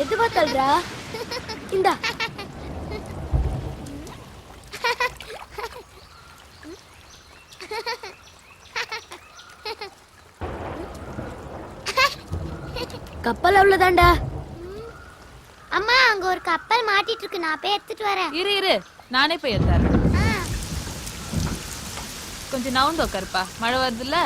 மெதுவா தள்ளுறா. இந்தா. கப்பல் அவ்வளவுதான்டா. அம்மா அங்க ஒரு கப்பல் மாட்டிட்டு இருக்கு, நான் போய் எடுத்துட்டு வரேன். இரு நானே போய் எடுத்துறேன். கொஞ்சம் நவுந்து உட்காருப்பா, மழை வருதுல்ல.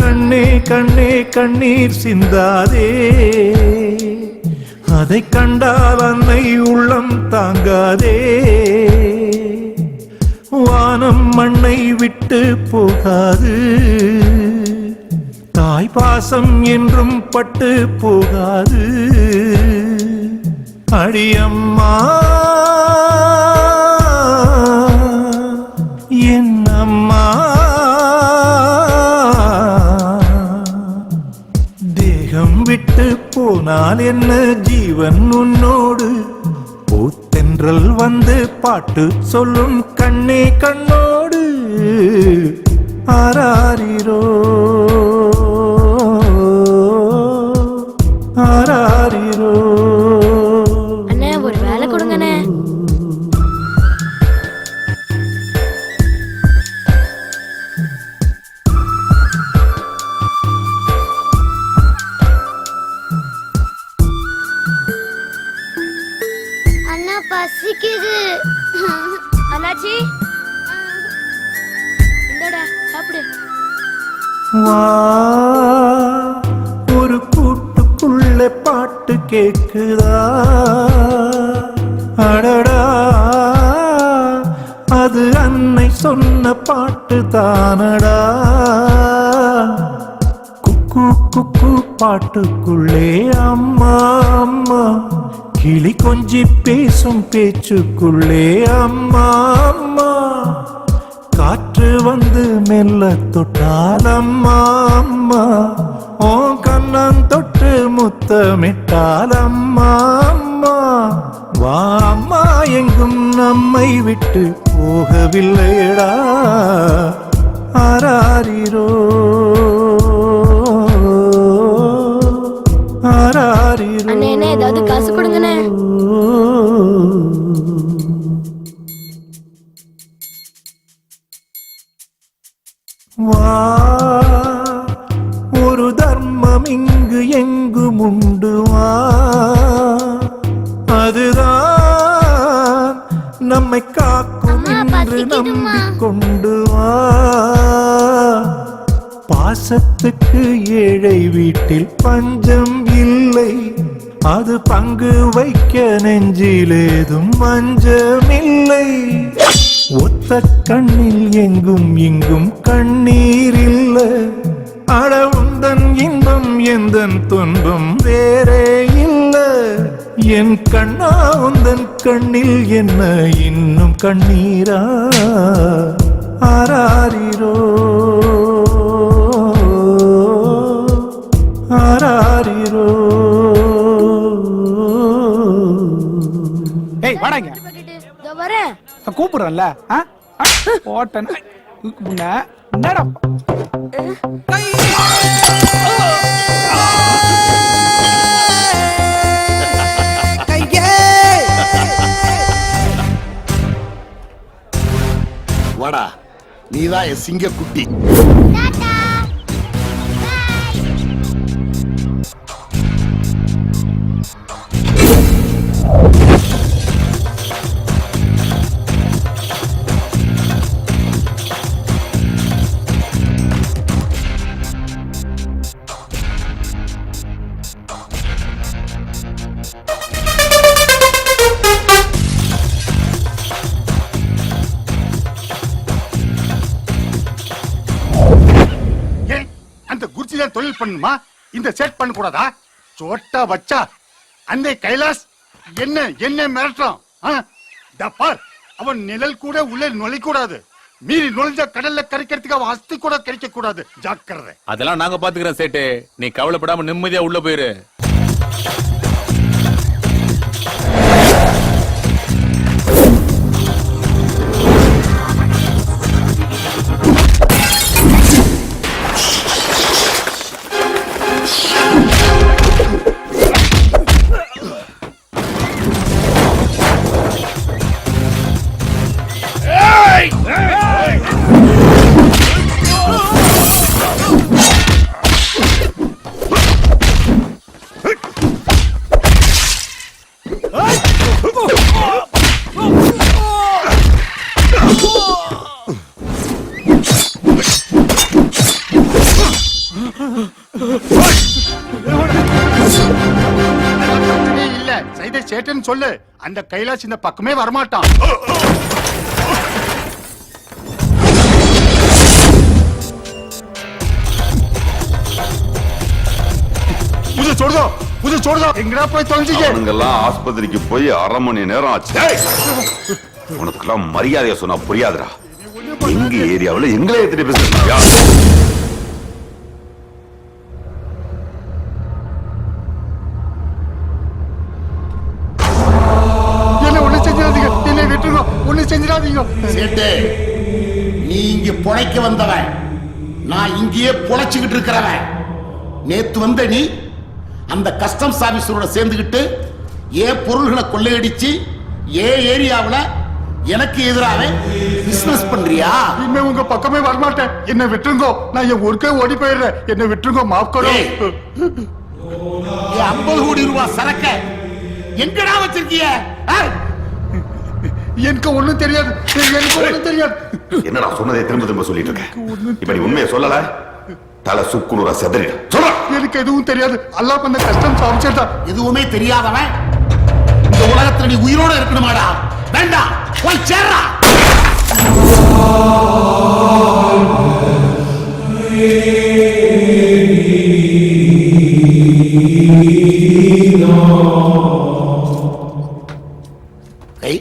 கண்ணே கண்ணே கண்ணீர் சிந்தாதே, அதை கண்டால் அன்னை உள்ளம் தாங்காதே. வானம் மண்ணை விட்டு போகாது, தாய் பாசம் என்றும் பட்டு போகாது. அடியம்மா என் அம்மா, தேகம் விட்டு போனால் என்ன ஜீவன் உன்னோடு. பூத்தென்றல் வந்து பாட்டு சொல்லும் கண்ணே கண்ணோடு. ஆராரிரோ ஆராரிரோ. அண்ணே ஒரு வேலை கொடுங்கண்ணே. அண்ணா பசிக்குது. அண்ணாச்சி இந்தடா சாப்பிடு. வா, ஒரு கூட்டுக்குள்ள பாட்டு கேக்குதா? அடடா, அது அன்னை சொன்ன பாட்டு தானடா. குக்கு குக்கு பாட்டுக்குள்ளே அம்மா அம்மா, கிளி கொஞ்சி பேசும் பேச்சுக்குள்ளே அம்மா அம்மா. காற்று வந்து மெல்ல தொட்டால் அம்மா அம்மா, ஓ கண்ணன் தொட்டு முத்தமிட்டால் அம்மா அம்மா. வா அம்மா எங்கும் நம்மை விட்டு போகவில்லையடா. ஆராரிரோ ஆராரிரோ. அண்ணே ஏதாவது காசு கொடுங்கண்ணே. வா, ஒரு தர்மம் இங்கு எங்கும் உண்டு. வா, அதுதான் நம்மை காக்கும் என்று நம்பிக்கொண்டு வா. பாசத்துக்கு ஏழை வீட்டில் பஞ்சம் இல்லை, அது பங்கு வைக்க நெஞ்சிலேதும் மஞ்சமில்லை. ஒத்த கண்ணில் எங்கும் இங்கும் கண்ணீர் இல்ல, அட உந்தன் இன்பம் எந்தன் துன்பம் வேறே இல்ல. என் கண்ணா உந்தன் கண்ணில் என்ன இன்னும் கண்ணீரா? ஆராரிரோ ஆராரிரோ. ஏய் வாடாங்க, இதோ வரேன். கூப்பிடுறேன்ல. போட்டேன் முன்ன என்னடா வாடா, நீதான் என் சிங்க குட்டி. தொழில் பண்ணுமா? இந்த செட் பண்ண கூடாதா? சோட்டா வச்சா அன்னை கைலாஸ் என்ன என்ன மிரட்டுறான். பார், அவன் நிழல் கூட உள்ளே நுழைக்கூடாது. மீறி நுழைஞ்ச கடல்ல கரைக்கிறதுக்கு அவன் அஸ்தி கூட கிடைக்க கூடாது. ஜாக்கிரதை. அதெல்லாம் நாங்க பாத்துக்கிறோம் சேட்டு, நீ கவலைப்படாம நிம்மதியா உள்ள போயிரு. இல்ல சைதை சேட்டன் சொல்லு, அந்த கைலாஷ் இந்த பக்கமே வரமாட்டான். எங்கடா போய் தொலைஞ்சிக்க? அவனுங்கெல்லாம் ஆஸ்பத்திரிக்கு போய் 1/2 மணி நேரம் ஆச்சு. உனக்கெல்லாம் மரியாதையா சொன்னா புரியாதுடா. எங்க ஏரியாவில் எங்களே எத்தனை பேசுறியா? சேட்டு, நீ இங்க பொழைக்க வந்தவன், நான் இங்கேயே பொழைச்சுக்கிட்டு இருக்கிறவன். நேத்து வந்த நீ அந்த கஸ்டம்ஸ் ஆபீசரோட சேர்ந்துகிட்டு ஏன் பொருள்களை கொள்ளையடிச்சு ஏன் ஏரியாவுல எனக்கு எதிராக பிசினஸ் பண்றியா? இனிமே உங்க பக்கமே வரமாட்டேன். என்ன விட்டுருங்கோ, நான் என் ஊருக்கே ஓடி போயிடுறேன். என்ன விட்டுருங்கோ, மாஃப் கரோ. 50 கோடி ரூபாய் சரக்க எங்கடா வச்சிருக்கிய? எனக்கு ஒண்ணும் தெரியாது, எனக்கு ஒண்ணும் தெரியாது. என்னடா சொன்னதை திரும்ப திரும்ப சொல்லிட்டு இருக்க? இப்ப நீ உண்மையை சொல்லல, தலை சுக்குநூறா செதறிட. சொல்ற. எனக்கு எதுவும் தெரியாது. அல்லாஹ் பண்ண கஷ்டம் சாப்பிச்சா. எதுவுமே தெரியாதவன் இந்த உலகத்துல நீ உயிரோட இருக்கணுமாடா? வேண்டாம், போய் சேர்றா. கை,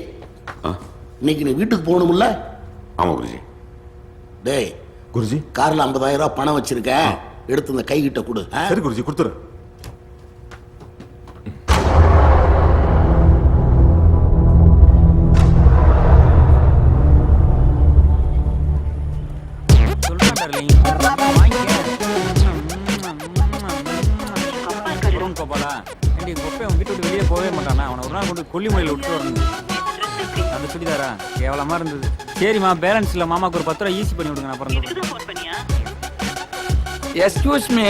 இன்னைக்கு நீ வீட்டுக்கு போகணும்ல? ஆமா குருஜி. டேய் குருஜி, கார்ல 50,000 ரூபாய் பணம் வச்சிருக்கேன், எடுத்து இந்த கை கிட்ட கொடு. சரி குருஜி, கொடுத்துரு. வெளியே போவே மாட்டானா? அவனை ஒரு நாள் கொண்டு கொல்லிமலையில் விட்டு வரணும். அந்த சுடிதாரா கேவலமா இருந்தது. சரிம்மா, பேலன்ஸ் இல்ல, மாமாக்கு ஒரு 10 ரூபா ஈஸி பண்ணி விடுங்க. அப்புறம் எக்ஸ்கியூஸ் மீ,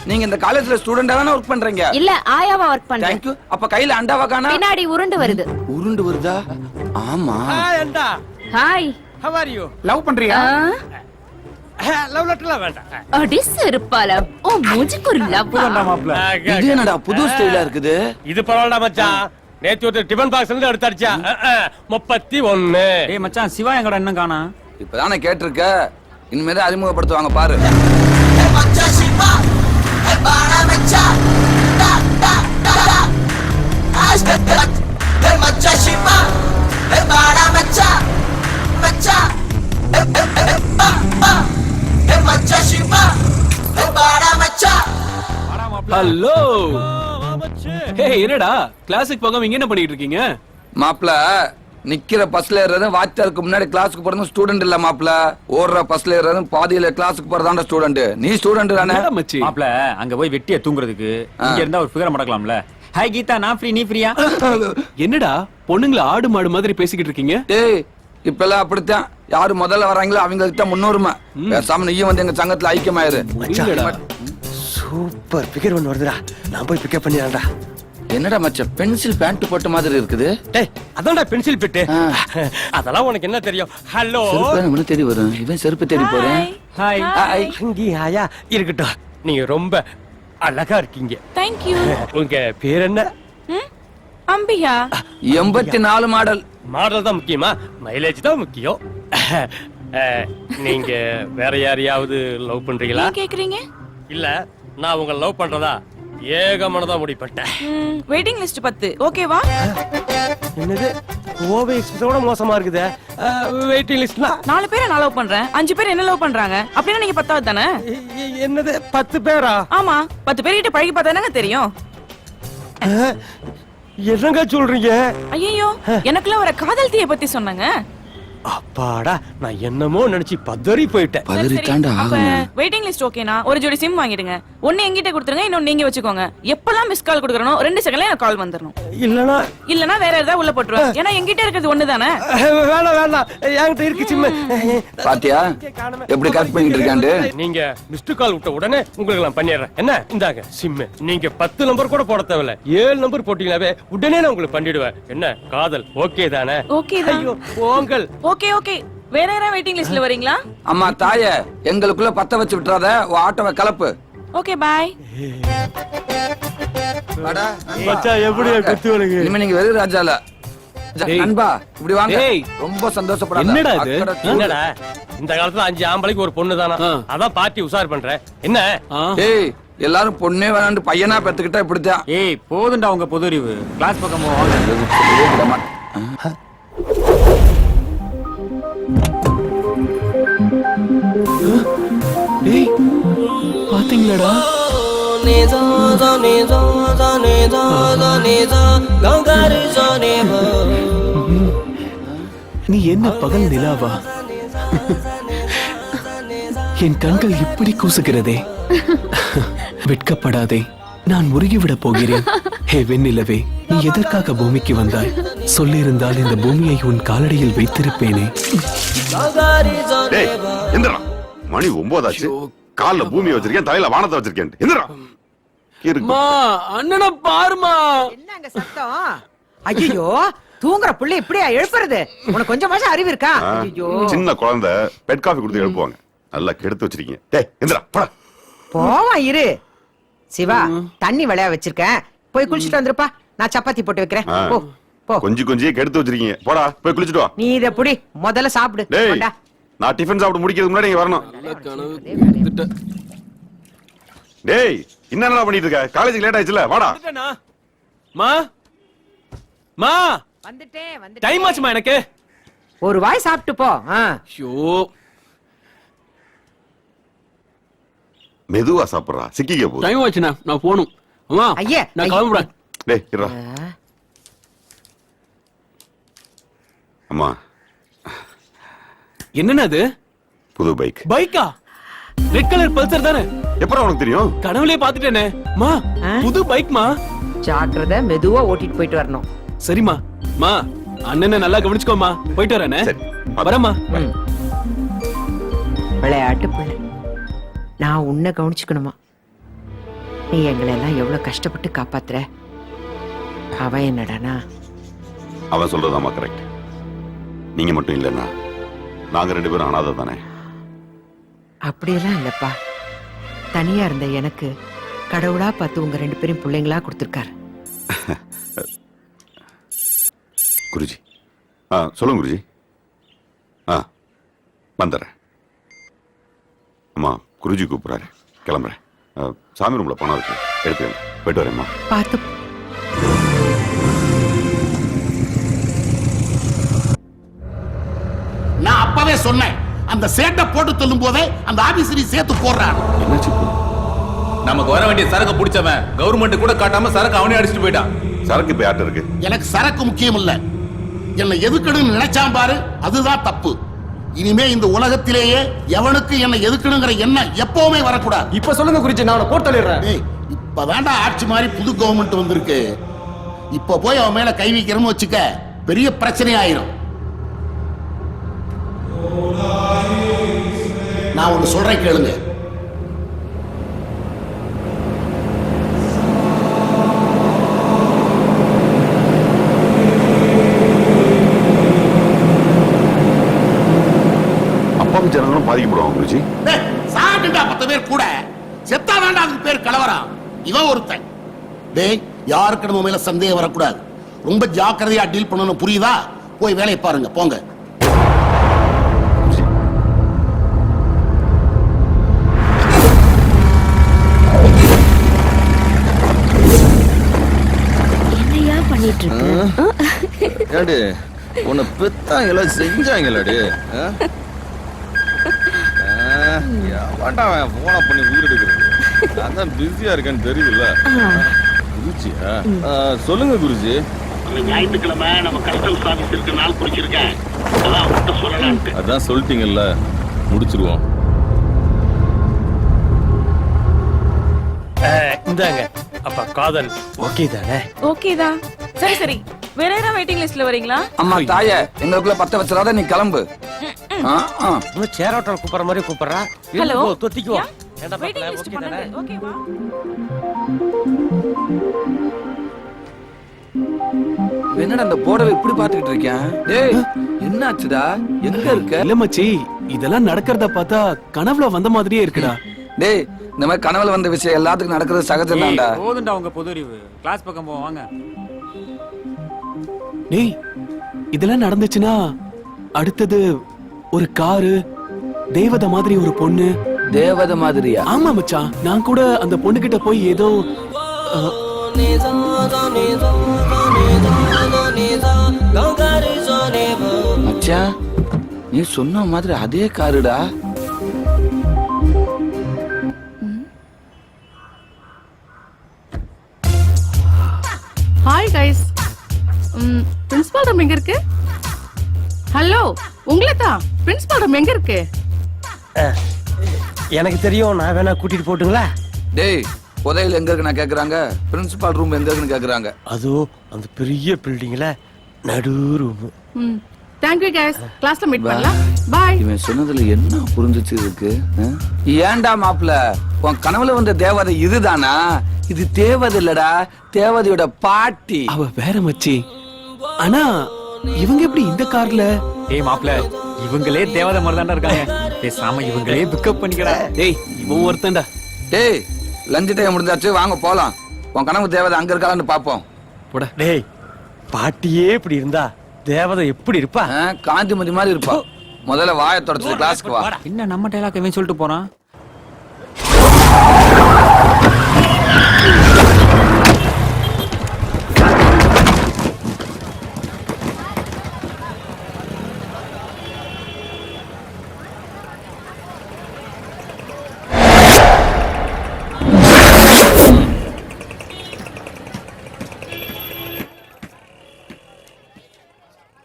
நீங்க இந்த காலேஜ்ல ஸ்டூடெண்டா தான வர்க் பண்றீங்க? இல்ல, ஆயாவா ஒர்க் பண்றேன். Thank you. அப்ப கையில அண்டாவா காணா? பின்னாடி உருண்டு வருது. உருண்டு வருதா? ஆமா. ஹாய் அண்டா. Hi. How are you? Love பண்றியா? லவ் லெட்டர்ல வேண்டாம். அடி செருப்பால ஓ மூஞ்சிக்கு ஒரு லவ் வேண்டாம் மாப்ள. இது என்னடா புது ஸ்டைலா இருக்குது? இது பரவாயில்லை மச்சான். நேத்து ஒரு டிபன் பாக்ஸ் இருந்து எடுத்து அடிச்சா 31. ஏய் மச்சான், சிவா எங்கடா இன்னும் காணா? இப்பதானே கேட்டிருக்க, இனிமே தான் அறிமுகப்படுத்துவாங்க பாரு. ஹலோ. ஏய் என்னடா கிளாஸுக்கு போகாம இங்க என்ன பண்ணிட்டு இருக்கீங்க? மாப்ள, நிக்கிற பஸ்ல ஏறது வாத்தியாருக்கு முன்னாடி கிளாஸுக்கு போறது ஸ்டூடெண்ட் இல்ல மாப்ள. ஓடுற பஸ்ல ஏறது பாதியில கிளாஸுக்கு போறதாண்டா ஸ்டூடெண்ட். நீ ஸ்டூடெண்ட் தானே மாப்ள? அங்க போய் வெட்டிய தூங்குறதுக்கு இங்க இருந்தா ஒரு ஃபிகர் மடக்கலாம்ல. ஹாய் கீதா, நான் ஃப்ரீ, நீ ஃப்ரீயா? என்னடா பொண்ணுங்களை ஆடு மாடு மாதிரி பேசிக்கிட்டு இருக்கீங்க? ஏய், இப்பெல்லாம் அப்படித்தான். யாரு முதல்ல வராங்களோ அவங்களுக்கு தான் முன்னுரிமை. பேசாம நீயும் வந்து எங்க சங்கத்துல ஐக்கியமாயிரு. சூப்பர் பிகர் ஒன்னு வருதுடா, நான் போய் பிக்கப் பண்ணிடுறேன்டா. என்னடா மச்ச, பென்சில் பேண்ட் போட்ட மாதிரி இருக்குது. டேய், அதான்டா பென்சில் பிட்டு. அதெல்லாம் உனக்கு என்ன தெரியும்? ஹலோ. செருப்பு தேடி வரும், இவன் செருப்பு தேடி போறேன். Hi hi. அங்கி ஹாயா இருக்கட்டும். நீங்க ரொம்ப அழகா இருக்கீங்க. Thank you. உங்க பேர் என்ன? அம்பிகா. 84 மாடல். மாடல் தான் முக்கியமா? மைலேஜ் தான் முக்கியம். நீங்க வேற யாரையாவது லவ் பண்றீங்களா? கேக்குறீங்க? இல்ல, நான் உங்க லவ் பண்றதா ஏகமனதா முடிப்பட்டேன். வெயிட்டிங் லிஸ்ட் 10 ஓகேவா? என்னது கோவை எக்ஸ்பிரஸோட மோசமா இருக்குது. வெயிட்டிங் லிஸ்ட்னா 4 பேரை நான் லவ் பண்றேன், 5 பேர் என்ன லவ் பண்றாங்க. அப்படின்னா நீங்க 10வது தானே? என்னது 10 பேரா? ஆமா, 10 பேர்கிட்ட பழகி பார்த்தா என்னங்க தெரியும். என்னங்க சொல்றீங்க? ஐயோ, எனக்குள்ள வர காதல் தீயை பத்தி சொன்னாங்க. அப்பாடா, நான் என்னமோ நினைச்சு பதறி போயிட்டேன். வெயிட்டிங் லிஸ்ட் ஓகேனா ஒரு ஜோடி சிம் வாங்கிடுங்க. ஒன்னு என்கிட்ட கொடுத்துருங்க, இன்னொன்னு நீங்க வச்சுக்கோங்க. எப்பலாம் மிஸ் கால் கொடுக்கறனோ 2 செகண்ட்ல எனக்கு கால் வந்துறணும். இல்லனா வேற ஏதாவது உள்ள போட்டுருவேன். ஏன்னா என்கிட்ட இருக்கிறது ஒண்ணு தானே. வேணாம், என்கிட்ட இருக்கு சிம். பாத்தியா எப்படி கரெக்ட் பண்ணிட்டு இருக்காண்டு. நீங்க மிஸ்டு கால் விட்ட உடனே உங்களுக்கு நான் பண்ணிடுறேன். என்ன இந்தாங்க சிம். நீங்க 10 நம்பர் கூட போட தேவையில்ல, 7 நம்பர் போட்டீங்களாவே உடனே நான் உங்களுக்கு பண்ணிடுவேன். என்ன காதல் ஓகே தானே? ஓகே தான். ஐயோ போங்கள். Okay okay. வேற யாராவது வெயிட்டிங் லிஸ்ட்ல வரீங்களா? அம்மா தாயே, எங்களுக்குள்ள பத்த வச்சு விட்டுறாத, ஆட்டோவை கலப்பு. Okay bye. மச்சான் எப்படியா குத்து வரீங்க? இனிமே நீங்க வெறு ராஜால. நண்பா இப்படி வாங்க. ரொம்ப சந்தோஷப்படாத. என்னடா இது? என்னடா இந்த காலத்துல 5 ஆம்பளைக்கு ஒரு பொண்ணு தானா? அதான் பார்ட்டி உசார் பண்றேன். என்ன? ஏய், எல்லாரும் பொண்ணே வேணாண்டு பையனா பெத்துக்கிட்டா இப்படித்தான். ஏய் போதுண்டா உங்க பொது அறிவு. கிளாஸ் பக்கம் வாங்க. டேய் பாத்தீங்களாடா? நீ என்ன பகல் நிலாவா? என் கண்கள் இப்படி கூசுகிறதே. வெட்கப்படாதே, நான் முருகிவிட போகிறேன். ஹே வெண்ணிலவே, நீ எதற்காக பூமிக்கு வந்தாய்? சொல்லியிருந்தால் இந்த பூமியை உன் காலடியில் வைத்திருப்பேனே. மணி 9 ஆச்சு. கால்ல பூமியை வச்சிருக்கேன், தலையில வானத்தை வச்சிருக்கேன். எந்திரா. அண்ணனை பாருமா. என்னங்க சத்தம்? ஐயோ, தூங்குற புள்ள இப்படியா எழுப்புறது? உனக்கு கொஞ்சமாச்சும் அறிவு இருக்கா? ஐயோ, சின்ன குழந்தை பெட் காஃபி கொடுத்து எழுப்புவாங்க. நல்லா கெடுத்து வச்சிருக்கீங்க. டேய் எந்திரா போடா. போவா இரு. சிவா, தண்ணி விளையா வச்சிருக்கேன், போய் குளிச்சுட்டு வந்துருப்பா. நான் சப்பாத்தி போட்டு வைக்கிறேன். போ போ. கொஞ்சம் கெடுத்து வச்சிருக்கீங்க. போடா போய் குளிச்சுட்டு வா. நீ இத புடி, முதல்ல சாப்பிடு. டேய், போடா. நான் டிஃபன் சாப்பிட்டு முடிக்கிறதுக்கு முன்னாடி இங்க வரணும். டேய் என்னடா பண்ணிட்டு இருக்க? காலேஜுக்கு லேட் ஆயிடுச்சுல, வாடா. மா மா வந்துட்டேன். டைம் ஆச்சுமா எனக்கு. ஒரு வாய் சாப்பிட்டு போ. ஐயோ, மெதுவா சாப்பிடுறா, சிக்கிக்க போகுது. டைம் ஆச்சுனா நான் போணும். அம்மா ஐயா, நான் கிளம்புறேன். டேய் இருடா. அம்மா என்னன்னா அது? புது பைக். பைக்கா? ரெட் கலர் பல்சர் தானே? எப்பறம் உனக்கு தெரியும்? கனவுலயே பாத்துட்டேனே. மா புது பைக் மா. ஜாக்கிரதை, மெதுவா ஓட்டிட்டு போயிட்டு வரணும். சரிமா. மா அண்ணனை நல்லா கவனிச்சுக்கோமா. போயிட்டு வரேனே. வரேம்மா. விளையாட்டு பிள்ளை, நான் உன்னை கவனிச்சுக்கணுமா? நீ எங்களை எல்லாம் எவ்வளவு கஷ்டப்பட்டு காப்பாத்துற. அவன் என்னடானா? அவன் சொல்றதாமா கரெக்ட். நீங்க மட்டும் இல்லன்னா நாங்க 2 பேரும் அனாதை தானே. அப்படியெல்லாம் இல்லப்பா. தனியா இருந்த எனக்கு கடவுளா பார்த்து உங்க 2 பேரும் பிள்ளைங்களா கொடுத்திருக்காரு. குருஜி. சொல்லுங்க குருஜி. வந்துடுறேன். அம்மா குருஜி கூப்பிடுறாரு, கிளம்புறேன். சாமி ரூம்ல பணம் இருக்கு, எடுத்துக்கங்க. போயிட்டு வரேம்மா. பார்த்து. நான் அப்பவே சொன்னேன், அந்த சேட்டை போட்டு சொல்லும் போதே அந்த ஆபீசரை சேர்த்து போடுறான். என்னாச்சு? நமக்கு வர வேண்டிய சரக்கு பிடிச்சவன் கவர்மெண்ட் கூட காட்டாம சரக்கு அவனே அடிச்சுட்டு போயிட்டான். சரக்கு இப்ப யார்ட்ட இருக்கு? எனக்கு சரக்கு முக்கியம் இல்ல, என்னை எதுக்கணும்னு நினைச்சான் பாரு, அதுதான் தப்பு. இனிமே இந்த உலகத்திலேயே எவனுக்கு என்ன எதுக்கணுங்கிற எண்ணம் எப்பவுமே வரக்கூடாது. இப்ப சொல்லுங்க குறிச்சி, நான் போட்டு தள்ளிடுறேன். இப்ப வேண்டாம், ஆட்சி மாதிரி புது கவர்மெண்ட் வந்திருக்கு. இப்ப போய் அவன் மேல கை வைக்கிறோம்னு வச்சுக்க, பெரிய பிரச்சனை ஆயிரும். நான் ஒண்ணு சொல்றேன் கேளுங்க. அப்பாவி ஜனங்களும் பாதிக்கப்படுவாங்க குருஜி. சாப்பிட்டுட்டா 10 பேர் கூட செத்தா வேண்டாம், அதுக்கு பேர் கலவரம். இவன் ஒருத்தன். டேய், யாருக்கு நம்ம மேல சந்தேகம் வரக்கூடாது. ரொம்ப ஜாக்கிரதையா டீல் பண்ணணும், புரியுதா? போய் வேலையை பாருங்க, போங்க. என்னையா பண்ணிட்டு இருக்க? உன்னை பெத்தாங்களா செஞ்சாங்களாடி வேண்டாம் போன பண்ணி உயிர் எடுக்கிறது நான் தான் பிஸியா இருக்கேன்னு தெரியுதுல்ல குருஜியா சொல்லுங்க குருஜி ஞாயிற்றுக்கிழமை நம்ம கஸ்டம்ஸ் ஆபீஸ் இருக்கு நாள் குறிச்சிருக்கேன் அதான் உங்கள்கிட்ட சொல்லலான்ட்டு அதான் சொல்லிட்டீங்கல்ல முடிச்சிருவோம் இந்தாங்க அப்ப காதல் ஓகே தானே? ஓகேதான். சரி சரி, வேற யாராவது வெயிட்டிங் லிஸ்ட்ல வரீங்களா? அம்மா தாயே எங்களுக்குள்ள பத்த வச்சிடாத, நீ கிளம்பு. சேரோட்டல் கூப்பிடுற மாதிரி கூப்பிடுறா. ஹலோ, தொத்திக்குவோ. வெயிட்டிங் லிஸ்ட் பண்ணுங்க. ஓகேவா? என்னடா அந்த போர்டை இப்படி பாத்துக்கிட்டு இருக்கேன்? டேய் என்னாச்சுடா? எங்க இருக்க? இல்ல மச்சி, இதெல்லாம் நடக்கிறத பார்த்தா கனவுல வந்த மாதிரியே இருக்குடா. டேய் இந்த மாதிரி கனவுல வந்த விஷயம் எல்லாத்துக்கும் நடக்கிறது சகஜம் தான்டா. போதுண்டா உங்க பொது அறிவு. கிளாஸ் பக்கம் போ வாங்க. டேய் இதெல்லாம் நடந்துச்சுன்னா அடுத்தது ஒரு காரு, தேவதை மாதிரி ஒரு பொண்ணு. தேவதை மாதிரியா? ஆமா மச்சான், நான் கூட அந்த பொண்ணு கிட்ட போய் ஏதோ மச்சான் நீ சொன்ன மாதிரி அதே காருடா. Hi guys. பிரின்சிபால் ரூம் எங்க இருக்கு? ஹலோ, உங்களை தான். பிரின்சிபால் ரூம் எங்க இருக்கு? எனக்கு தெரியும், நான் வேணா கூட்டிட்டு போட்டுங்களா? டேய் புதையல் எங்க இருக்கு நான் கேக்குறாங்க, பிரின்சிபால் ரூம் எங்க இருக்குன்னு கேக்குறாங்க. அதோ அந்த பெரிய பில்டிங்ல நடு ரூம். Thank you guys. கிளாஸ்ல மீட் பண்ணலாம். பை. இவன் சொன்னதுல என்ன புரிஞ்சிச்சு இருக்கு? ஏன்டா மாப்ள, உன் கனவுல வந்த தேவதை இதுதானா? இது தேவதை இல்லடா, தேவதையோட பாட்டி. அவ வேற மச்சி. ஆனா இவங்க எப்படி இந்த கார்ல? டேய் மாப்ள, இவங்களே தேவதை மாதிரி தான்டா இருக்காங்க. பேசாம இவங்களே பிக்கப் பண்ணிக்கடா. டேய் இவன் ஒருத்தன்டா. டேய் லஞ்ச் டைம் முடிஞ்சாச்சு, வாங்க போலாம். உன் கனவு தேவதை அங்க இருக்காளான்னு பாப்போம். போடா. டேய் பாட்டியே இப்படி இருந்தா தேவதை எப்படி இருப்பா? காந்திமதி மாதிரி இருப்பா. முதல்ல வாயை தொடச்சு கிளாஸ்க்கு வா. என்ன நம்ம டைலாக் இவன் சொல்லிட்டு போறான்?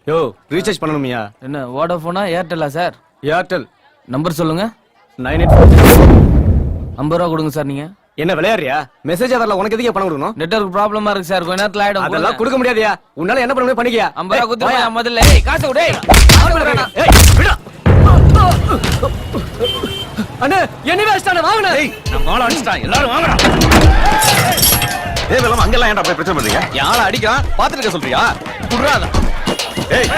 யோ ரீசார்ஜ் பண்ணணுமியா? என்ன வோடாஃபோனா ஏர்டெல்லா சார்? ஏர்டெல். நம்பர் சொல்லுங்க. 98. 50 ரூபா கொடுங்க சார். நீங்க என்ன விளையாடுறியா? மெசேஜ் வரல, உனக்கு எதுக்கு பணம் கொடுக்கணும்? நெட்வொர்க் ப்ராப்ளமா இருக்கு சார், கொஞ்ச நேரத்துல ஆயிடும். அதெல்லாம் கொடுக்க முடியாதியா? உன்னால என்ன பண்ண முடியும் பண்ணிக்கியா? 50 ரூபா கொடுத்து முதல்ல. ஏய் காசு கொடு. ஏய் விடு. அண்ணே என்ன வேஸ்டான வாங்குனே? ஏய் நான் மால அடிச்சிட்டேன், எல்லாரும் வாங்கடா. ஏய் வெல்லம் அங்கெல்லாம் ஏன்டா போய் பிரச்சனை பண்றீங்க? யாரை அடிக்கிறான் பாத்துட்டு இருக்க சொல்றியா? குடுறாத. ஏய்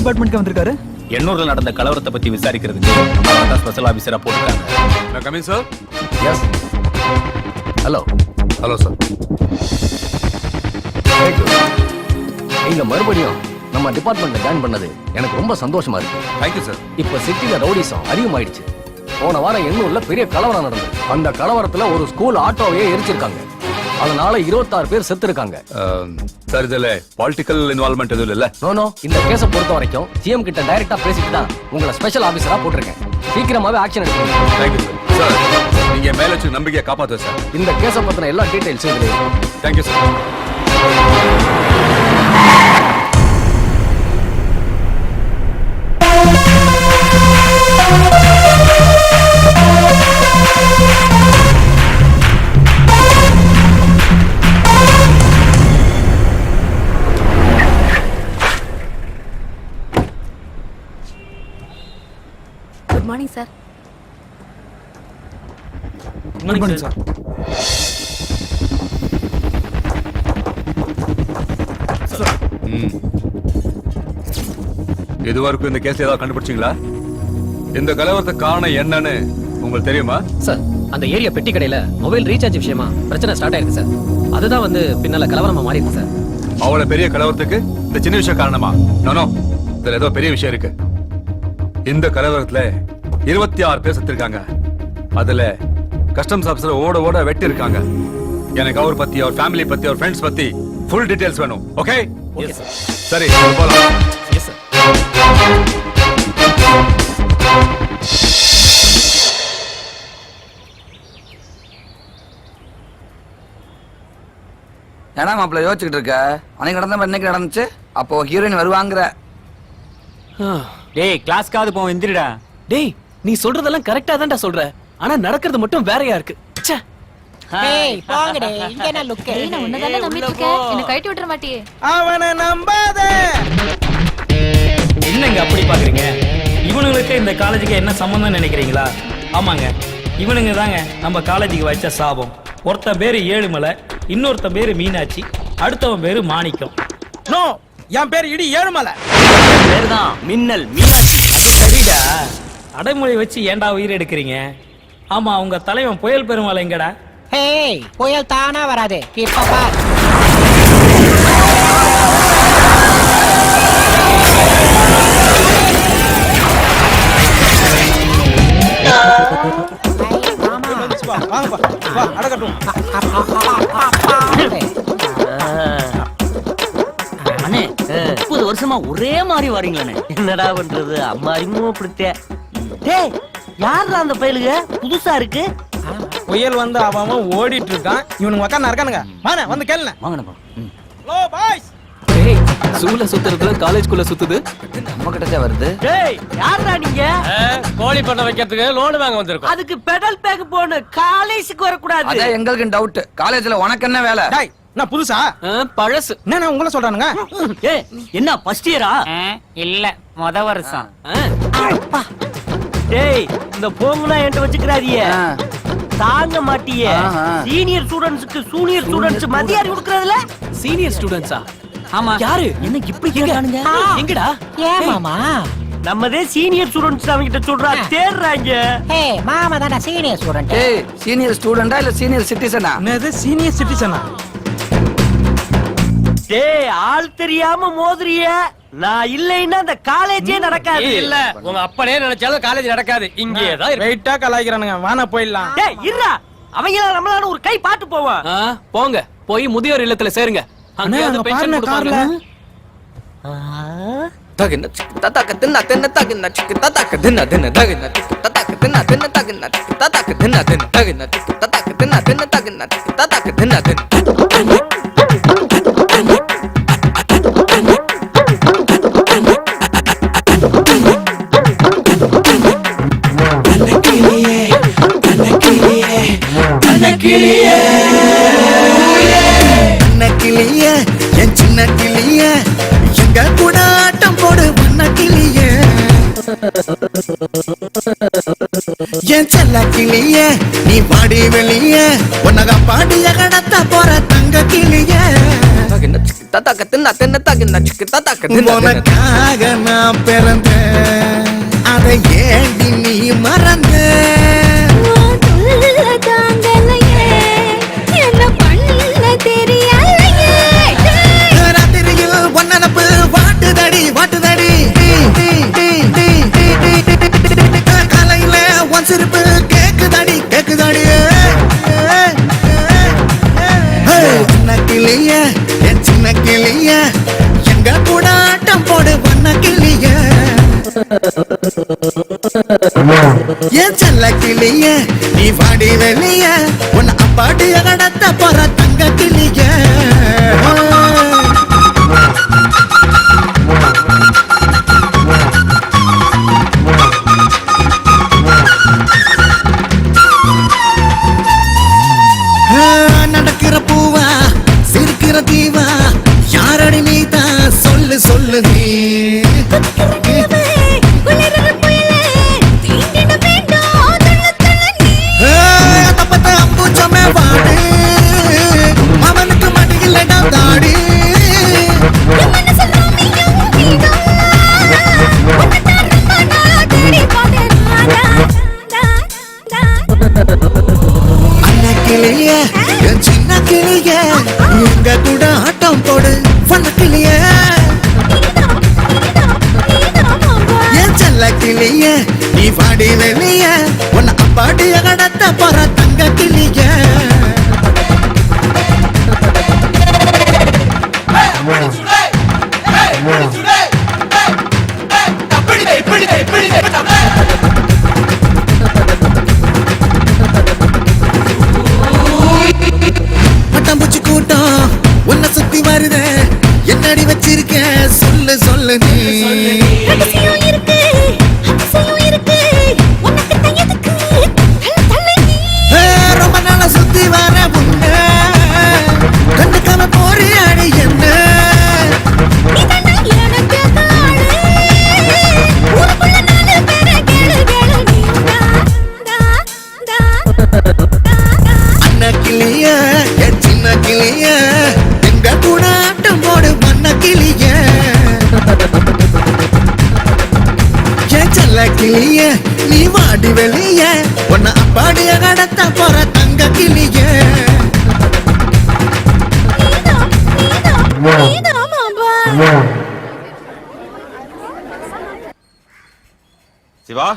டிபார்ட்மென்ட்க்கு வந்திருக்காரு. எண்ணூர்ல நடந்த கலவரத்தை பத்தி விசாரிக்கிறதுக்கு ஸ்பெஷல் ஆபீசரா போட்டுருக்காங்க. Coming sir. Yes. Hello. Hello sir. நீங்க மறுபடியும் நம்ம டிபார்ட்மெண்ட்ல ஜாயின் பண்ணது எனக்கு ரொம்ப சந்தோஷமா இருக்கு. Thank you sir. இப்ப சிட்டில ரவுடிசம் அதிகமாயிடுச்சு. போன வாரம் எண்ணூர்ல பெரிய கலவரம் நடந்தது. அந்த கலவரத்துல ஒரு ஸ்கூல் ஆட்டோவையே எரிச்சிருக்காங்க. அதனால 26 பேர் செத்து இருக்காங்க. சார் இதுல பொலிட்டிக்கல் இன்வால்வ்மெண்ட் எதுவும் இல்ல? நோ, இந்த கேஸ பொறுத்த வரைக்கும் சிஎம் கிட்ட டைரக்டா பேசிட்டு தான் உங்களை ஸ்பெஷல் ஆபீசரா போட்டிருக்கேன். சீக்கிரமாவே ஆக்ஷன் எடுக்கணும். Thank you sir. சார் நீங்க மேல வச்சு நம்பிக்கையை காப்பாத்து சார். இந்த கேஸ பத்தின எல்லா டீடைல்ஸும் இதுல இருக்கு. Thank you sir. Good morning sir. Good morning sir. இதுவரைக்கும் இந்த கேஸ்ல ஏதாவது கண்டுபிடிச்சீங்களா? இந்த கலவரத்துக்கு காரணம் என்னன்னு உங்களுக்கு தெரியுமா? சார், அந்த ஏரியா பெட்டி கடையில மொபைல் ரீசார்ஜ் விஷயமா பிரச்சனை ஸ்டார்ட் ஆயிருக்கு சார். அதுதான் வந்து பின்னால கலவரமா மாறி இருக்கு சார். அவ்வளவு பெரிய கலவரத்துக்கு இந்த சின்ன விஷயம் காரணமா? நோ, இதுல ஏதோ பெரிய விஷயம் இருக்கு. இந்த கலவரத்துல 26 பேர் செத்துருக்காங்க. அதுல கஸ்டம்ஸ் ஆபீசர் ஓட வெட்டி இருக்காங்க. எனக்கு அவர் பத்தி, அவர் ஃபேமிலி பத்தி, அவர் ஃப்ரெண்ட்ஸ் பத்தி ஃபுல் டீடைல்ஸ் வேணும். ஓகே? Okay sir. சரி போலாம். Yes sir. ஏன்னா மாப்பிள்ள யோசிச்சுக்கிட்டு இருக்க? அன்னைக்கு நடந்த இன்னைக்கு நடந்துச்சு. அப்போ ஹீரோயின் வருவாங்கிற. டேய் கிளாஸ்க்காவது போவோம், எந்திரிடா. டேய் நீ சொல்றதெல்லாம் கரெக்டா தான்டா சொல்ற. ஆனா நடக்கிறது மட்டும் வேறயா இருக்கு. ச்சே. ஏய் போங்கடே, இங்க என்ன லுக்? நான் உன்னதானே நம்பிட்டு இருக்கேன். என்ன கழட்டி விட்டுற மாட்டியே? அவனை நம்பாத. என்னங்க அப்படி பாக்குறீங்க? இவனுங்களுக்கு இந்த காலேஜுக்கு என்ன சம்பந்தம் நினைக்கிறீங்களா? ஆமாங்க, இவனுங்க தாங்க நம்ம காலேஜுக்கு வச்ச சாபம். ஒருத்த பேரு ஏழுமலை, இன்னொருத்த பேரு மீனாட்சி, அடுத்தவன் பேரு மாணிக்கம். நோ, என் பேர் இடி ஏழுமலை. பேருதான் மின்னல் மீனாட்சி. அது சரிடா. அடைமொழி வச்சு ஏன்டா உயிர் எடுக்கிறீங்க? ஆமா, உங்க தலைவன் புயல் பெருமாள் எங்கடா? ஏய், புயல் தானா வராது. இப்ப பார். அண்ணே, 30 வருஷமா ஒரே மாதிரி வரீங்களே. என்னடா பண்றது? அம்மா அறிமுகப்படுத்த. டேய், யாரா அந்த பயலுக? புதுசா இருக்கு. புயல் வந்து அவன் ஓடிட்டு இருக்கான். இவனுக்கு உட்கார்ந்து இருக்கானுங்க. வாங்க வந்து கேளுங்க. வாங்கண்ணா. Hello boys. டேய் சூல சுத்துறதுல காலேஜ்க்குள்ள சுத்துது. நம்ம கிட்டே வருது. டேய், யாரா நீங்க? கோழி பண்ண வைக்கிறதுக்கு லோன் வாங்க வந்திருக்கோம். அதுக்கு பெடல் பேக் போணும். காலேஜுக்கு வர கூடாது. அதான் எங்களுக்கு டவுட். காலேஜ்ல உனக்கு என்ன வேலை? டேய், நான் புதுசா? பழசு. என்ன உங்களை சொல்றானுங்க? ஏய், என்ன ஃபர்ஸ்ட் இயரா? இல்ல, முத வருஷம். டேய், இந்த போங்கனா என்கிட்ட வச்சுக்கிறாதீங்க. தாங்க மாட்டியே. ஆஹா. சீனியர் ஸ்டூடண்ட்ஸ்க்கு ஜூனியர் ஸ்டூடண்ட்ஸ் மரியாதை கொடுக்கறதுல. சீனியர் ஸ்டூடண்ட்ஸா? ஆமா. யாரு? என்ன இப்படி கேக்குறானுங்க? எங்கடா? ஏன் மாமா? நம்மதே சீனியர் ஸ்டூடண்ட்ஸ் அவங்க கிட்ட சொல்றா தேடுறாங்க. ஏய், மாமா தான சீனியர் ஸ்டூடண்ட். ஏய், சீனியர் ஸ்டூடெண்டா இல்ல சீனியர் சிட்டிசனா? என்னது சீனியர் சிட்டிசனா? டேய், ஆள் தெரியாம மோதுறிய. நான் இல்லைன்னா அந்த காலேஜே நடக்காது. இல்ல, உங்க அப்பனே நினைச்சாலும் காலேஜ் நடக்காது. இங்கே தான் வெயிட்டா கலாய்க்கிறானுங்க. வானா போயிடலாம். டேய், இருடா. அவங்க நம்மளால ஒரு கை பாட்டு போவான். போங்க, போய் முதியோர் இல்லத்துல சேருங்க. அங்க வந்து பென்ஷன் கொடுப்பாங்க. தகன ததக தின்ன தின்ன தகன ததக தின்ன தின்ன தகன ததக தின்ன தின்ன தகன ததக தின்ன தின்ன தகன ததக தின்ன தின்ன தகன ததக தின்ன தின்ன. என் சின்ன கிளிய எங்க கூட ஆட்டம் போடு வண்ண கிளிய. என் செல்ல கிளிய நீ பாடி வெளிய உன்னக பாடிய கடத்த போற தங்க கிளிய. உனக்காக நான் பிறந்தேன், அதை ஏண்டி நீ மறந்த? ராத்திரியில் ஒன்னப்பு வாட்டுதடி. என் செல்ல கிளிய நீ வாடி வெளிய உன்னை அப்பாடிய கடத்த போற தங்க கிளிய நடக்கிற பூவா சிரிக்கிற தீவா யாரடி நீ தான் சொல்லு சொல்லு நீ அம்பூச்சமே வாடு அவனுக்கு மடியில் தாடி அண்ணா கிளிய என் சின்ன கிளிய எங்க கூட ஆட்டம் போடு பண்ண கிளிய என் செல்ல கிளிய நீ பாடி வெளிய உன்னை அப்பாடிய கடத்த போற தங்க கிளிய பட்டாம்பூச்சி கூட்டம் உன்னை சுத்தி வருது என்னடி வச்சிருக்க சொல்லு சொல்லு நீ ரொம்ப நாள சுத்தி வர உன்ன கண்டுக்காம போறியாடி என்ன அண்ணா கிளிய என் சின்ன கிளிய எங்க கூட ஆட்டம் போடு மண்ண கிளிய என் செல்ல கிளிய நீ வாடி வெளிய உன்னை அப்பாடிய கடத்த போற தங்க கிளிய சிவா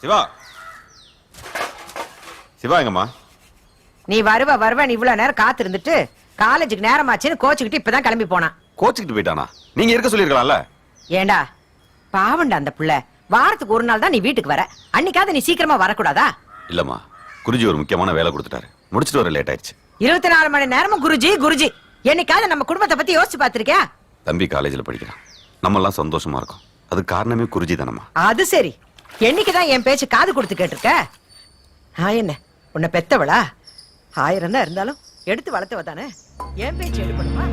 சிவா சிவா எங்கம்மா? நீ வருவன்னு இவ்வளவு நேரம் காத்து இருந்துட்டு காலேஜுக்கு நேரமாச்சுன்னு கோச்சுக்கிட்டு இப்பதான் கிளம்பி போனான். கோச்சுக்கிட்டு போயிட்டானா? நீங்க இருக்க சொல்லிருக்கலாம்ல. ஏண்டா பாவண்டா அந்த புள்ள, வாரத்துக்கு ஒரு நாள் தான் நீ வீட்டுக்கு வர, அன்னைக்காவது நீ சீக்கிரமா வரக்கூடாதா? இல்லம்மா, குருஜி ஒரு முக்கியமான வேலை கொடுத்துட்டாரு, முடிச்சிட்டு வர லேட் ஆயிடுச்சு. 24 மணி நேரமும் குருஜி குருஜி. என்னைக்காவது நம்ம குடும்பத்தை பத்தி யோசிச்சு பாத்திருக்கியா? தம்பி காலேஜ்ல படிக்கிறான், நம்ம எல்லாம் சந்தோஷமா இருக்கோம், அது காரணமே குருஜி தானம்மா. அது சரி, என்னைக்குதான் என் பேச்சு காது கொடுத்து கேட்டிருக்க? என்ன உன்னை பெத்தவளா? 1000 தான் இருந்தாலும் எடுத்து வளர்த்தவ தானே, என் பேச்சு எடுக்கணுமா?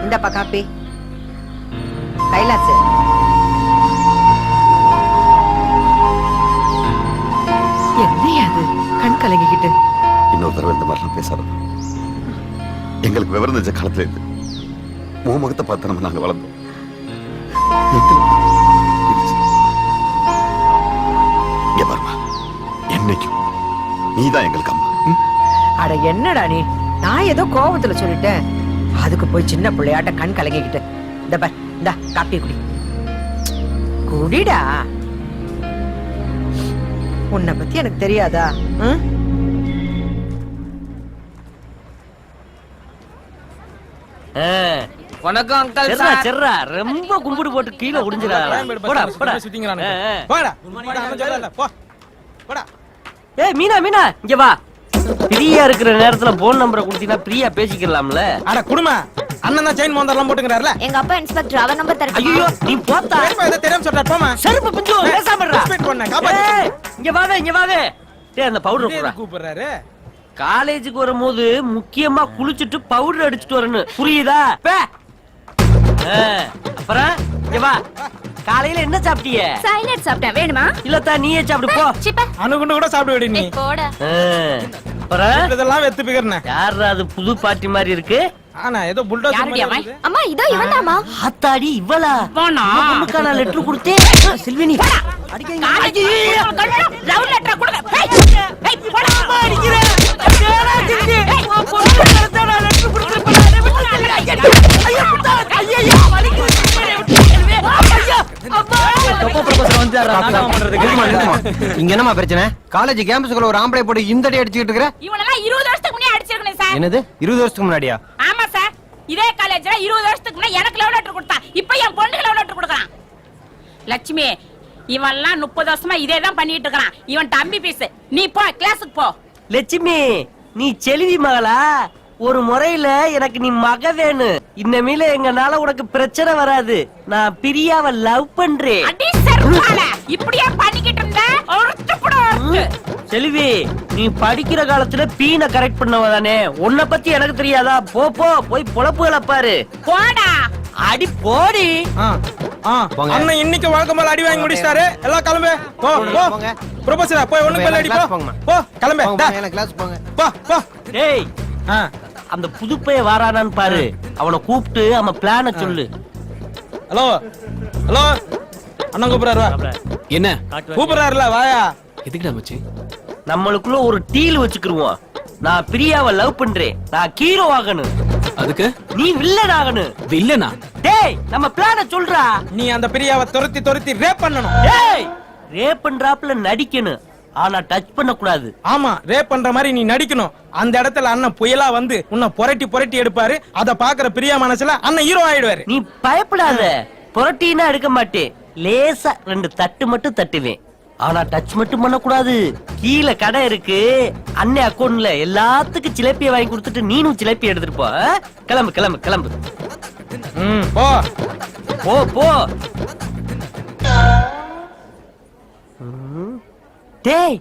இந்தப்பா காப்பி. கைலாசு, என்னையா அது கண் கலங்கிக்கிட்டு? இன்னொரு தடவை இந்த மாதிரிலாம் பேசாத. எங்களுக்கு விவரம் தெரிஞ்ச காலத்துல இருந்து முகத்தை பார்த்து நம்ம நாங்க வளர்ந்தோம். என்னைக்கும் நீதான் எங்களுக்கு அம்மா. அட என்னடா நீ, நான் ஏதோ கோபத்துல சொல்லிட்டேன், அதுக்கு போய் சின்ன பிள்ளையாட்ட கண் கலங்கிக்கிட்டு. இந்த பார், இந்த காப்பி குடி, குடிடா. உன்னை பத்தி எனக்கு தெரியாதா? வணக்கம் அங்கிள் சார். செர்ரா ரொம்ப கும்பிடு போட்டு கீழே ஒடிஞ்சிராதடா. போடா போடா சுத்திங்கறானே. போடா. போடா. ஏய் மீனா மீனா இங்க வா. பிரியா இருக்கிற நேரத்துல போன் நம்பரை கொடுத்தீனா பிரியா பேசிக்கலாம்ல. அட குடுமா, அண்ணன் தான் செயின் மோந்தறலாம் போட்டுங்கறாருல. எங்க அப்பா இன்ஸ்பெக்டர், அவர் நம்பர் தரேன். ஐயோ நீ போடா. இத தெரியாம சொல்றா போமா. செருப்பு பிஞ்சு பேசாம இருடா. ரெஸ்பெக்ட் பண்ணு காப்பாத்து. இங்க வாவே இங்க வாவே. டேய் அந்த பவுடர் போடா. கூப்பிடுறாரு. காலேஜுக்கு வரும்போது முக்கியமா குளிச்சிட்டு பவுடர் அடிச்சிட்டு வரணும், புரியுதா? அப்புறம் இங்க வா. காலையில என்ன சாப்பிட்டிய? சைலட் சாப்பிட்டேன், வேணுமா? இல்லத்தா நீயே சாப்பிடு போ. அனுகுண்டு கூட சாப்பிடு விடு நீ. போடா. அப்புறம் இதெல்லாம் வெத்து பிகர்னே. யாரா அது புது பாட்டி மாதிரி இருக்கு? ஆனா ஏதோ புல்டோசர் மாதிரி இருக்கு. அம்மா இதோ இவன்தாமா. ஆத்தாடி இவளா? வானா உனக்கு நான் லெட்டர் கொடுத்தே. செல்வினி அடிக்கங்க. ஐயோ லவ் லெட்டர் கொடுங்க. ஏய் போடா அடிக்குற. தேரா திங்க. போடா லெட்டர் கொடுத்து ஐயோ புட்டா ஐயோ வலிக்குது. ஐயோ அப்பா தொப்ப ப்ரொபோசல் வந்தாரா? நான் பண்றதுக்கு இங்க என்னமா பிரச்சனை? காலேஜ் கேம்பஸ்க்குள்ள ஒரு ஆம்பளை போட்டு இந்த அடி அடிச்சிட்டு இருக்கற? இவனெல்லாம் 20 வருஷத்துக்கு முன்னாடி அடிச்சிருக்கணும் சார். என்னது 20 வருஷத்துக்கு முன்னாடியா? ஆமா சார். இதே காலேஜ்ல 20 வருஷத்துக்கு முன்னாடி எனக்கு லவ் லெட்டர் கொடுத்தான். இப்போ என் பொண்ணுக்கு லவ் லெட்டர் கொடுக்கறான். லட்சுமி, இவன்லாம் 30 வருஷமா இதே தான் பண்ணிட்டு இருக்கான். இவன் தம்பி பீஸ். நீ போ கிளாஸுக்கு போ. லட்சுமி, நீ செல்வி மகளா? ஒரு முறையில எனக்கு நீ மக வேணும். இனிமேல எங்கனால உனக்கு பிரச்சனை வராது. நான் பிரியாவை லவ் பண்றேன். அடி சர்வால இப்படியே பண்ணிக்கிட்டு இருந்த ஒருத்தப்பட செல்வி, நீ படிக்கிற காலத்துல பீனை கரெக்ட் பண்ணவதானே? உன்னை பத்தி எனக்கு தெரியாதா? போ போ போய் பொழப்புகளை பாரு. போடா. அடி போடி. அண்ணன் இன்னைக்கு வழக்கமா அடி வாங்கி முடிச்சிட்டாரு. எல்லாம் கிளம்பு. போ போ. ப்ரொபோசரா போய் ஒண்ணு பேர் அடி போ. போ கிளம்பு. எனக்கு கிளாஸ் போங்க. போ போ. டேய், அந்த புதுப்பைய வாரானான்னு பாரு. அவனை கூப்பிட்டு அவன் பிளான சொல்லு. ஹலோ ஹலோ, அண்ணன் கூப்பிடுறாரு. என்ன கூப்பிடுறாருல, வாயா. எதுக்குடா மச்சி? நம்மளுக்குள்ள ஒரு டீல் வச்சுக்கிருவோம். நான் பிரியாவை லவ் பண்றேன். நான் ஹீரோ ஆகணும். அதுக்கு நீ வில்லன் ஆகணும். வில்லனா? டேய், நம்ம பிளான சொல்றா. நீ அந்த பிரியாவை துரத்தி துரத்தி ரேப் பண்ணணும். டேய், ரேப் பண்றாப்ல நடிக்கணும். ஆனா டச் பண்ண கூடாது. ஆமா, ரேப் பண்ற மாதிரி நீ நடிக்கணும். அந்த இடத்துல அண்ணன் புயலா வந்து உன்னை புரட்டி புரட்டி எடுப்பாரு. அத பாக்குற பிரியா மனசுல அண்ணன் ஹீரோ ஆயிடுவாரு. நீ பயப்படாத. புரட்டினா எடுக்க மாட்டேன். லேசா 2 தட்டு மட்டும் தட்டுவேன். ஆனா டச் மட்டும் பண்ண கூடாது. கீழே கடை இருக்கு. அண்ணன் அக்கௌண்ட்ல எல்லாத்துக்கும் சிலேப்பிய வாங்கி கொடுத்துட்டு நீனும் சிலேப்பி எடுத்துட்டு போ. கிளம்பு கிளம்பு கிளம்பு. போ போ போ. டேய்,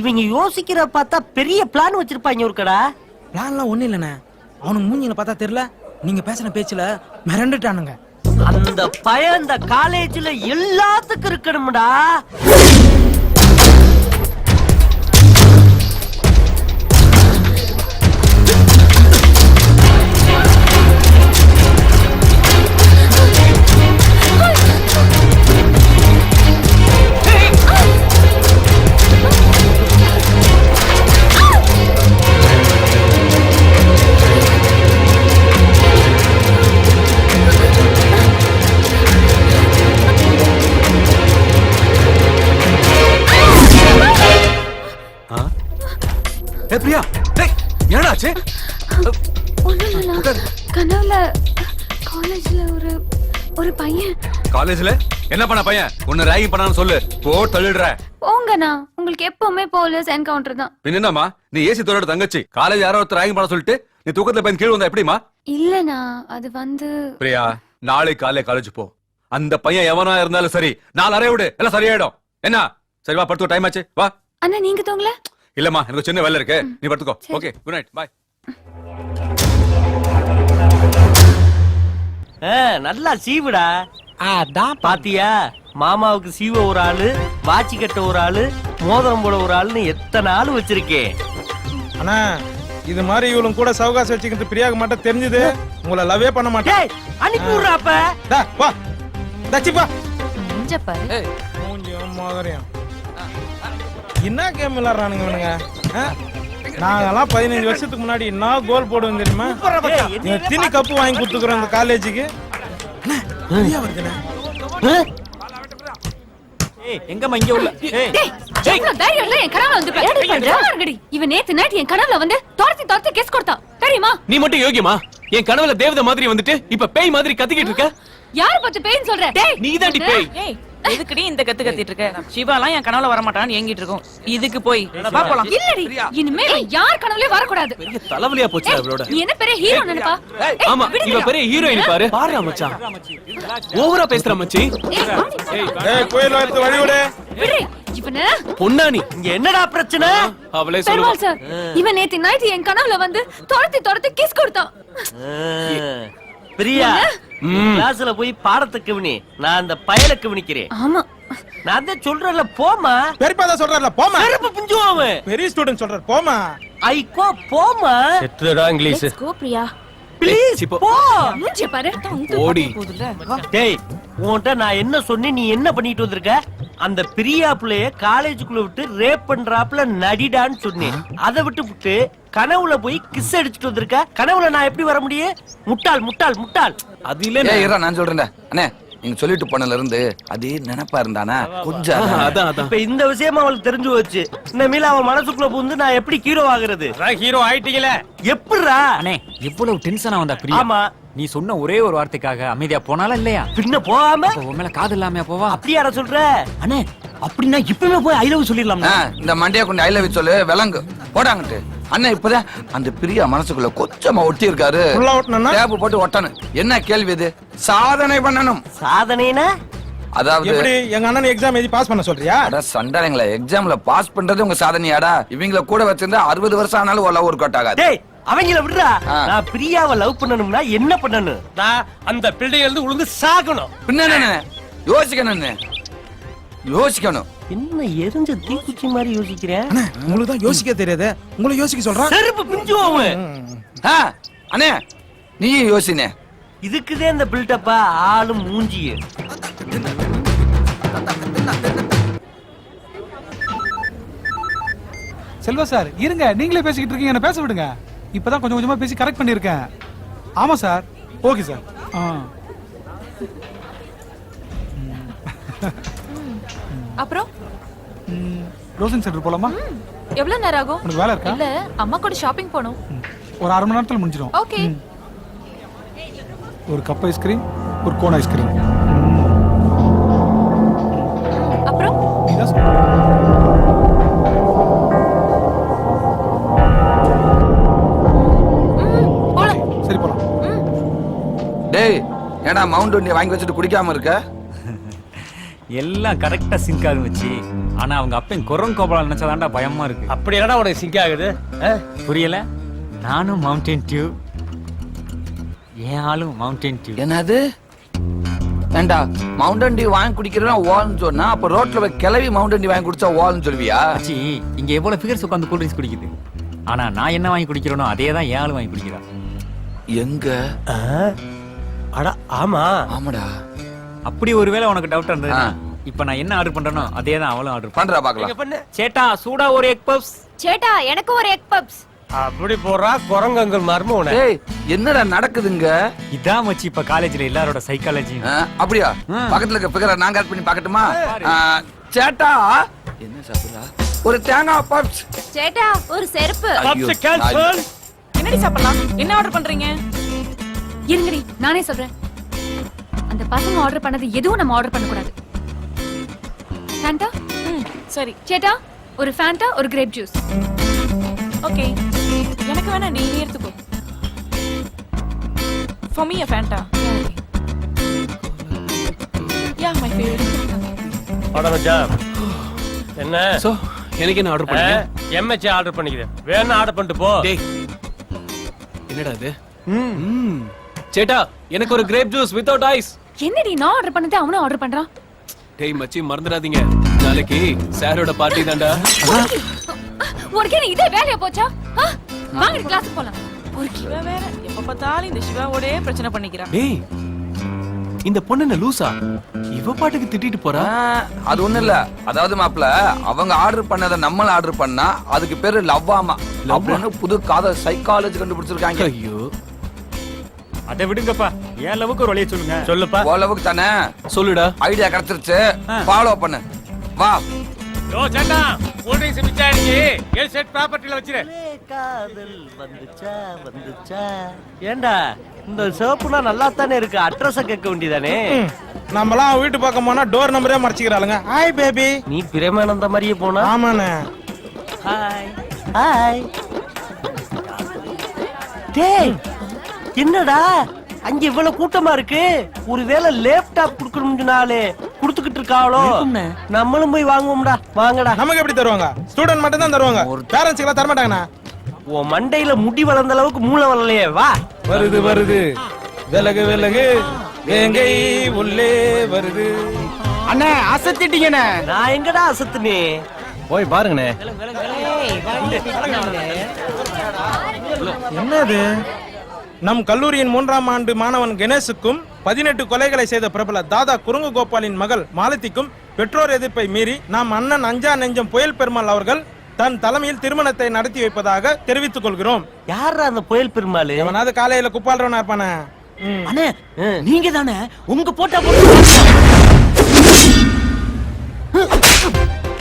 இவங்க யோசிக்கிற பார்த்தா பெரிய பிளான் வச்சிருப்பாங்க ஒரு கடா. பிளான்லாம் ஒண்ணு இல்லண்ணே. அவனுக்கு மூஞ்சில பார்த்தா தெரியல. நீங்க பேசின பேச்சுல மிரண்டுட்டானுங்க. அந்த பையன் இந்த காலேஜ்ல எல்லாத்துக்கும் இருக்கணும்டா. பிரியா, டேய் என்னடாச்சு? கனவுல காலேஜ்ல ஒரு பையன். காலேஜ்ல என்ன பண்ண பையன்? உன்னை ராகிங் பண்ணான்னு சொல்லு. போ தள்ளிடுற. போங்கண்ணா, உங்களுக்கு எப்பவுமே போலீஸ் என்கவுண்டர் தான். என்னம்மா நீ ஏசி தோட தங்கச்சி காலேஜ் யாரோ ஒருத்தர் ராகிங் பண்ண சொல்லிட்டு நீ தூக்கத்துல போய் கீழே வந்தா எப்படிமா? இல்லண்ணா, அது வந்து பிரியா, நாளை காலை காலேஜ் போ. அந்த பையன் எவனா இருந்தாலும் சரி, 4 அறை விடு, எல்லாம் சரியாயிடும். என்ன? சரி வா, படுத்து டைம் ஆச்சு, வா. அண்ணா நீங்க தூங்கல? இல்லம்மா, எனக்கு சின்ன வேலை இருக்கு, நீ படுத்துக்கோ. ஓகே, குட் நைட், பாய். நல்லா சீவுடா. பாத்தியா, மாமாவுக்கு சீவ ஒரு ஆளு, வாட்சி கட்ட ஒரு ஆளு, மோதிரம் போட ஒரு ஆளுன்னு எத்தனை ஆளு வச்சிருக்கேன். அண்ணா, இது மாதிரி இவளும் கூட சவகாசம் வச்சுக்கிட்டு பிரியாக மட்டும் தெரிஞ்சது உங்களை லவ்வே பண்ண மாட்டேன். அனுப்பி விடுறாப்ப. வா தச்சிப்பா. என்ன கேம் விளையாடுறானுங்க இவனுங்க? நாங்கெல்லாம் 15 வருஷத்துக்கு முன்னாடி என்ன கோல் போடுவோம் தெரியுமா? எத்தனை கப்பு வாங்கி கொடுத்துக்கிறோம் இந்த காலேஜுக்கு. எங்கம்மா இங்க உள்ள? இவன் நேத்து நைட் என் கனவுல வந்து துரத்தி கேஸ் கொடுத்தான் தெரியுமா? நீ மட்டும் யோகியமா? என் கனவுல தேவதை மாதிரி வந்துட்டு இப்ப பேய் மாதிரி கத்திக்கிட்டு இருக்க. யார பத்தி பேய்ன்னு சொல்ற? நீதாண்டி பேய். எதுக்குடி இந்த கத்து கத்திட்டு இருக்க? சிவாலாம் என் கனவுல வர மாட்டான்னு ஏங்கிட்டு இருக்கோம். இதுக்கு போய் வா போலாம். இல்லடி, இனிமே யார் கனவுலயே வர கூடாது. பெரிய தலைவலியா போச்சு அவளோட. நீ என்ன பெரிய ஹீரோ நினைப்பா? ஆமா, இவ பெரிய ஹீரோயின் பாரு. பாரு மச்சான், ஓவரா பேசுற மச்சி. ஏய் கோயில எடுத்து வழி விடு. விடு இவன. பொன்னானி, இங்க என்னடா பிரச்சனை? அவளே சொல்லுவா. சார், இவன் நேத்து நைட் என் கனவுல வந்து துரத்தி கிஸ் கொடுத்தான். பிரியா, கிளாஸ்ல போய் பாடத்தை கவனி. நான் அந்த பயலை கவனிக்கிறேன். ஆமா, நான் தான் சொல்றேன்ல, போமா. பெரியப்பா தான் சொல்றாருல, போமா. செருப்பு பிஞ்சுவாங்க. பெரிய ஸ்டூடண்ட் சொல்றாரு, போமா. ஐகோ போமா. செத்துடா English. Let's go Priya. Please போ. மூஞ்சி பாரு. ஓடி. டேய், உன்கிட்ட நான் என்ன சொன்னேன், நீ என்ன பண்ணிட்டு வந்திருக்க? அந்த பிரியா பிள்ளைய காலேஜுக்குள்ள விட்டு ரேப் பண்றாப்ல நடிடான்னு சொன்னேன். அதை விட்டு கனவுல போய் கிஸ் அடிச்சுட்டு வந்திருக்க. கனவுல நான் எப்படி வர முடியும்? முட்டாள் முட்டாள் முட்டாள். அது இல்ல, நான் சொல்றேன்டா அண்ணே, நீங்க சொல்லிட்டு போனதுல இருந்து அதே நினைப்பா இருந்தானா கொஞ்சம் அதான் அதான் இப்ப இந்த விஷயமா அவளுக்கு தெரிஞ்சு போச்சு. இந்த மீல அவன் மனசுக்குள்ள புகுந்து நான் எப்படி ஹீரோ ஆகுறது? ஹீரோ ஆயிட்டீங்களே. எப்படிடா? அண்ணே இவ்வளவு டென்ஷனா வந்தா பிரியா? ஆமா. நீ சொன்ன ஒரே ஒரு வார்த்தைக்காக அமைதியா போனால இல்லையா? பின்ன போகாம உன் மேல காது இல்லாம போவா? அப்படியாடா சொல்ற? அண்ணே அப்படின்னா இப்பவே போய் ஐ லவ் சொல்லிடலாம். இந்த மண்டையை கொண்டு ஐ லவ் சொல்லு விலங்கு போடாங்கட்டு. அண்ணன் இப்பதான் அந்த பிரியா மனசுக்குள்ள கொஞ்சமா ஒட்டி இருக்காரு. டேப் போட்டு ஒட்டணும். என்ன கேள்வி இது? சாதனை பண்ணணும். சாதனைனா அதாவது எப்படி எங்க அண்ணன் எக்ஸாம் எழுதி பாஸ் பண்ண சொல்றியா? அட சண்டாளங்களா, எக்ஸாம்ல பாஸ் பண்றது உங்க சாதனையாடா? இவங்கள கூட வச்சிருந்தா 60 வருஷம் ஆனாலும் ஒரு லவ் ஒர்க் அவுட் ஆகாது. டேய் அவங்கள விடுறா. நான் பிரியாவை லவ் பண்ணனும்னா என்ன பண்ணனும்? நான் அந்த பில்டிங்ல இருந்து உளுந்து சாகணும். பின்ன யோசிக்கணும். யோசிக்கணும். என்ன எரிஞ்ச தீக்குச்சி மாதிரி யோசிக்கிறேன். உங்களுக்கு தான் யோசிக்க தெரியாது. உங்களை யோசிக்க சொல்றேன். செருப்பு பிஞ்சுவோம். அண்ணே நீயும் யோசினே. இதுக்குதே இந்த பில்டப்பா ஆளு மூஞ்சியே. செல்வா சார் இருங்க, நீங்களே பேசிக்கிட்டு இருக்கீங்க, என்ன பேச விடுங்க. இப்பதான் கொஞ்சம் கொஞ்சமா பேசி கரெக்ட் பண்ணிருக்கேன். ஆமா சார். Okay sir. அப்புறம் ரோசன் சென்டர் போலாமா? எவ்வளவு நேரம் ஆகும்? உனக்கு வேலை இருக்கா? இல்ல அம்மா கூட ஷாப்பிங் போணும். ஒரு 1/2 மணி நேரத்துல முடிஞ்சிடும். ஓகே. ஒரு கப் ஐஸ்கிரீம், ஒரு கோன் ஐஸ்கிரீம். அப்புறம் நீதான் சொல்லு. சரி போலாம். டேய் ஏடா மவுண்ட் வண்டியை வாங்கி வச்சுட்டு குடிக்காம இருக்க? எல்லாம் கரெக்டா சிங்க் ஆகும் வச்சு. ஆனா அவங்க அப்பன் குரங்கோபால நினைச்சதாண்டா பயமா இருக்கு. அப்படி என்னடா உனக்கு சிங்க் ஆகுது? புரியல? நானும் மவுண்டன் டியூ, ஏன் ஆளும் மவுண்டன் டியூ. என்னது? ஏண்டா மவுண்டன் டியூ வாங்கி குடிக்கிறேன்னா வால்னு சொன்னா, அப்ப ரோட்ல போய் கிளவி மவுண்டன் டியூ வாங்கி குடிச்சா வால்னு சொல்வியா? ஆச்சி இங்க எவ்வளவு ஃபிகர்ஸ் உட்காந்து கூல் ட்ரிங்க்ஸ் குடிக்குது. ஆனா நான் என்ன வாங்கி குடிக்கிறேனோ அதே தான் ஏன் ஆளு வாங்கி குடிக்கிறா. எங்க? அட ஆமா. ஆமாடா. அப்படி ஒருவேளை உனக்கு டவுட் இருந்ததுன்னா இப்ப நான் என்ன ஆர்டர் பண்றேனோ அதே தான் அவளும் ஆர்டர் பண்றா பாக்கலாம். சேட்டா சூடா ஒரு எக் பப்ஸ். சேட்டா எனக்கு ஒரு எக் பப்ஸ். அப்படி போறா குரங்கங்கள் மர்மோனே. டேய் என்னடா நடக்குதுங்க? இதான் மச்சி இப்ப காலேஜ்ல எல்லாரோட சைக்காலஜி. அப்படியா? பக்கத்துல இருக்க ஃபிகரை நான் கட் பண்ணி பார்க்கட்டுமா? சேட்டா என்ன சாப்பிடுறா? ஒரு தேங்காய் பப்ஸ். சேட்டா ஒரு செருப்பு. Puffs cancel. என்னடி சாப்பிடலாம்? என்ன ஆர்டர் பண்றீங்க? இருங்கடி நானே சொல்றேன். அந்த பசங்க ஆர்டர் பண்ணது எதுவும் நம்ம ஆர்டர் பண்ண கூடாது. ஃபேண்டா? சரி. சேட்டா ஒரு ஃபேண்டா ஒரு கிரேப் ஜூஸ். ஓகே. எனக்கு வேணா நீ எடுத்துக்கோ. For me a Fanta. Yeah, my favorite. Order வச்சா என்ன? சோ எனக்கு என்ன ஆர்டர் பண்ணீங்க? எம்எச் ஆர்டர் பண்ணிக்கிறேன். வேணா ஆர்டர் பண்ணிட்டு போ. டேய் என்னடா இது? சேட்டா எனக்கு ஒரு கிரேப் ஜூஸ் வித்அவுட் ஐஸ். என்னடி நான் ஆர்டர் பண்ணது அவனும் ஆர்டர் பண்றான்? டேய் மச்சி மறந்துடாதீங்க, நாளைக்கு சாரோட பார்ட்டி தான்டா. உனக்கு என்ன இதே வேலையா போச்சா? வாங்க கிளாஸ் போலாம். ஒரு சிவா வேற எப்ப பார்த்தாலும் இந்த சிவாவோடே பிரச்சனை பண்ணிக்கிறான். டேய் இந்த பொண்ணு என்ன லூசா? இவ பாட்டுக்கு திட்டிட்டு போறா. அது ஒண்ணு இல்ல. அதாவது மாப்ள அவங்க ஆர்டர் பண்ணத நம்மள ஆர்டர் பண்ணா அதுக்கு பேரு லவ்வாமா. அப்படின்னு புது காதல் சைக்காலஜி கண்டுபிடிச்சிருக்காங்க. ஐயோ அத விடுங்கப்பா. ஏன் லவுக்கு ஒரு வழியை சொல்லுங்க. சொல்லுப்பா. ஓ லவுக்கு தானே சொல்லுடா. ஐடியா கிடைச்சிருச்சு, ஃபாலோ பண்ணு. வா. ஓ சேட்டா கூல் ட்ரிங்க்ஸ் மிச்சாயிடுச்சு. ஏல் செட் ப்ராப்பர்ட்டில வச்சிரு. காதல் வந்துச்சா வந்துச்சா. ஏண்டா இந்த சோப்புனா நல்லா தானே இருக்கு. அட்ரஸ் கேட்க வேண்டியதானே. நம்மலாம் வீட்டு பக்கம் போனா டோர் நம்பரே மறைச்சிக்கிறாளுங்க. Hi baby. நீ பிரேமானந்த மாதிரியே போனா? ஆமாண்ணே. Hi hi. டேய் என்னடா அங்க இவ்வளவு கூட்டமா இருக்கு? ஒருவேளை லேப்டாப் குடுக்கணும்னாலே குடுத்துக்கிட்டு இருக்காளோ? நம்மளும் போய் வாங்குவோம்டா. வாங்கடா. நமக்கு எப்படி தருவாங்க? ஸ்டூடண்ட் மட்டும் தான் தருவாங்க. பேரண்ட்ஸ் எல்லாம் தர மாட்டாங்கண்ணா. உன் மண்டையில முடி வளர்ந்த அளவுக்கு மூளை வளரலையே. வா. வருது வருது விலகு விலகு வேங்கை உள்ளே வருது. அண்ணே அசத்திட்டீங்கண்ணே. நான் எங்கடா அசத்துனே? போய் பாருங்கண்ணே. என்னது? நம் கல்லூரியின் 3ஆம் ஆண்டு மாணவன் கணேசுக்கும் 18 கொலைகளை செய்த பிரபல தாதா குருங்கு கோபாலின் மகள் மாலத்திக்கும் பெற்றோர் எதிர்ப்பை மீறி நாம் அண்ணன் அஞ்சா நெஞ்சம் புயல் பெருமாள் அவர்கள் தன் தலைமையில் திருமணத்தை நடத்தி வைப்பதாக தெரிவித்துக் கொள்கிறோம். யாரா அந்த புயல் பெருமாள்? எவனாவது காலையில குப்பால்றவனா இருப்பானே. அண்ணே நீங்க தானே உங்க போட்டா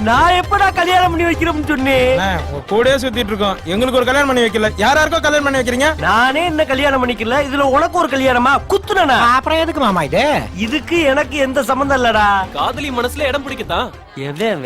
நான் எப்படா கல்யாணம் பண்ணி வைக்கிறோம்னு சொன்னேன். உங்க கூடயே சுத்திட்டு இருக்கோம். எங்களுக்கு ஒரு கல்யாணம் பண்ணி வைக்கல, யாராருக்கோ கல்யாணம் பண்ணி வைக்கிறீங்க. நானே என்ன கல்யாணம் பண்ணிக்கல, இதுல உனக்கு ஒரு கல்யாணமா குத்துனா? அப்புறம் எதுக்கு மாமா இது? இதுக்கு எனக்கு எந்த சம்பந்தம் இல்லடா. காதலி மனசுல இடம் பிடிக்கத்தான். எவன்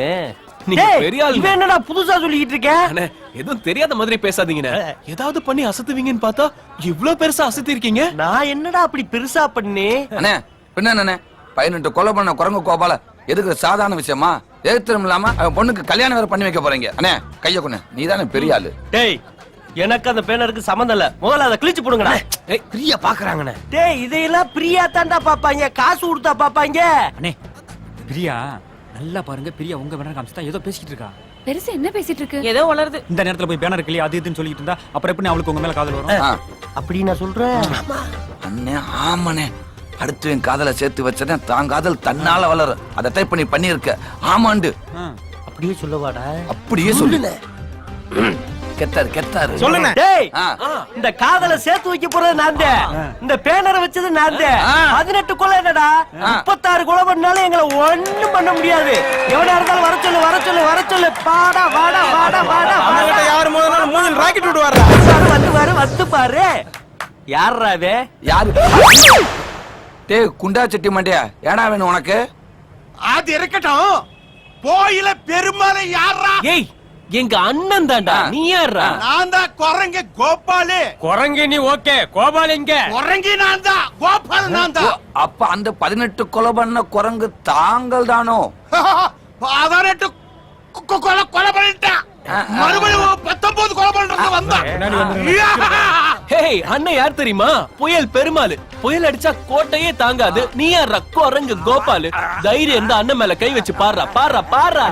நீங்க பெரிய ஆளு. இவன் என்னடா புதுசா சொல்லிட்டு இருக்க? அண்ணே எதுவும் தெரியாத மாதிரி பேசாதீங்கண்ணே. ஏதாவது பண்ணி அசத்துவீங்கன்னு பார்த்தா இவ்ளோ பெருசா அசத்தி இருக்கீங்க. நான் என்னடா அப்படி பெருசா பண்ணேன்? அண்ணே பின்ன என்ன 18 கொலை பண்ண குரங்கு கோபால எதுக்கு சாதாரண விஷயமா? எதிர்த்தம் இல்லாம அவன் பொண்ணுக்கு கல்யாணம் வேற பண்ணி வைக்க போறீங்க. அண்ணே கைய கொண்டு, நீ தானே பெரிய ஆளு. டேய் எனக்கு அந்த பேனருக்கு சம்பந்தம் இல்ல, முதல்ல அதை கிழிச்சு போடுங்கடா. பிரியா பாக்குறாங்கண்ணே. டேய் இதையெல்லாம் பிரியா தாண்டா பாப்பாங்க, காசு கொடுத்தா பாப்பாங்க. அண்ணே பிரியா நல்லா பாருங்க, பிரியா உங்க பேனர் காமிச்சுதான் ஏதோ பேசிட்டு இருக்கா. பெருசு என்ன பேசிட்டு இருக்கு? ஏதோ வளருது. இந்த நேரத்துல போய் பேனர் இல்லையா அது இதுன்னு சொல்லிட்டு இருந்தா அப்புறம் எப்படி அவளுக்கு உங்க மேல காதல் வரும்? அப்படி நான் சொல்றேன். அண்ணே ஆமாண்ணே, அடுத்து என் காதலை சேர்த்து வச்சதேன் தான் காதல் தன்னால வளரும். அதை டைப் பண்ணி பண்ணிருக்க. ஆமாண்டு அப்படியே சொல்லவாடா? அப்படியே சொல்லுல. கெத்தாரு சொல்லுங்க. டேய் இந்த காதலை சேர்த்து வைக்க போறது நான் தான், இந்த பேனரை வச்சது நான் தான். 18 கொலை என்னடா, 36 கொலை பண்ணாலும் எங்களை ஒண்ணும் பண்ண முடியாது. எவனா இருந்தாலும் வர சொல்லு. பாடா வாடா வாடா வாடா. அவங்கிட்ட யாரு முதல்ல மூஞ்சில் ராக்கெட் விடுவாரா? வந்து பாரு. யாரா அது? யாரு? டேய் குண்டா செட்டி மண்டையா, ஏடா வேணும் உனக்கு? அது இருக்கட்டும், போயில பெருமாளை யாரா? ஏய் எங்க அண்ணன் தான்டா, நீ யாரா? நான் தான் குரங்கு கோபாலு. குரங்கு நீ ஓகே, கோபால் எங்க? குரங்கி நான் தான், கோபால் நான் தான். அப்ப அந்த 18 கொலை பண்ண குரங்கு தாங்கள் தானோ? 18 கொலை பண்ணிட்டான். மறுபடியும் 19 கொலை பண்றது வந்தான். ஹேய் அண்ணன் யார் தெரியுமா? புயல் பெருமாள். புயல் அடிச்சா கோட்டையே தாங்காது. நீ யாரா குரங்கு கோபால்? தைரியம் இருந்தா அண்ணன் மேல கை வச்சு பாடுறா.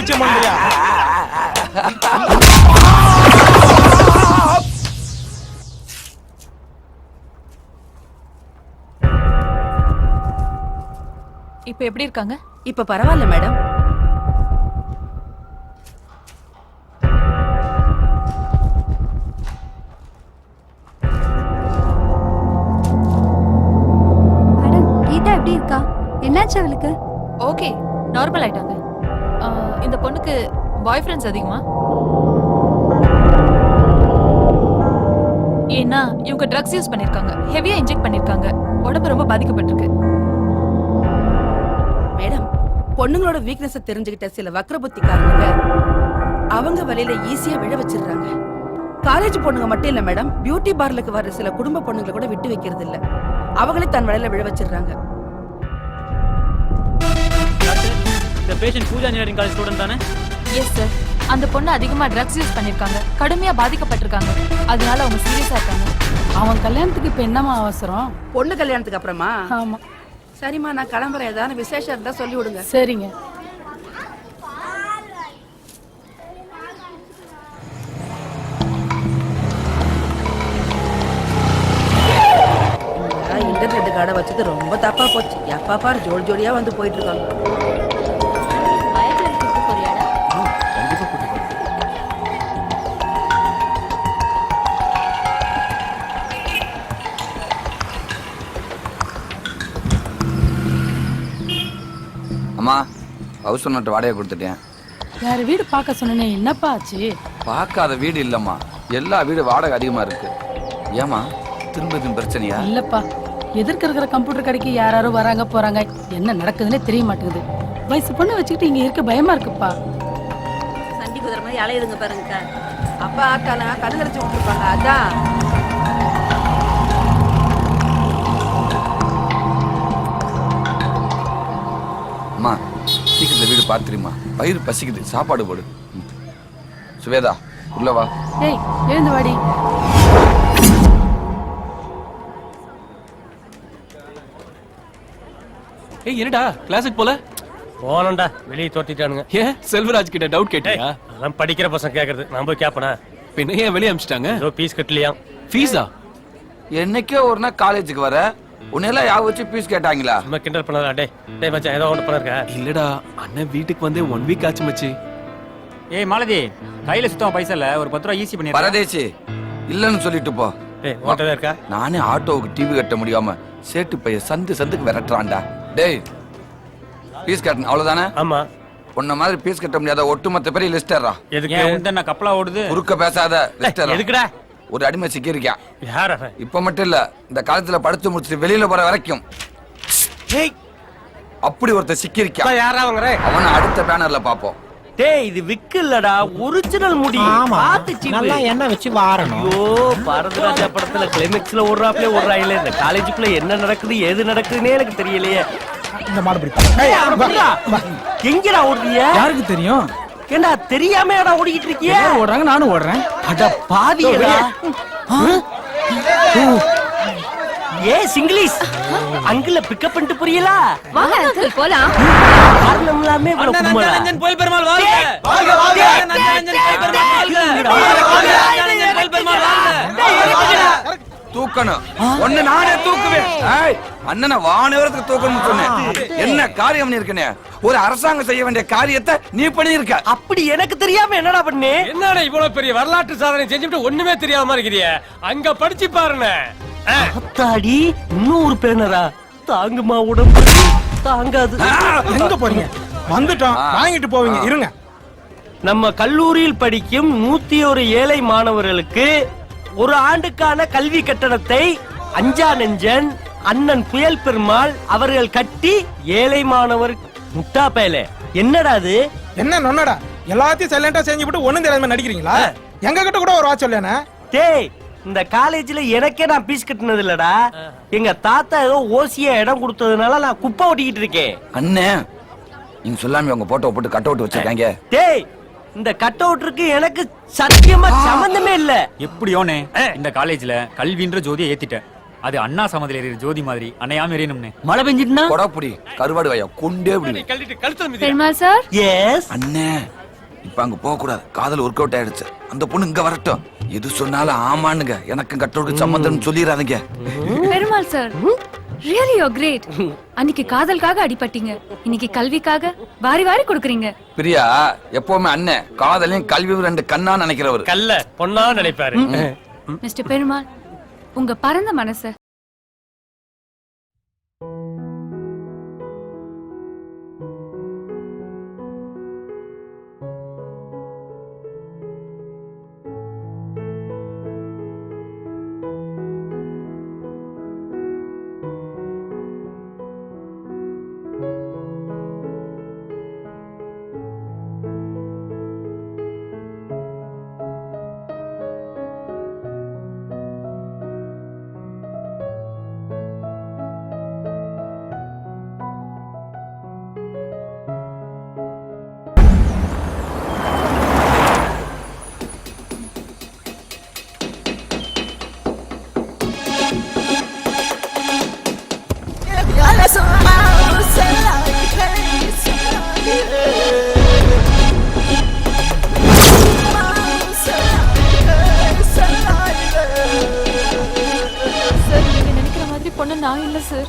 உச்சி மண்டியா. இப்ப எப்படி இருக்காங்க? இப்ப பரவாயில்ல மேடம். எப்படி இருக்கா? என்னாச்சு அவளுக்கு? ஓகே நார்மல் ஆயிட்டாங்க. இந்த பொண்ணுக்கு பாய் ஃப்ரெண்ட்ஸ் அதிகமா? ஏன்னா இவங்க ட்ரக்ஸ் யூஸ் பண்ணிருக்காங்க, ஹெவியா இன்ஜெக்ட் பண்ணிருக்காங்க, உடம்பு ரொம்ப பாதிக்கப்பட்டிருக்கு. மேடம் பொண்ணுங்களோட வீக்னஸ் தெரிஞ்சுக்கிட்ட சில வக்ர புத்திக்காரங்க அவங்க வலையில ஈஸியா விழ வச்சிடுறாங்க. காலேஜ் பொண்ணுங்க மட்டும் இல்ல மேடம், பியூட்டி பார்லருக்கு வர சில குடும்ப பொண்ணுங்களை கூட விட்டு வைக்கிறது இல்ல, அவங்களே தன் வலையில விழ வச்சிடுறாங்க. இந்த patient Pooja engineering college student தானே? Yes sir. அந்த பொண்ணு அதிகமா ட்ரக்ஸ் யூஸ் பண்ணிருக்காங்க, கடுமையா பாதிக்கப்பட்டிருக்காங்க, அதனால அவங்க சீரியஸா இருக்காங்க. அவன் கல்யாணத்துக்கு இப்ப என்னமா அவசரம்? பொண்ணு கல்யாணத்துக்கு அப்புறமா? ஆமா. சரிம்மா நான் கிளம்புறேன், ஏதாவது விசேஷம் இருந்தா சொல்லி விடுங்க. சரிங்க. இன்டர்நெட் கடை வச்சது ரொம்ப தப்பா போச்சு. எப்பா பாரு ஜோடியா வந்து போயிட்டு இருக்காங்க. அம்மா ஹவுஸ் ஓனர்ட்ட வாடகை கொடுத்துட்டேன். வேற வீடு பார்க்க சொன்னேனே, என்னப்பா ஆச்சு? பார்க்காத வீடு இல்லம்மா, எல்லா வீடு வாடகை அதிகமா இருக்கு. ஏமா திரும்ப பிரச்சனையா? இல்லப்பா, எதிர்க்க இருக்கிற கம்ப்யூட்டர் கடைக்கு யாராரும் வராங்க போறாங்க, என்ன நடக்குதுன்னே தெரிய மாட்டேங்குது. வயசு பொண்ணு வச்சுக்கிட்டு இங்க இருக்க பயமா இருக்குப்பா. சண்டி குதிரை மாதிரி அலையுதுங்க பாருங்க. அப்பா ஆட்டால கண்ணு கரைச்சு விட்டுருப்பாங்க, அதான். அம்மா சீக்கிரத்துல வீடு பார்த்துருமா, வயிறு பசிக்குது, சாப்பாடு போடு. சுவேதா உள்ள வா. ஏய் எழுந்து வாடி. ஏய் என்னடா கிளாஸுக்கு போல? போனண்டா, வெளியே தோத்திட்டானுங்க. ஏன் செல்வராஜ் கிட்ட டவுட் கேட்டியா? அதெல்லாம் படிக்கிற பசங்க கேக்குறது, நான் போய் கேப்பனா? பின்ன ஏன் வெளியே அனுப்பிச்சிட்டாங்க? ஏதோ ஃபீஸ் கட்டலையா? ஃபீஸா? என்னைக்கே ஒரு நாள் காலேஜுக்கு வர உன்னையெல்லாம் யா வச்சு ஃபீஸ் கேட்டாங்களா? சும்மா கிண்டல் பண்ணாதா? டேய் மச்சான் ஏதோ ஒன்று பண்ணிருக்க. இல்லடா அண்ணன் வீட்டுக்கு வந்து 1 வீக் ஆச்சு மச்சி. ஏய் மாலதி, கையில சுத்தமா பைசா இல்ல, ஒரு 10 ரூபாய் ஈஸி பண்ணி. பரதேசி இல்லன்னு சொல்லிட்டு போ. இருக்கா? நானே ஆட்டோவுக்கு டிவி கட்ட முடியாம சேட்டு பைய சந்துக்கு விரட்டுறான்டா. டேய் பீஸ் கட்டணும் அவ்வளவுதானே? ஆமா. உன்ன மாதிரி பீஸ் கட்ட முடியாத ஒட்டுமொத்த பேரையும் லிஸ்டர்ரா. எதுக்கு கப்பலா ஓடுது? குறுக்க பேசாத லிஸ்டர். எதுக்குடா? ஒரு அடிமை சிக்கியிருக்கா. யார் அவன்? இப்ப மட்டும் இல்ல, இந்த காலத்துல படிச்சு முடிச்சுட்டு வெளியில போற வரைக்கும் அப்படி ஒருத்தர் சிக்கியிருக்கா. யாரா அவங்க? அவனை அடுத்த பேனர்ல பாப்போம். டேய் இது விக்கு இல்லடா, ஒரிஜினல் முடி. பாத்து நல்லா என்ன வச்சு வாரணும். ஐயோ பாரதராஜா படத்துல கிளைமேக்ஸ்ல ஓடுறாப்ல ஓடுறாயில, இந்த காலேஜுக்குள்ள என்ன நடக்குது ஏது நடக்குதுன்னே எனக்கு தெரியலையே. இந்த மாடு பிடிப்பா. எங்கடா ஓடுறீங்க? யாருக்கு தெரியும்? ஏண்டா தெரியாமடா ஓடிக்கிட்டு இருக்கீங்க? ஓடுறாங்க நானும் ஓடுறேன். அட பாவிகளா. ஏ சிங்கிலீஷ் அங்கிள் பிக்கப் பண்ணிட்டு புரியல. வாங்க அங்கிள் போலாம். காரணம் இல்லாம இவ்வளவு கும்பலா? நஞ்சன் போய் பெருமாள் வாழ்க. வாழ்க வாழ்க. நஞ்சன் போய் பெருமாள் வாழ்க. நஞ்சன் போய் பெருமாள் வாழ்க. தூக்கணும். ஒண்ணு நானே தூக்குவேன். அண்ணனை வானவரத்துக்கு தூக்கணும்னு சொன்னேன். என்ன காரியம் பண்ணிருக்கனே? ஒரு அரசாங்கம் செய்ய வேண்டிய காரியத்தை நீ பண்ணிருக்க. அப்படி எனக்கு தெரியாம என்னடா பண்ணு? என்னடா இவ்வளவு பெரிய வரலாற்று சாதனை செஞ்சுட்டு ஒண்ணுமே தெரியாம இருக்கிறிய? அங்க படிச்சு பாருங்க. அத்தாடி இன்னொரு பேனரா? தாங்குமா உடம்பு தாங்காது. எங்க போறீங்க? வந்துட்டோம், வாங்கிட்டு போவீங்க. இருங்க. நம்ம கல்லூரியில் படிக்கும் 101 ஏழை மாணவர்களுக்கு ஒரு ஆண்டுக்கான கல்வி கட்டணத்தை அஞ்சா நெஞ்சன் அண்ணன் புயல் பெருமாள் அவர்கள் கட்டி ஏழை மாணவர் முட்டா பயலே. என்னடா அது? என்ன நொன்னடா? எல்லாத்தையும் சைலண்டா செஞ்சு விட்டு ஒண்ணும் தெரியாம நடிக்கிறீங்களா? எங்க கிட்ட கூட ஒரு வாட்ச் இல்லையா? டேய் இந்த காலேஜ்ல எனக்கே நான் பீஸ் கட்டினது இல்லடா. எங்க தாத்தா ஏதோ ஓசியா இடம் கொடுத்ததுனால நான் குப்பை ஓட்டிக்கிட்டு இருக்கேன். அண்ணே நீங்க சொல்லாம உங்க போட்டோ போட்டு கட் அவுட் வச்சிருக்காங்க. டேய் இந்த கட் அவுட்ருக்கு எனக்கு சத்தியமா சம்பந்தமே இல்ல. எப்படியோனே இந்த காலேஜ்ல கல்வின்ற ஜோதியை ஏத்திட்டேன். அது அண்ணா சமதில எறிகிற ஜோதி மாதிரி அணையாம எரியணும்னே. மழை பெஞ்சிட்டுனா கொடாப்புடி கருவாடு வயா கொண்டே விடு. பெருமாள் சார். எஸ் அண்ணே இப்ப அங்க போக கூடாது. காதல் ஒர்க் அவுட் ஆயிடுச்சு. அந்த பொண்ணு இங்க வரட்டும். எது சொன்னாலும் ஆமானுங்க. எனக்கு கட்டோடு சம்பந்தம் சொல்லிடாதீங்க. Perumal sir really you are great. அன்னைக்கு காதலுக்காக அடிபட்டீங்க, இன்னைக்கு கல்விக்காக வாரி வாரி கொடுக்குறீங்க. பிரியா எப்பவுமே அண்ணன் காதலையும் கல்வியும் ரெண்டு கண்ணா நினைக்கிறவர். கல்ல பொண்ணா நினைப்பாரு. மிஸ்டர் பெருமாள் உங்க பரந்த மனசு நான் இல்ல சார்.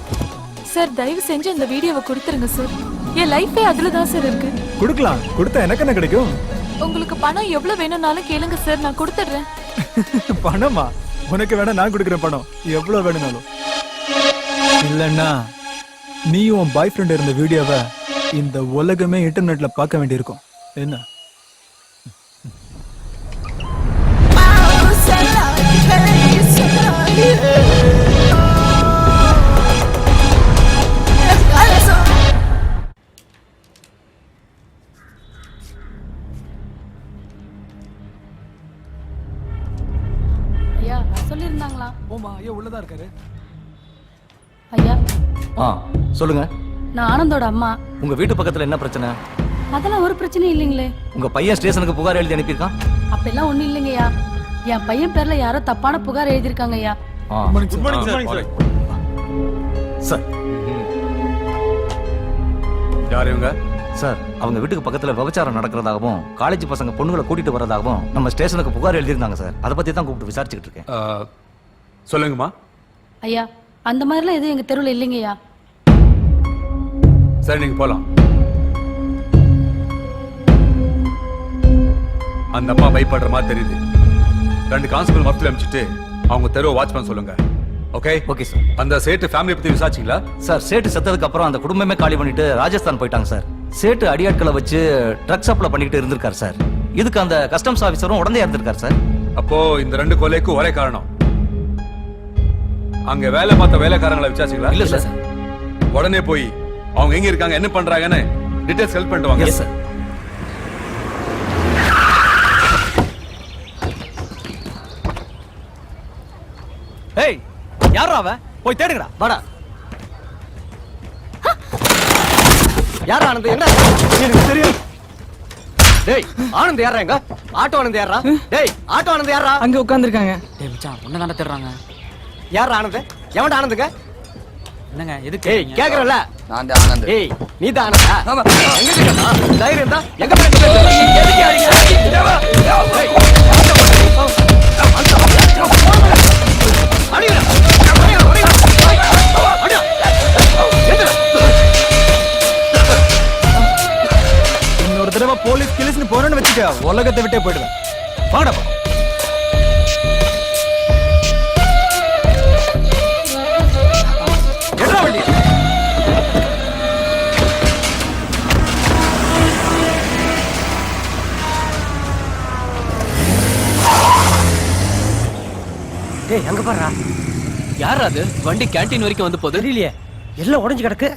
சார் தயவு செஞ்சு இந்த வீடியோவை கொடுத்துருங்க சார். என் லைஃபே அதுல தான் சார் இருக்கு. கொடுக்கலாம். கொடுத்தா எனக்கு என்ன கிடைக்கும்? உங்களுக்கு பணம் எவ்வளவு வேணும்னாலும் கேளுங்க சார், நான் கொடுத்துடுறேன். பணமா? உனக்கு வேணா நான் கொடுக்குறேன் பணம், எவ்வளவு வேணும்னாலும். இல்லன்னா நீ உன் பாய் ஃப்ரெண்ட் இருந்த வீடியோவை இந்த உலகமே இன்டர்நெட்ல பார்க்க வேண்டியிருக்கும். என்ன ஐயா சொல்லிருந்தாங்களா? ஓமா ஐயா உள்ளதா இருக்காரு. ஐயா சொல்லுங்க. நான் ஆனந்தோட அம்மா. உங்க வீட்டு பக்கத்துல என்ன பிரச்சனை? அதெல்லாம் ஒரு பிரச்சனையும் இல்லைங்களே. உங்க பையன் ஸ்டேஷனுக்கு புகார் எழுதி அனுப்பியிருக்கான். அப்பெல்லாம் ஒண்ணும் இல்லைங்கய்யா. என் பையன் பேர்ல யாரோ தப்பான புகார் எழுதிருக்காங்க ஐயா. சார் யார் இவங்க? சார் அவங்க வீட்டுக்கு பக்கத்துல விபச்சாரம் நடக்கிறதாகவும் காலேஜ் பசங்க பொண்ணுகளை கூட்டிட்டு வரதாகவும் நம்ம ஸ்டேஷனுக்கு புகார் எழுதியிருந்தாங்க சார். அதை பத்தி தான் கூப்பிட்டு விசாரிச்சுக்கிட்டு இருக்கேன். சொல்லுங்கம்மா. ஐயா அந்த மாதிரிலாம் எதுவும் எங்க தெருவில் இல்லைங்கய்யா. சரி நீங்க போலாம். அந்த அம்மா பயப்படுற மாதிரி தெரியுது. 2 கான்ஸ்டபிள் மரத்துல அனுப்பிச்சிட்டு அவங்க தெருவை வாட்ச் பண்ண சொல்லுங்க. Okay okay sir. அந்த சேட்டு ஃபேமிலி பத்தி விசாரிச்சீங்களா? சார் சேட்டு செத்ததுக்கு அப்புறம் அந்த குடும்பமே காலி பண்ணிட்டு ராஜஸ்தான் போயிட்டாங்க சார். சேட்டு அடியாட்களை வச்சு ட்ரக் சப்ளை பண்ணிட்டு இருந்திருக்காரு சார். இதுக்கு அந்த கஸ்டம்ஸ் ஆபீசரும் உடனே இருந்திருக்காரு சார். அப்போ இந்த 2 கொலைக்கும் ஒரே காரணம். அங்க வேலை பார்த்த வேலைக்காரங்களை விசாரிச்சீங்களா? இல்ல சார். உடனே போய் அவங்க எங்க இருக்காங்க என்ன பண்றாங்கன்னு டீடைல்ஸ் ஹெல்ப் பண்ணிட்டு வாங்க. Yes sir. ஏய் யாரா அவ? போய் தேடுங்கடா. வாடா. யாரா ஆனந்த்? என்ன எனக்கு தெரியும். டேய் ஆனந்த் யாரா? எங்க ஆட்டோ ஆனந்த் யாரா? டேய் ஆட்டோ ஆனந்த் யாரா? அங்க உட்கார்ந்திருக்காங்க. டேய் மச்சான் உன்ன தான தேடுறாங்க. யாரா ஆனந்த்? எவன்டா ஆனந்துங்க? என்னங்க எதுக்கு ஏய் கேக்குறல. நான் தான் ஆனந்த். ஏய் நீ தான் ஆனந்தா? ஆமா. எங்க இருக்கா? தைரியம் தான் எங்க போய் எதுக்கு அடிங்க? ஏய் அடிடா. இன்னொரு தடவை போலீஸ் கிளிஸ்னு போறேன்னு வச்சுக்க உலகத்தை விட்டே போயிடுவேன். வாடா. எட்ரா வண்டி. டேய் அங்க பாருடா. யாரா அது? வண்டி கேண்டீன் வரைக்கும் வந்து போகுது. தெரியலையே. எல்லாம் உடைஞ்சு கிடக்கு.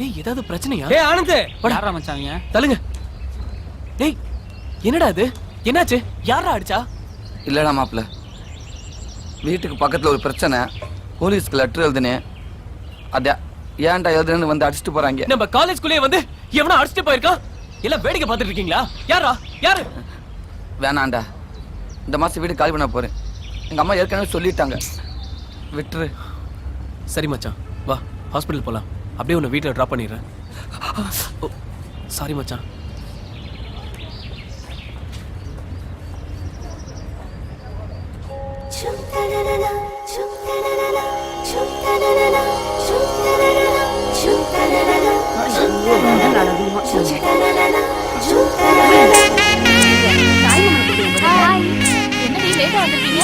ஏய் ஏதாவது பிரச்சனையா? டேய் ஆனந்த் யாரா மச்சாங்க? தள்ளுங்க. டேய் என்னடா இது? என்னாச்சு? யாரா அடிச்சா? இல்லடா மாப்ள, வீட்டுக்கு பக்கத்துல ஒரு பிரச்சனை. போலீஸ்க்கு லெட்டர் எழுதுனேன். அத ஏன்டா எழுதுன்னு வந்து அடிச்சுட்டு போறாங்க. நம்ம காலேஜ்குள்ளே வந்து எவனா அடிச்சிட்டு போயிருக்கான்? எல்லாம் வேடிக்கை பார்த்துட்டு இருக்கீங்களா? யாரா? யாரு? வேணாண்டா, இந்த மாசம் வீடு காலி பண்ண போறேன். எங்க அம்மா ஏற்கனவே சொல்லிட்டாங்க. விட்டுரு. சரி மச்சான் வா ஹாஸ்பிடல் போலாம். அப்படியே உன்னை வீட்டில் ட்ராப் பண்ணிடுறேன். சாரி மச்சான். என்னடி லேட்டா வந்திருக்கீங்க?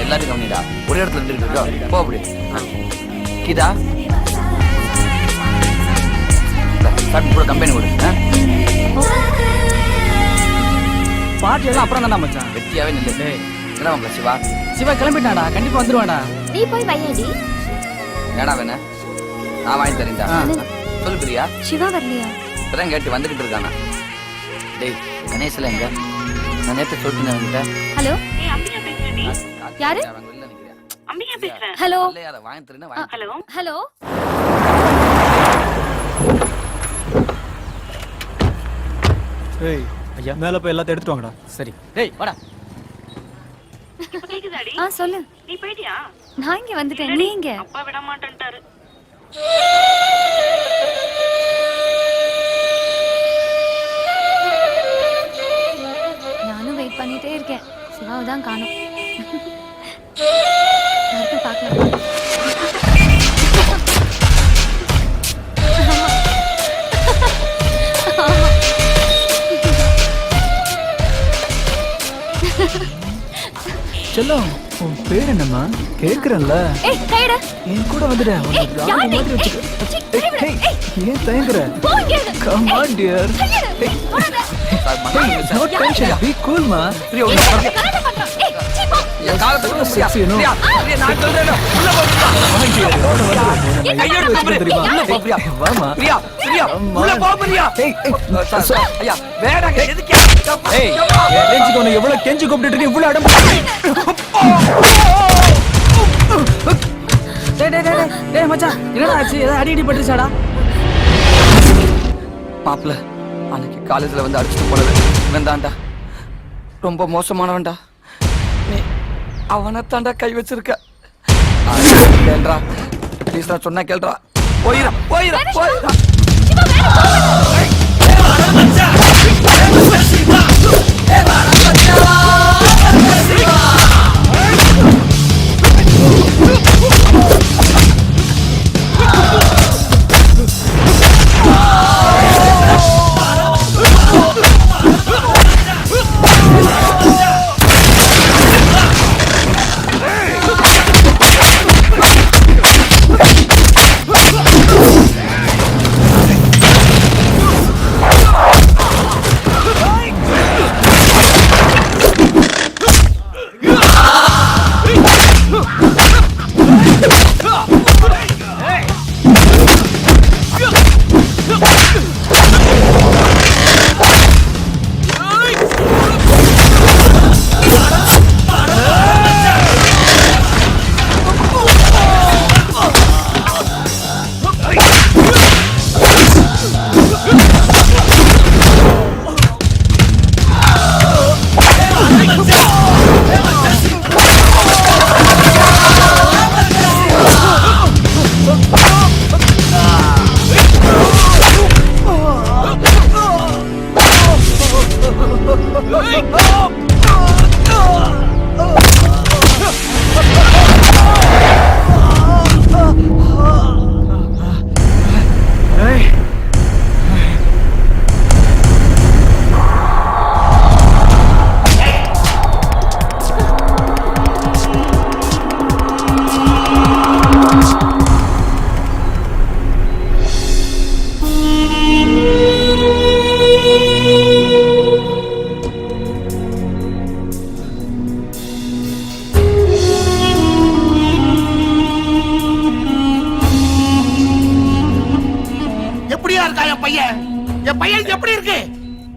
எல்லாரும் கவனிடா. ஒரே இடத்துல இருந்துட்டு இருக்கா. போ அப்படி. கீதா கூட கம்பெனி கொடு. பாட்டி எல்லாம் அப்புறம் தான்டா மச்சான். வெட்டியாவே நில்லு. என்ன சிவா? சிவா கிளம்பிட்டாடா. கண்டிப்பா வந்துருவாடா. நீ போய் வையடி. ஏடா வேணா நான் வாங்கி தரேன்டா. சொல்லு பிரியா. சிவா வரலையா? இப்பதான் கேட்டு வந்துகிட்டு இருக்கானா. டேய் கணேஷ்ல எங்க? நான் நேத்து சொல்லிட்டு வந்துட்ட. ஹலோ யாரு? ஹலோ வாங்கி தரேன். Hello hello. ஏய் ஐயா மேல போய் எல்லாத்தையும் எடுத்துட்டு வாங்கடா. சரி. டேய் வாடா. சொல்லு. நீ போய்டியா? நான் இங்க வந்துட்டேன். நீ எங்க? அப்பா விட மாட்டேன்ட்டாரு. நானும் வெயிட் பண்ணிட்டே இருக்கேன். சிவாவை தான் காணோம். பார்க்கலாம். செல்லம் உன் பேர் என்னம்மா? கேக்குறேன்ல. ஏய் கைடா. என் கூட வந்துடு. ஏய் யார் நீ? ஏன் தயங்குற? Come on dear. No tension. Be cool ma. என் காலத்துல கூட sexy you know. நான் சொல்றேன். உள்ள போ. தெரியுமா? வாமா. பிரியா பிரியா உள்ள போ பிரியா. ஐயா வேடாங்க எதுக்கு? ஏய் ரேஞ்சுக்கு உன்னை எவ்வளவு கெஞ்சி கூப்பிட்டுட்டு இருக்க இவ்வளவு அடம். டேய் மச்சான் என்னடா ஆச்சு? ஏதோ அடி பட்டுச்சாடா? மாப்பிள்ள அன்னைக்கு காலேஜ்ல வந்து அடிச்சுட்டு போனது இவன் தான்டா. ரொம்ப மோசமானவன்டா. நீ அவனை தாண்டா கை வச்சிருக்க. கேள்றா ப்ளீஸ், நான் சொன்னா கேள்றா. போயிரா போயிரா போயிரா.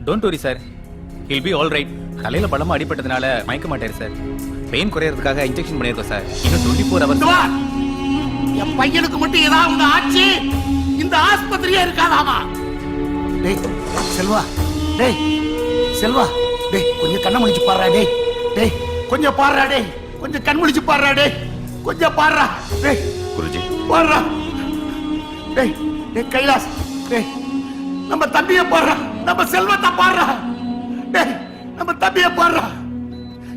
Don't worry sir, he'll be all right. தலையில பலமா அடிபட்டதுனால மயக்க மாட்டாரு சார். பெயின் குறையறதுக்காக இன்ஜெக்ஷன் பண்ணியிருக்கோம் சார். இன்னும் 24 hours. என் பையனுக்கு மட்டும் ஏதாவது ஆச்சு இந்த ஆஸ்பத்திரியே இருக்காதாமா? டேய் செல்வா, டேய் செல்வா, டேய் கொஞ்சம் கண்ண முழிச்சு பாருடா. டேய் டேய் கொஞ்சம் பாருடா. டேய் கொஞ்சம் கண் முழிச்சு பாருடா. டேய் கொஞ்சம் பாருடா. டேய் குருஜி பாருடா. டேய் டேய் கைலாஸ், டேய் நம்ம தம்பியை பாருடா, நம்ம செல்வத்தை பாருடா. டேய் நம்ம தம்பியை பாருடா.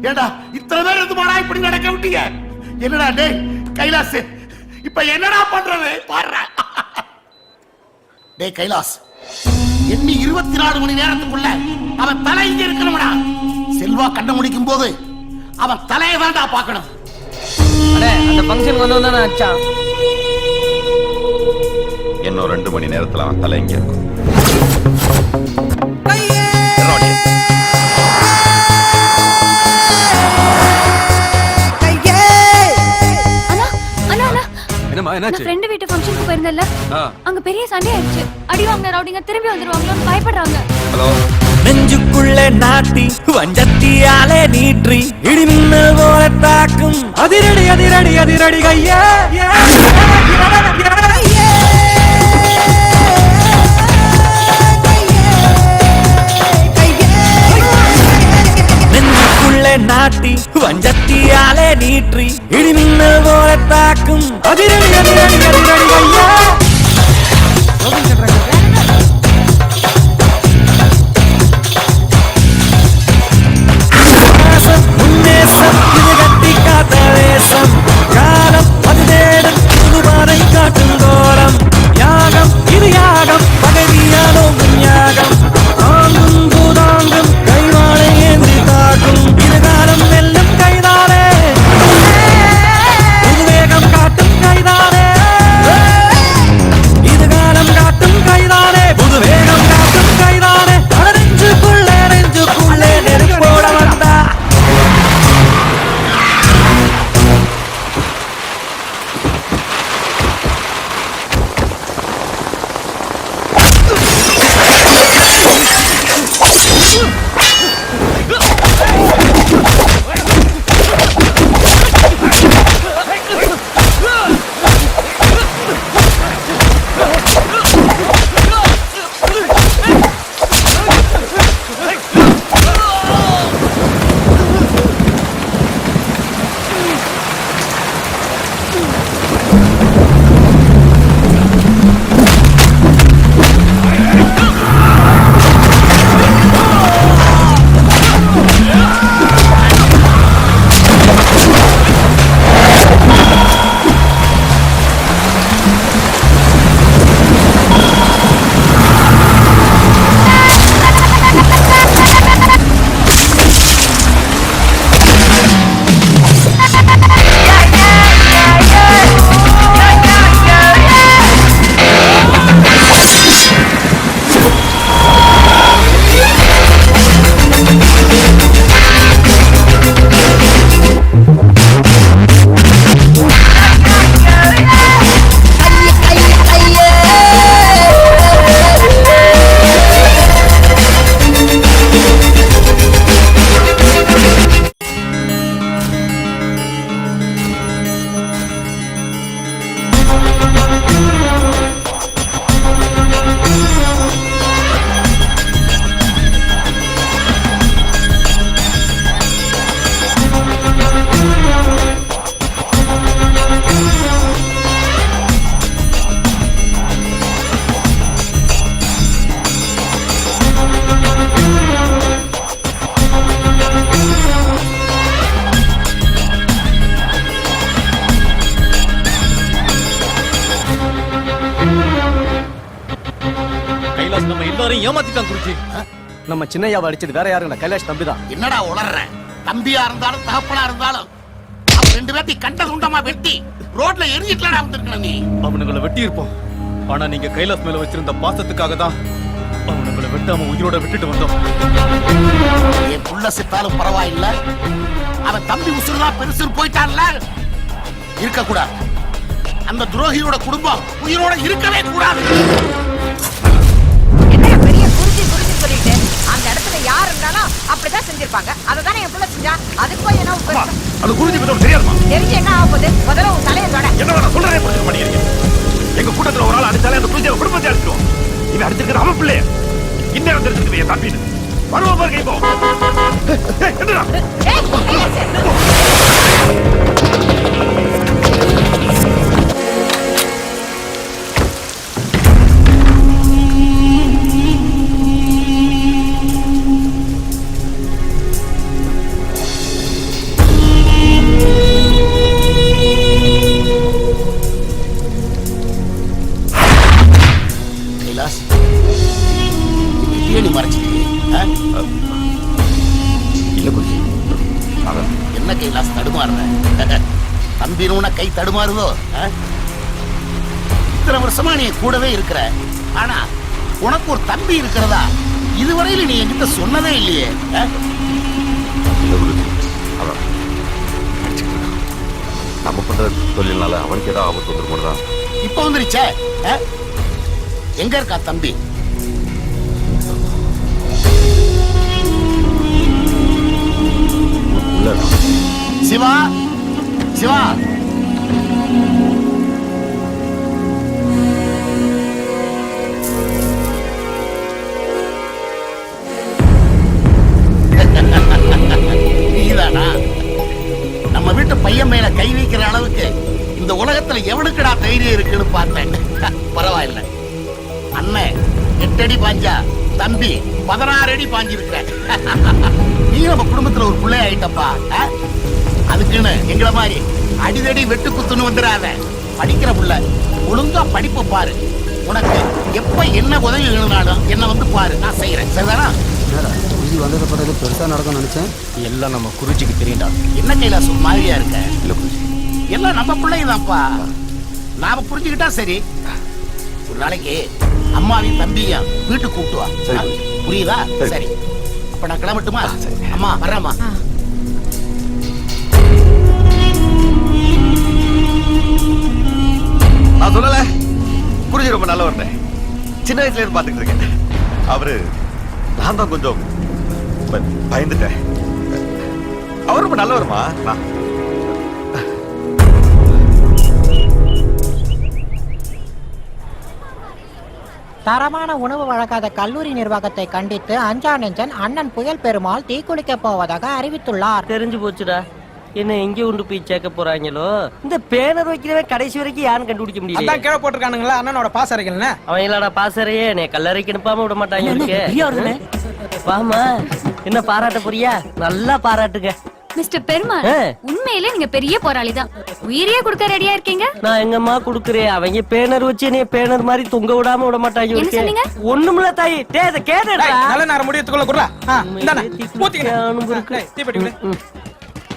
ஏண்டா இத்தனை பேர் இருந்து மாடா இப்படி நடக்க விட்டீங்க? என்னடா டேய் கைலாஸ், இப்ப என்னடா பண்றது பாருடா. டேய் கைலாஸ், எண்ணி 24 மணி நேரத்துக்குள்ள அவன் தலை இங்க இருக்கணும்டா. செல்வா கண்ண முடிக்கும் போது அவன் தலையை தான்டா பார்க்கணும். அந்த ஃபங்க்ஷன் வந்து வந்தானே அச்சா. இன்னும் 2 மணி நேரத்துல அவன் தலை இங்க இருக்கும். என்னம்மா என்னாச்சு? ஃப்ரெண்ட் வீட்டு ஃபங்க்ஷனுக்கு போயிருந்தல்ல, அங்க பெரிய சண்டை ஆயிடுச்சு. அடி வாங்குற ரவுடிங்க திரும்பி வந்துருவாங்களோன்னு பயப்படுறாங்க. ஹலோ, நெஞ்சுக்குள்ளே நாட்டி வஞ்சத்தியாலே நீற்றி இடிமின்னல் போல தாக்கும் அதிரடி அதிரடி அதிரடி கையா. நெஞ்சுக்குள்ளே நாட்டி வஞ்சத்தியாலே நீற்றி இடிமின்னல் போல தாக்கும் அதிரடி அதிரடி அதிரடி கையா. முன்னேசம் இது கட்டி காத்த வேஷம், காலம் அது தேடும் புதுபாதை காட்டும் கோலம். யாகம் இது யாகம், பகைவியாலும் யாகம். தாங்கும் பூதாங்கும் கைவாளை ஏந்தி தாக்கும். இது காலம் வெல்லும் கைதானே, புது வேகம் காட்டும் கைதானே. நம்ம எல்லாரையும் ஏமாத்திட்டான் குருஜி. நம்ம சின்னையாவை அடிச்சது வேற யாரும் இல்ல, கைலாஷ் தம்பி தான். என்னடா உளர்ற? தம்பியா இருந்தாலும் தகப்பனா இருந்தாலும் அவன் 2 பேர்த்தையும் கண்ட துண்டமா வெட்டி ரோட்ல எரிஞ்சிட்டுலடா வந்திருக்கணும் நீ. அவனுங்களை வெட்டி இருப்போம். ஆனா நீங்க கைலாஷ் மேல வச்சிருந்த பாசத்துக்காக தான் அவனுங்களை வெட்டாம உயிரோட விட்டுட்டு வந்தோம். என் புள்ள செத்தாலும் பரவாயில்ல, அவன் தம்பி உசுறுதான் பெருசுன்னு போயிட்டான்ல, இருக்கக்கூடாது. அந்த துரோகியோட குடும்பம் உயிரோட இருக்கவே கூடாது. என்ன பெரிய குறிச்சி குறிச்சி சொல்லிட்டு அந்த இடத்துல யார் இருந்தாலும் அப்படிதான் செஞ்சிருப்பாங்க. அததானே என் புள்ள செஞ்சா. அதுக்கு போய் என்ன பெருசா? அது குறிஞ்சி பத்தி தெரியாதுமா? தெரிஞ்சு என்ன ஆக போகுது? முதல்ல உன் தலையை தொட. என்ன வேணா சொல்றதே புரிஞ்சுக்க மாட்டேங்கிறீங்க. எங்க கூட்டத்துல ஒரு ஆள் அடிச்சாலே அந்த குறிஞ்சியை குடும்பத்தை அடிச்சிடுவோம். இவன் அடிச்சிருக்கிற அவன் பிள்ளைய இன்னும் தெரிஞ்சுக்கிட்டு என் தம்பின்னு வருவா பாருங்க. இப்போ என்னடா என்ன கைலாஸ் தடுமாறுற? தம்பினு கை தடுமாறுதோ? இத்தனை வருஷமா நீ கூடவே இருக்கிற, ஆனா உனக்கு ஒரு தம்பி இருக்கிறதா இதுவரையில நீ என்கிட்ட சொன்னதே இல்லையே. நம்ம பண்ற தொழில்னால அவனுக்கு ஏதாவது ஆபத்து வந்துருமோதான் இப்ப வந்துருச்சே. எங்க இருக்கா தம்பி? சிவா, சிவா, நீதானா? நம்ம வீட்டு பையன் மேல கை வைக்கிற அளவுக்கு இந்த உலகத்துல எவனுக்குடா தைரியம் இருக்குன்னு பார்த்தேன். பரவாயில்ல, அண்ணன் 8 அடி பாஞ்சா தம்பி 16 அடி பாஞ்சிருக்க. நீ நம்ம குடும்பத்துல ஒரு பிள்ளை ஆயிட்டப்பா. அதுக்குன்னு எங்களை மாதிரி அடிதடி வெட்டு குத்துன்னு வந்துடாத. படிக்கிற புள்ள ஒழுங்கா படிப்பை பாரு. உனக்கு எப்ப என்ன உதவி வேணும்னாலும் என்ன வந்து பாரு, நான் செய்யறேன். சரிதானா? குருஜி வந்தது பிறகு பெருசா நடக்கும் நினைச்சேன். எல்லாம் நம்ம குருஜிக்கு தெரியும்டா. என்ன கைலாஸ் மாதிரியா இருக்க? இல்ல குருஜி, எல்லாம் நம்ம பிள்ளைங்கதான்ப்பா. நாம புரிஞ்சுக்கிட்டா சரி. ஒரு நாளைக்கு அம்மாவையும் தம்பியும் வீட்டுக்கு கூப்பிட்டு வா. புரியுதா? சரி, அப்ப நான் கிளம்பட்டுமா? அம்மா வர்றேம்மா. நான் சொல்லல, குருஜி ரொம்ப நல்லவர். சின்ன வயசுல இருந்து பாத்துக்கிட்டு இருக்கேன். அவரு நான் தான் கொஞ்சம் பயந்துட்டேன். அவர் ரொம்ப நல்லவருமா. தரமான உணவு வழங்காத கல்லூரி நிர்வாகத்தை கண்டித்து அஞ்சா நெஞ்சன் அண்ணன் புயல் பெருமாள் தீக்குளிக்க போவதாக அறிவித்துள்ளார். தெரிஞ்சு போச்சுடா. என்ன எங்க கொண்டு போய் சேர்க்க போறாங்களோ? இந்த பேனர் வைக்கிறவன் கடைசி வரைக்கும் யாரும் கண்டுபிடிக்க முடியல. அதான் கீழ போட்டுருக்கானுங்களா அண்ணனோட பாசறைகள்னு. அவன் இல்லடா பாசறையே நீ கல்லறைக்கு அனுப்பாம விட மாட்டாங்க. வாமா, என்ன பாராட்ட போறியா? நல்லா பாராட்டுங்க. மிஸ்டர் பெருமாள், உண்மையிலே நீங்க பெரிய போராளி தான். உயிரியே கொடுக்க ரெடியா இருக்கீங்க. நான் எங்கம்மா குடுக்குறேன். அவங்க பேனர் வச்சு நீ பேனர் மாதிரி தொங்க விடாம விட மாட்டாங்க. ஒண்ணுமில்ல தாயி, இத கேட்டடா. நல்ல நேரம் முடியத்துக்குள்ள குறா. இந்தானே பூத்திங்க. தீபெட்டி விடு.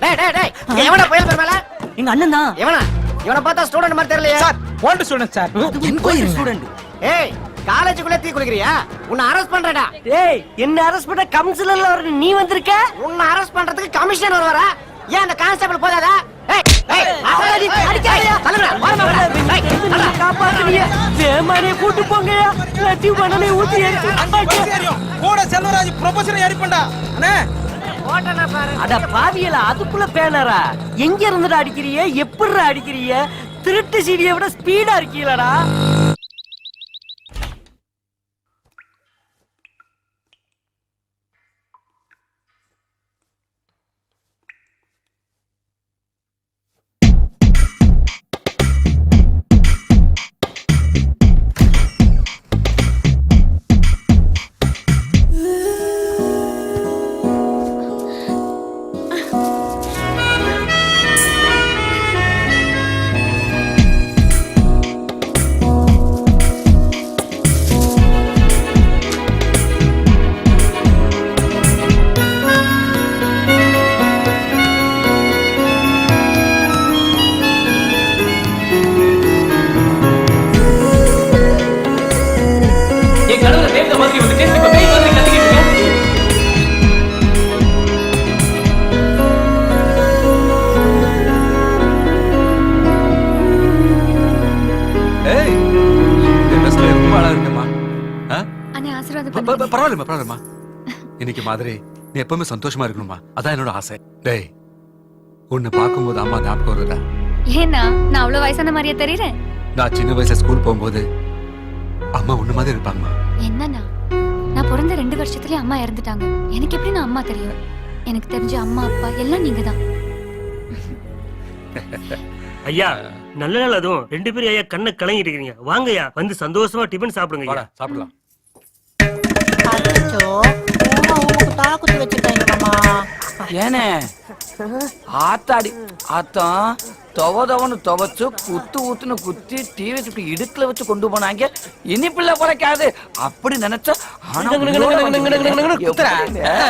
டேய் டேய் டேய், எவனா புயல் பெருமாள? எங்க அண்ணன் தான். எவனா? இவனை பார்த்தா ஸ்டூடண்ட் மாதிரி தெரியலையே. Sir, old student sir. Enquiry student. ஏய், காலேஜுக்குள்ள தீ குளிக்கறியா? உன்னை அரெஸ்ட் பண்றடா. ஏய், என்ன அரெஸ்ட் பண்ண கமிஷனர்ல வர நீ வந்திருக்க? உன்னை அரெஸ்ட் பண்றதுக்கு கமிஷனர் வருவாரா? ஏன் அந்த கான்ஸ்டபிள் போதாதா? ஏய் ஏய், அடிக்காதயா. காப்பாத்துறியா? வேமானே கூட்டி போங்கயா. லட்டி பண்ணனே ஊத்தி ஏறிச்சு. கூட செல்வராஜ் ப்ரொபோசல் ஏறி பண்ணடா. அண்ணே அட பாவியல, அதுக்குள்ள பேனரா? எங்க இருந்துடா அடிக்கிறிய? எப்படிடா அடிக்கிறிய? திருட்டு சீடியை விட ஸ்பீடா இருக்கீங்களடா. ஆசீர்வாதம் பண்ணுங்க. பரவாயில்லம்மா இன்னைக்கு மாதிரி நீ எப்பவுமே சந்தோஷமா இருக்கணுமா, அதான் என்னோட ஆசை. டேய், உன்னை பார்க்கும்போது அம்மா ஞாபகம் வருதா? ஏன்னா நான் அவ்வளவு வயசான மாதிரியே தெரியறேன்? நான் சின்ன வயசுல ஸ்கூல் போகும்போது அம்மா உன்ன மாதிரி இருப்பாங்கம்மா. என்னன்னா நான் பிறந்த 2 வருஷத்துலயே அம்மா இறந்துட்டாங்க. எனக்கு எப்படி நான் அம்மா தெரியும்? எனக்கு தெரிஞ்ச அம்மா அப்பா எல்லாம் நீங்க தான். ஐயா நல்ல நாள் அதுவும் 2 பேரும் ஐயா கண்ணை கலங்கிட்டு இருக்கீங்க. வாங்கய்யா வந்து சந்தோஷமா டிபன் சாப்பிடுங்க ஐயா. சாப்பிடலாம். ஏனே ஆத்தாடி ஆத்தம் துவதவனு துவச்சு குத்து ஊத்துன்னு குத்தி டிவி சுட்டு இடுக்குல வச்சு கொண்டு போனாங்க. இனிப்புல குறைக்காது அப்படி நினைச்சா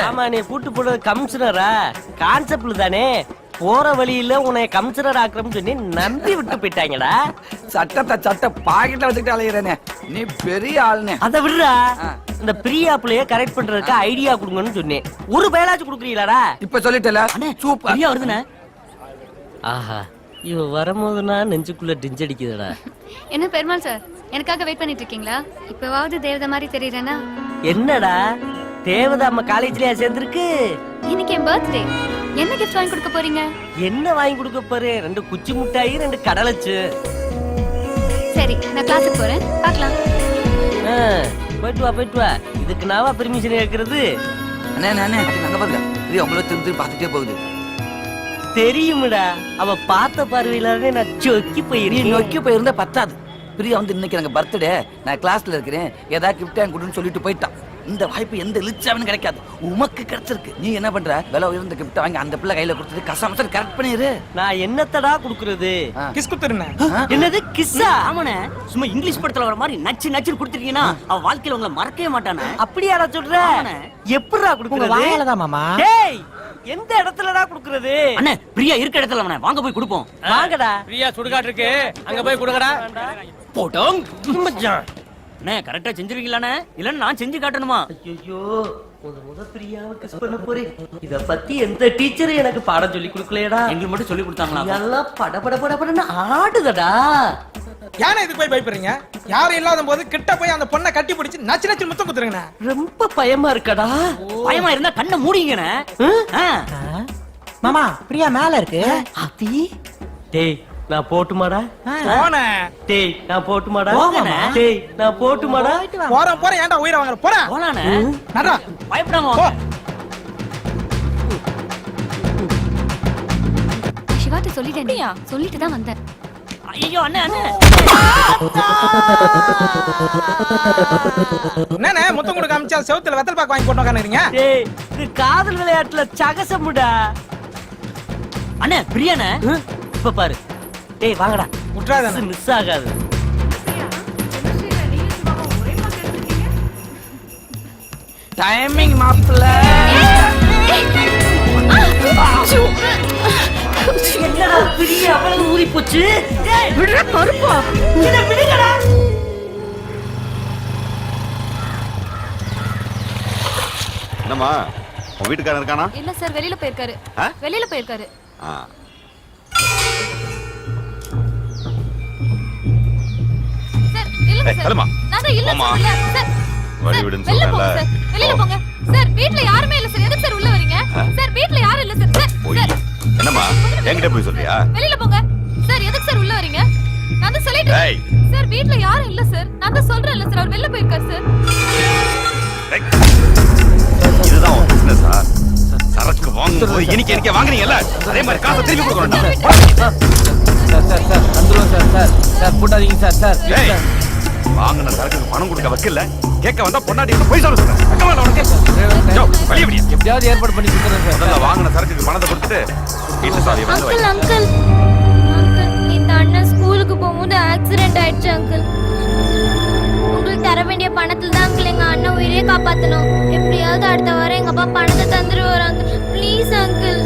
ஆமா நீ கூட்டு போட கமிஷனரா கான்செப்ட்ல தானே போற வழியில உன்னை கமிஷனர் ஆக்குறோம்னு சொல்லி நம்பி விட்டு போயிட்டாங்கடா. சட்ட பாக்கெட்ல வச்சுக்கிட்டு அலையிறேனே, நீ பெரிய ஆளுனே. அத விடுறா, இந்த பிரியா பிள்ளைய கரெக்ட் பண்றதுக்கு ஐடியா கொடுங்கன்னு சொன்னேன். ஒரு பயலாச்சும் கொடுக்குறீங்களாடா? இப்ப சொல்லிட்டல சூப்பர் ஐயா வருதுண்ணே. ஆஹா இவ வரும்போது நான் நெஞ்சுக்குள்ள டிஞ்சடிக்குதுடா. என்ன பெருமாள் சார் எனக்காக வெயிட் பண்ணிட்டு இருக்கீங்களா? இப்பவாவது தேவதை மாதிரி தெரியறேனா? என்னடா தேவதா அம்மா காலேஜ்லயா சேர்ந்திருக்கு? இன்னைக்கு என் பர்த்டே. என்ன கிஃப்ட் வாங்கி கொடுக்க போறீங்க? என்ன வாங்கி கொடுக்க போறேன்? 2 குச்சி முட்டாயி 2 கடலைச்சு. சரி நான் கிளாஸுக்கு போறேன், பார்க்கலாம். போயிட்டு வா. இதுக்கு நாவா பெர்மிஷன் கேக்குறது? அண்ணே அண்ணே அங்க பாருங்க, பிரியா உங்களை திரும்பி பார்த்துட்டே போகுது. தெரியும்டா, அவ பார்த்த பார்வையிலே நான் சொக்கி போயிருக்கேன். நீ நொக்கி போயிருந்தா பத்தாது. பிரியா வந்து இன்னைக்கு எனக்கு பர்த்டே, நான் கிளாஸ்ல இருக்கிறேன், ஏதாவது கிஃப்ட் வாங்கி கொடுன்னு சொல்லிட்டு போயிட்டான். இந்த வாய்ப்பு எந்த இழிச்சாவனு கிடைக்காது, உமக்கு கிடைச்சிருக்கு. நீ என்ன பண்ற? விலை உயர்ந்த கிஃப்ட் வாங்கி அந்த பிள்ளை கையில கொடுத்துட்டு கசாமசம் கரெக்ட் பண்ணிரு. நான் என்னத்தடா குடுக்குறது? கிஸ் குத்துறேன். என்னது கிஸ்ஸா? ஆமாண்ணே, சும்மா இங்கிலீஷ் படத்துல வர மாதிரி நச்சு நச்சு கொடுத்துட்டீங்கன்னா அவ வாழ்க்கையில உங்களை மறக்கவே மாட்டானே. அப்படியாடா சொல்ற? எப்படிடா குடுக்குறது? வாயிலதான் மாமா. டேய் எந்த இடத்துலடா குடுக்குறது? அண்ணே பிரியா இருக்க இடத்துல அவனை வாங்க போய் கொடுப்போம். வாங்கடா. பிரியா சுடுகாடு இருக்கு, அங்க போய் கொடுங்கடா. போட்டோம் மச்சான். அண்ணே கரெக்டா செஞ்சிருவீங்களாண்ணே? இல்லன்னா நான் செஞ்சு காட்டணுமா? ஐயோ முத பிரியாவை கிஸ் பண்ண போறேன். இத பத்தி எந்த டீச்சரும் எனக்கு பாடம் சொல்லி கொடுக்கலையடா. எங்களுக்கு மட்டும் சொல்லி கொடுத்தாங்களா? எல்லாம் படபடன்னு ஆடுதடா. யானை இதுக்கு போய் பயப்படுறீங்க? யாரும் இல்லாத போது கிட்ட போய் அந்த பொண்ணை கட்டி பிடிச்சு நச்சு நச்சு முத்தம் குத்துறீங்க. ரொம்ப பயமா இருக்கடா. பயமா இருந்தா கண்ணை மூடிங்கண்ணே. மாமா பிரியா மேல இருக்கு. அத்தி டேய் நான் போட்டுமாடா? போனே. டேய் நான் போட்டுமாடா? டேய் நான் போட்டுமாடா? போறேன் ஏன்டா உயிரை வாங்குற? போறேன். போலானே. நடா. பயப்படாம சிவாட்ட சொல்லிட்டேன்டியா, சொல்லிட்டு தான் வந்தேன். ஐயோ அண்ணே என்னண்ணே முத்தம் கொடுக்க அமிச்சா செவுத்துல வெத்தல் பாக்கு வாங்கி போட்டு உட்காந்துறீங்க? டேய் இது காதல் விளையாட்டுல சகசமுடா. அண்ணே பிரியாண்ணே இப்ப பாரு. டேய் வாங்கடா, விட்றாத, மிஸ் ஆகாது. டைமிங் மாப்ள. என்னடா பிரியா அவ்வளவு ஊறி போச்சு? டேய் விடுற பருப்பா, இத விடுங்கடா. என்னம்மா உன் வீட்டுக்காரன் இருக்கானா? இல்ல சார், வெளியில போயிருக்காரு. வெளியில போயிருக்காரு. சார் இல்ல சார். நான் இல்ல சார். வழி விடுன்னு சொல்றேன்ல. வெளியில போங்க சார். வீட்ல யாருமே இல்ல சார். எதுக்கு சார் உள்ள வரீங்க? சார் வீட்ல யாரும் இல்ல சார். சார் என்னம்மா என்கிட்ட போய் சொல்றியா? வெளியில போங்க சார். எதுக்கு சார் உள்ள வரீங்க? நான் தான் சொல்லிட்டேன் சார். வீட்ல யாரும் இல்ல சார். நான் தான் சொல்றேன்ல சார், அவர் வெளியில போயிருக்காரு சார். இதுதான் உன் பிசினஸா? சரக்கு வாங்கும்போது எனக்கு வாங்குறீங்கல்ல, அதே மாதிரி காசை திருப்பி கொடுக்கணும். சார் வந்துருவோம் சார் போட்டாதீங்க சார். வாங்கின சரக்குக்கு பணம் கொடுக்க வைக்கல, கேட்க வந்தா பொண்டாட்டி போய் சொல்ல சொல்றேன். எப்படியாவது ஏற்பாடு பண்ணி கொடுத்துறேன் சார். வாங்கின சரக்குக்கு பணத்தை கொடுத்துட்டு அங்கிள் அங்கிள் இந்த அண்ணன் ஸ்கூலுக்கு போகும்போது ஆக்சிடென்ட் ஆயிடுச்சு அங்கிள். உங்களுக்கு தர வேண்டிய பணத்துல தான் அங்கிள் எங்க அண்ணன் உயிரே காப்பாத்தணும். எப்படியாவது அடுத்த வாரம் எங்க அப்பா பணத்தை தந்துருவாரு அங்கிள். Please uncle.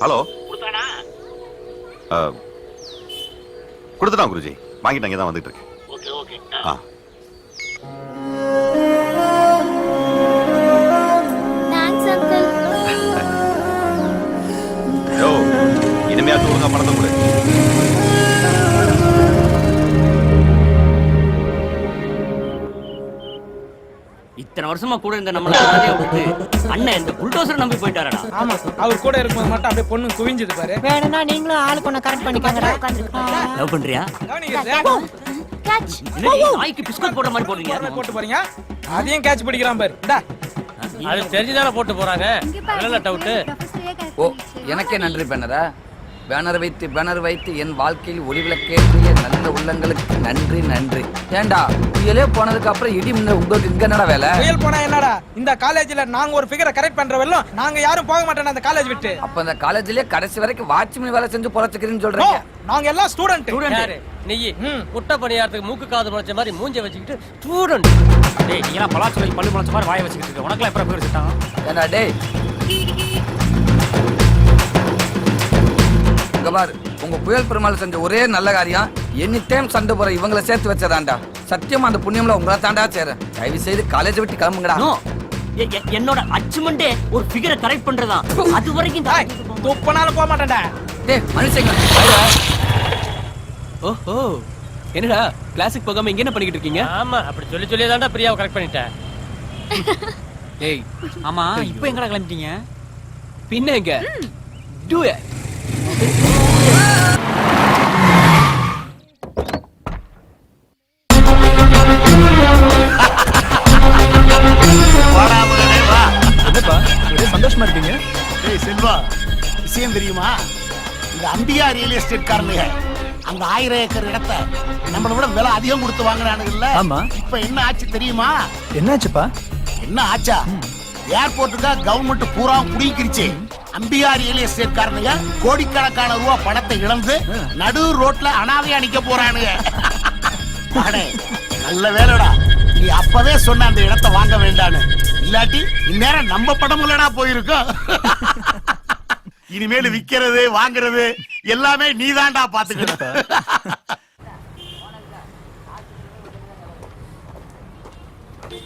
ஹலோ கொடுத்துட்டான் குருஜி, வாங்கிட்டு அங்கே தான் வந்துட்டு இருக்கேன். Thanks uncle. இனிமையாச்சும் ஒழுங்கா பணத்தை கொடு. இத்தனை வருஷமா கூட இந்த நம்மள அனாதையா விட்டு அண்ணன் இந்த புல்டோசரை நம்பி போயிட்டாரடா. ஆமா அவர் கூட இருக்கும்போது மட்டும் அப்படியே பொண்ணு குவிஞ்சது பாரு. வேணும்னா நீங்களும் ஆளுக்கு ஒண்ணு கரெக்ட் பண்ணிக்கங்கடா. லவ் பண்றியா? நாய்க்கு பிஸ்கட் போடுற மாதிரி போடுறீங்க. போட்டு போறீங்க அதையும் கேட்ச் பிடிக்கிறான் பாரு. அது தெரிஞ்சுதானே போட்டு போறாங்க. அதனால டவுட். ஓ எனக்கே நன்றி பேனரா. பேனர் வைத்து என் வாழ்க்கையில் ஒளிவிளக்கேற்றிய நல்ல உள்ளங்களுக்கு நன்றி நன்றி. ஏண்டா புயலே போனதுக்கு அப்புறம் இடி முன்ன உங்களுக்கு இங்க என்னடா வேலை? புயல் போனா என்னடா? இந்த காலேஜ்ல நாங்க ஒரு ஃபிகரை கரெக்ட் பண்றவெல்லாம் நாங்க யாரும் போக மாட்டோம் அந்த காலேஜ் விட்டு. அப்ப அந்த காலேஜ்லயே கடைசி வரைக்கும் வாட்ச்மேன் வேலை செஞ்சு பொழைச்சுக்கிறீன்னு சொல்றீங்க. நாங்க எல்லாம் ஸ்டூடண்ட். நீ குட்டை பணியாரத்துக்கு மூக்கு காது முளைச்ச மாதிரி மூஞ்ச வச்சுக்கிட்டு ஸ்டூடண்ட். டேய் நீ எல்லாம் பலாச்சுவை பல்லு முளைச்ச மாதிரி வாய வச்சுக்கிட்டு இருக்க. உனக்குலாம் எப்பறம் பேர் செட்டாங்க? ஏண்டா டேய் பாரு, உங்க புயல் பெருமாள் செஞ்ச ஒரே நல்ல காரியம் எனி டைம் சண்டை போற இவங்களை சேர்த்து வச்சதாண்டா. சத்தியமா அந்த புண்ணியம்ல உங்களை தாண்டா சேர. தயவு செய்து காலேஜ் விட்டு கிளம்புங்கடா. என்னோட அச்சீவ்மெண்டே ஒரு ஃபிகரை கரெக்ட் பண்றதா. அது வரைக்கும் தொப்பனால போக மாட்டேன்டா. டேய் மனுஷங்க. ஓஹோ என்னடா கிளாஸுக்கு போகாம இங்க என்ன பண்ணிட்டு இருக்கீங்க? ஆமா அப்படி சொல்லி சொல்லி தான்டா பிரியாவை கரெக்ட் பண்ணிட்டேன். டேய் ஆமா இப்போ எங்கடா கிளம்பிட்டீங்க? பின்ன எங்க டு இட். என்னப்பா சந்தோஷமா இருக்கீங்க? ஏய் செல்வா, விஷயம் தெரியுமா? இந்த அம்பிகா ரியல் எஸ்டேட் காரனுங்க அந்த 1000 ஏக்கர் இடத்தை நம்மளை விட விலை அதிகம் கொடுத்து வாங்குறானுங்கல்ல. ஆமா. இப்ப என்ன ஆச்சு தெரியுமா? என்னாச்சுப்பா? என்ன ஆச்சா? ஏர்போர்ட்டுக்கா கவர்மெண்ட் பூரா புடிக்கிருச்சு. அம்பிகா ரியல் எஸ்டேட் காரனுங்க கோடிக்கணக்கான ரூபா பணத்தை இழந்து நடு ரோட்ல அனாதையா நிக்க போறானுங்க. நல்ல வேலைடா, நீ அப்பவே சொன்ன அந்த இடத்தை வாங்க வேண்டான்னு. இல்லாட்டி இந்நேரம் நம்ம படமுலடா போயிருக்கோம். இனிமேல் விக்கிறது வாங்குறது எல்லாமே நீதான்டா பாத்துக்கிட்ட.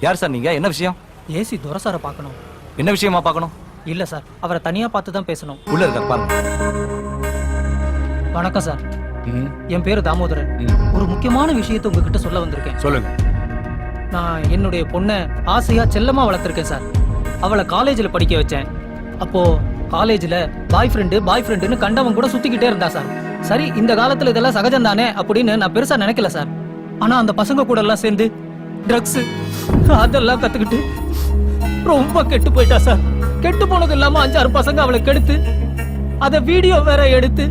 யார் சார் நீங்க? என்ன விஷயம்? ஏசி துரசார பார்க்கணும். என்ன விஷயமா பார்க்கணும்? இல்ல சார் அவரை தனியா பார்த்து தான் பேசணும். உள்ள இருக்க பாருங்க. வணக்கம் சார். என் பேரு தாமோதரன். ஒரு முக்கியமான விஷயத்தை உங்ககிட்ட சொல்ல வந்திருக்கேன். சொல்லுங்க. நான் என்னுடைய பொண்ணை ஆசையா செல்லமா வளர்த்திருக்கேன் சார். அவளை காலேஜில் படிக்க வச்சேன். அப்போ காலேஜில் பாய் ஃப்ரெண்டுன்னு கண்டவன் கூட சுத்திக்கிட்டே இருந்தா சார். சரி இந்த காலத்துல இதெல்லாம் சகஜம் தானே அப்படின்னு நான் பெருசா நினைக்கல சார். ஆனா அந்த பசங்க கூட எல்லாம் சேர்ந்து ட்ரக்ஸ் அதெல்லாம் கத்துக்கிட்டு ரொம்ப கெட்டு போயிட்டா சார். கெட்டு போனது இல்லாம 5-6 பசங்க அவளை கெடுத்து அத வீடியோ வேற எடுத்து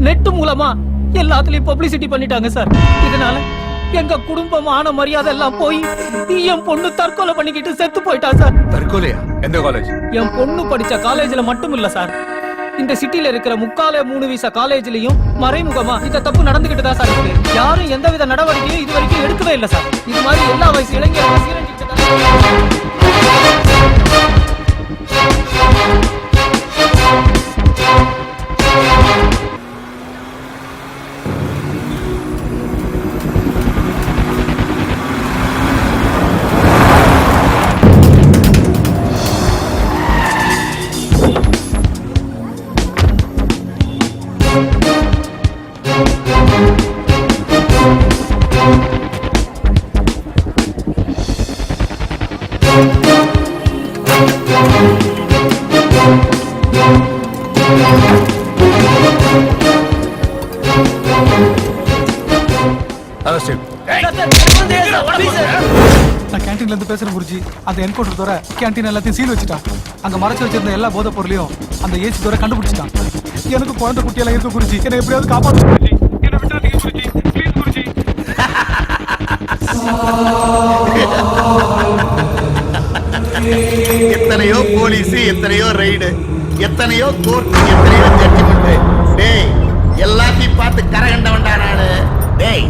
நெட் மூலமா எல்லாத்துலயும் பப்ளிசிட்டி பண்ணிட்டாங்க சார். இதனால எங்க குடும்பம் மான மரியாதை எல்லாம் போய் என் பொண்ணு தற்கொலை பண்ணிக்கிட்டு செத்து போயிட்டா சார். தற்கொலையா? எந்த காலேஜ்? என் பொண்ணு படிச்ச காலேஜ்ல மட்டும் இல்ல சார், இந்த சிட்டில இருக்கிற 3 வீசா காலேஜ்லயும் மறைமுகமா இந்த தப்பு நடந்துகிட்டு தான் சார் இருக்கு. யாரும் எந்தவித நடவடிக்கையும் இது வரைக்கும் எடுக்கவே இல்லை சார். இது மாதிரி எல்லா வயசு இளைஞர்களும் சீரழிச்சு நான் கேண்டீன்ல இருந்து பேசுறேன் குருஜி. அந்த என்கவுண்டர் தவிர கேண்டீன் எல்லாத்தையும் சீல் வச்சுட்டான். அங்க மறைச்சு வச்சிருந்த எல்லா போதை பொருளையும் அந்த ஏசி தவிர கண்டுபிடிச்சிட்டான். எனக்கு குழந்தை குட்டியெல்லாம் இருக்கு குருஜி. என்னை எப்படியாவது காப்பாத்து குருஜி. என்ன விட்டுறாதீங்க குருஜி. ப்ளீஸ் குருஜி. எத்தனையோ போலீஸ், எத்தனையோ ரைடு, எத்தனையோ கோர்ட், எத்தனையோ ஜட்ஜ்மெண்ட். டேய் எல்லாத்தையும் பார்த்து கரகண்டவன்டா நானு. டேய்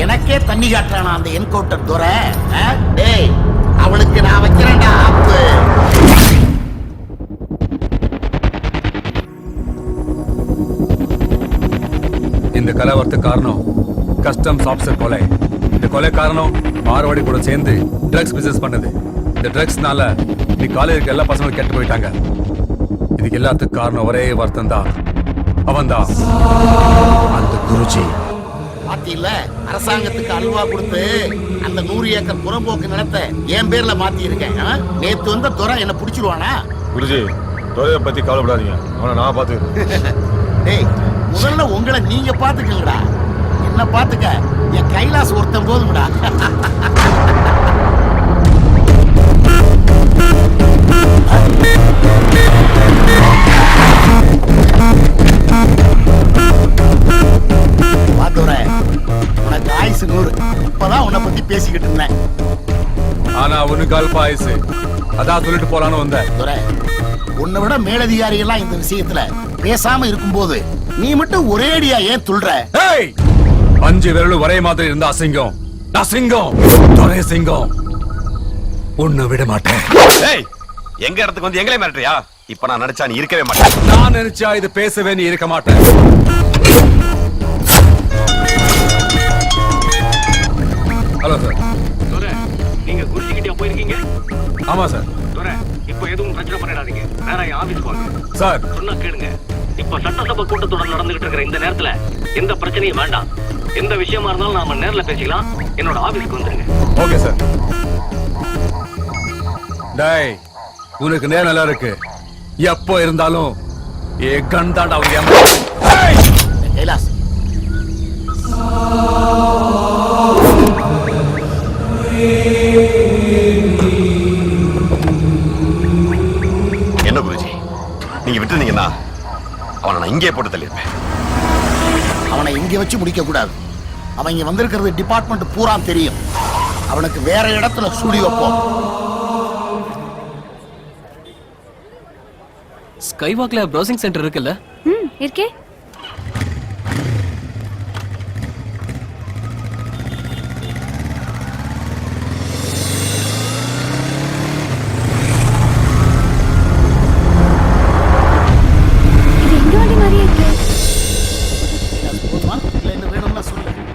எனக்கே தண்ணி காட்டுறானா அந்த என்கவுண்டர் துரை. டேய் அவளுக்கு நான் வைக்கிறேன்டா ஆப்பு. இந்த கலவரத்துக்கு காரணம் கஸ்டம்ஸ் ஆபீசர் கொலை. இந்த கொலை காரணம் மார்வாடி கூட சேர்ந்து ட்ரக்ஸ் பிசினஸ் பண்ணது. இந்த ட்ரக்ஸ்னால நீ காலேஜுக்கு எல்லா பசங்களும் கெட்டு போயிட்டாங்க. இதுக்கு எல்லாத்துக்கும் காரணம் ஒரே வருத்தம் தான். அவன் தான் அந்த குருஜி. பாத்தீங்கள அரசாங்கத்துக்கு அல்வா கொடுத்து அந்த 100 ஏக்கர் புறம்போக்கு நிலத்தை என் பேர்ல மாத்தி இருக்கேன். நேத்து வந்த துறை என்ன புடிச்சிருவானா? குருஜி துறையை பத்தி கவலைப்படாதீங்க, அவனை நான் பாத்துக்கிறேன். டேய், முதல்ல உங்களை நீங்க பாத்துக்கங்கடா. என்ன பாத்துக்க, என் கைலாஸ் ஒருத்தன் போதுங்கடா. பாத்துற, உனக்கு ஆயுசு 100. இப்பதான் உன்னை பத்தி பேசிக்கிட்டு இருந்தேன். ஆனா உனக்கு அல்ப ஆயுசு, அதான் சொல்லிட்டு போலான்னு வந்தேன். உன்னை விட மேலதிகாரிகள் இந்த விஷயத்துல பேசாம இருக்கும்போது நீ மட்டும் ஒரேடியா ஏன் துள்ற? 5 விரலும் ஒரே மாதிரி இருந்த அசிங்கம். நான் சிங்கம், ஒரே சிங்கம். உன்னை விட மாட்டேன். எங்க இடத்துக்கு வந்து எங்களே மிரட்டுறியா? இப்ப நான் நினைச்சா நீ இருக்கவே மாட்டேன். நான் நினைச்சா இது பேசவே நீ இருக்க மாட்டேன். Hello sir. நீங்க குருஜிக்கிட்டே போயிருக்கீங்க? ஆமா சார். இப்ப எதுவும் பிரச்சனை பண்ணிடாதீங்க, நேரா என் ஆபீஸ்க்கு வாங்க. சார் சொன்னா கேளுங்க. இப்ப சட்டசபை கூட்டத்தொடர் நடந்துகிட்டு இருக்கிற இந்த நேரத்துல எந்த பிரச்சனையும் வேண்டாம். எந்த விஷயமா இருந்தாலும் நாம நேர்ல பேசிக்கலாம். என்னோட ஆபீஸ்க்கு வந்துருங்க. Okay sir. டேய், உனக்கு நேரம் நல்லா இருக்கு. எப்போ இருந்தாலும் ஏ கண் தாண்டா அவங்க. கைலாஸ், என்ன குருஜி, நீங்க விட்டுருந்தீங்கன்னா அவனை நான் இங்கே போட்டு தள்ளியிருப்பேன். அவனை இங்க வச்சு முடிக்க கூடாது. அவன் இங்க வந்திருக்கிறது டிபார்ட்மெண்ட் பூரா தெரியும். அவனுக்கு வேற இடத்துல சூடி வைப்போம். ஸ்கைவாக்ல ப்ரௌசிங் சென்டர் இருக்குல்ல? இருக்கே.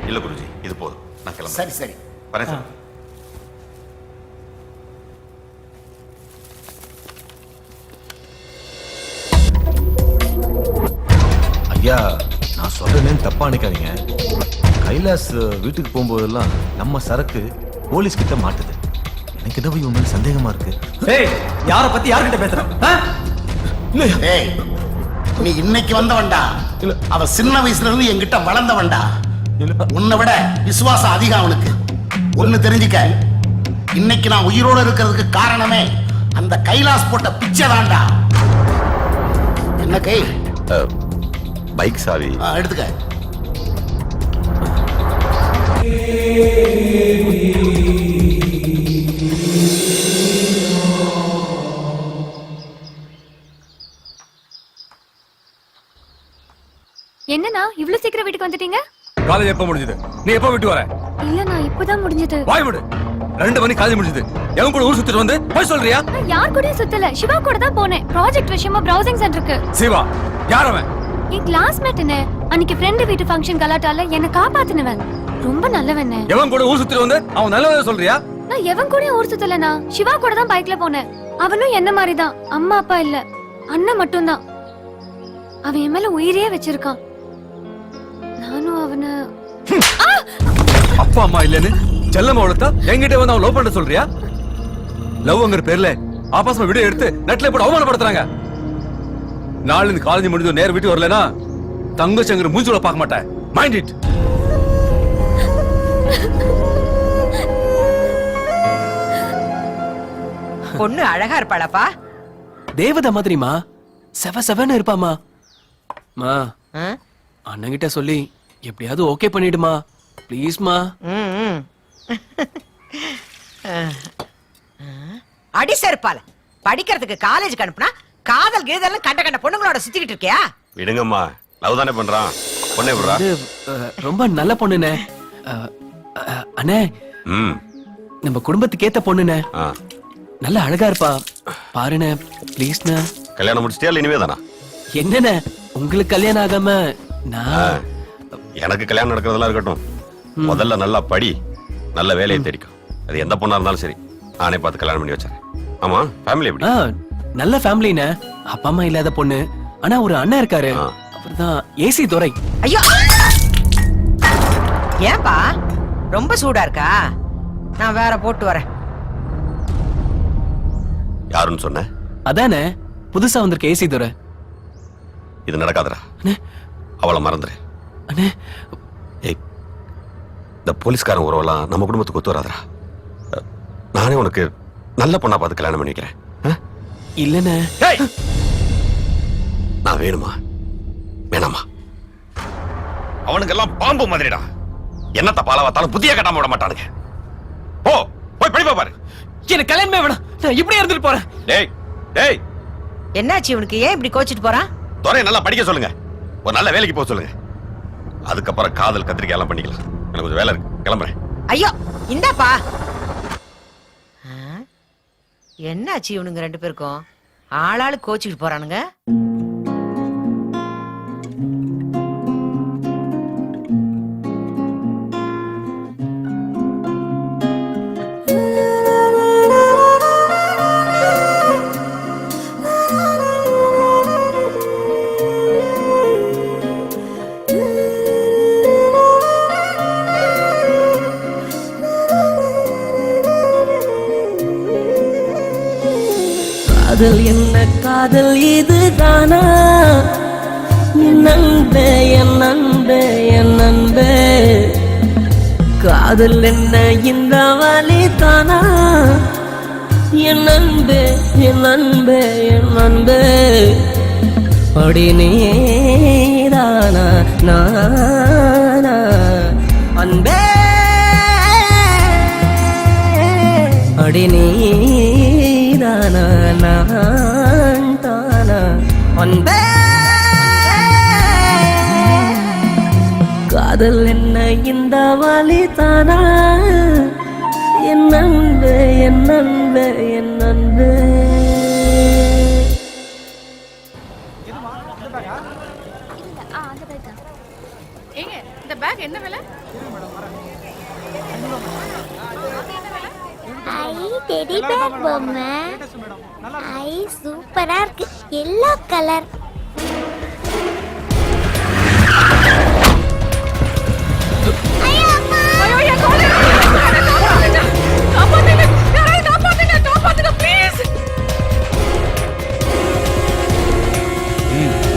இல்ல குருஜி, இது போதும். நான் கிளம்புறேன். சரி சரி, வரேன் சார். ஐயா, நான் சொல்றேன்னு தப்பா நினைக்காதீங்க. கைலாஸ் வீட்டுக்கு போகும்போதெல்லாம் நம்ம சரக்கு போலீஸ் கிட்ட மாட்டுது. எனக்கு என்ன இவன் மேல சந்தேகமா இருக்கு. ஏய், யார பத்தி யார்கிட்ட பேசுற? ஏய், நீ இன்னைக்கு வந்தவன்டா. அவ சின்ன வயசுல இருந்து என்கிட்ட வளர்ந்தவன்டா. உன்னை விட விசுவாசம் அதிகம் அவனுக்கு. ஒண்ணு தெரிஞ்சுக்க, இன்னைக்கு நான் உயிரோடு இருக்கிறதுக்கு காரணமே அந்த கைலாஸ் போட்ட பிச்சை தான்டா. என்ன கை? பைக் சாவி எடுத்துக்க. என்னண்ணா இவ்ளோ சீக்கிரம் வீட்டுக்கு வந்துட்டீங்க? காலேஜ் எப்ப முடிஞ்சது? நீ எப்ப விட்டு வர? இல்லண்ணா, இப்பதான் முடிஞ்சது. வாய் விடு. 2 மணி காலேஜ் முடிஞ்சது. எவன் கூட ஊர் சுத்திட்டு வந்து போய் சொல்றியா? யார் கூடயும் சுத்தல, சிவா கூட தான் போனேன். ப்ராஜெக்ட் விஷயமா ப்ரௌசிங் சென்டருக்கு. சிவா யார் அவன்? என் கிளாஸ்மேட் என்ன. அன்னைக்கு ஃப்ரெண்ட் வீட்டு ஃபங்க்ஷன் கலாட்டால என்ன காப்பாத்துனவன். ரொம்ப நல்லவன். எவன் கூட ஊர் சுத்திட்டு வந்து அவன் நல்லவனே சொல்றியா? நான் எவன் கூடயும் ஊர் சுத்தலனா. சிவா கூட தான் பைக்ல போனேன். அவனும் என்ன மாதிரி தான். அம்மா அப்பா இல்ல, அண்ணன் மட்டும் தான். அவன் என் மேல உயிரே வச்சிருக்கான். நானும் அவனை அப்பா அம்மா இல்லன்னு செல்லமா வளர்த்தா என்கிட்ட வந்து அவன் லவ் பண்ண சொல்றியா? லவ்ங்கிற பேர்ல ஆபாசமா வீடியோ எடுத்து நெட்ல போட்டு அவமானப்படுத்துறாங்க. நாளை இந்த காலேஜ் முடிஞ்சு நேர வீட்டுக்கு வரலனா தங்கச்சங்கர மூஞ்சில பார்க்க மாட்டேன். Mind it. பொண்ணு அழகா இருப்பாளப்பா. தேவதை மாதிரிமா, செவ செவன்னு இருப்பாமா. மா, அண்ணங்கிட்ட சொல்லி எப்படியாவது ஓகே பண்ணிடுமா, ப்ளீஸ்மா. அடிசா இருப்பாள. படிக்கிறதுக்கு காலேஜ் அனுப்புனா காதல் கீதல் கண்ட கண்ட பொண்ணுங்களோட சுத்திக்கிட்டு இருக்கியா? விடுங்கம்மா, லவ் தானே பண்றான். பொண்ணே விடுறா. ரொம்ப நல்ல பொண்ணுனே. அண்ணே, நம்ம குடும்பத்துக்கு ஏத்த பொண்ணுனே. நல்ல அழகா இருப்பா. பாருண்ணே, ப்ளீஸ்ண்ணே. கல்யாணம் முடிச்சிட்டியா இல்ல இனிமே தானா? என்னண்ணே, உங்களுக்கு கல்யாணம் ஆகாம நான்? எனக்கு கல்யாணம் நடக்கிறதெல்லாம் இருக்கட்டும். முதல்ல நல்லா படி, நல்ல வேலையை தெரிக்கும். அது எந்த பொண்ணா இருந்தாலும் சரி, நானே பார்த்து கல்யாணம் பண்ணி வச்சேன். ஆமா, ஃபேமிலி எப்படி? நல்ல ஃபேமிலிண்ணே. அப்பா அம்மா இல்லாத பொண்ணு. ஆனா ஒரு அண்ணன் இருக்காரு, அவர்தான் ஏசி துரை. ஐயோ, ஏன்பா ரொம்ப சூடா இருக்கா? நான் வேற போட்டு வரேன். யாருன்னு சொன்ன? அதானே புதுசா வந்திருக்க ஏசி துரை. இது நடக்காதடா. அவளை மறந்துரு. ஏய், இந்த போலீஸ்காரன் உறவெல்லாம் நம்ம குடும்பத்துக்கு ஒத்து வராதடா. நானே உனக்கு நல்ல பொண்ணா பார்த்து கல்யாணம் பண்ணி வைக்கிறேன். இல்லனே. நான் வேணுமா வேணாமா? அவனுக்கெல்லாம் பாம்பு மாதிரிடா. என்னத்த பாலவாத்தாலும் புதிய கட்டாம விட மாட்டானுங்க. போ போய் படிப்பா பாரு. எனக்கு கல்யாணமே வேணாம், நான் இப்படியே இருந்துட்டு போறேன். டேய் டேய், என்னாச்சு இவனுக்கு? ஏன் இப்படி கோச்சிட்டு போறான்? துறையை நல்லா படிக்க சொல்லுங்க, ஒரு நல்ல வேலைக்கு போக சொல்லுங்க. அதுக்கப்புறம் காதல் கத்திரிக்காய் எல்லாம் பண்ணிக்கலாம். எனக்கு கொஞ்சம் வேலை இருக்கு, கிளம்புறேன். ஐயோ இந்தாப்பா. என்னாச்சு இவனுங்க ரெண்டு பேருக்கும்? ஆளாளு கோச்சிட்டு போறானுங்க. காதல் என்ன காதல் இதுதானா? என் அன்பே என் அன்பே என் அன்பே, காதல் என்ன இந்த வலி தானா? என் அன்பே என் அன்பே என் அன்பே, அடி நீதானா நானா அன்பே, அடி நீதானா நான் தானா அன்பே, காதல் என்ன இந்த வலி தானா? என் அன்பே என் அன்பே என் அன்பே. ஏங்க இந்த பேக் என்ன விலை? ஐ டெடி பேர் பொம்மை. ஐ சூப்பரா இருக்கு, எல்லோ கலர்.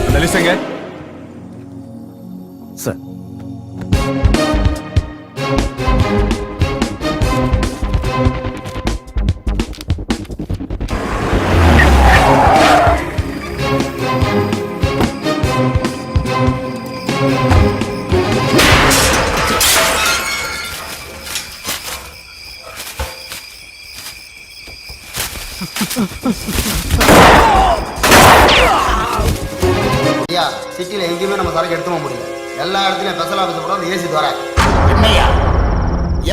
அந்த லிஸ்ட்ங்க சார். சிட்டில எங்கேயுமே நம்ம சரக்கு எடுத்து போக முடியல. எல்லா இடத்துலயும் ஸ்பெஷல் ஆஃபீஸ் போட ஏசி தர. என்னையா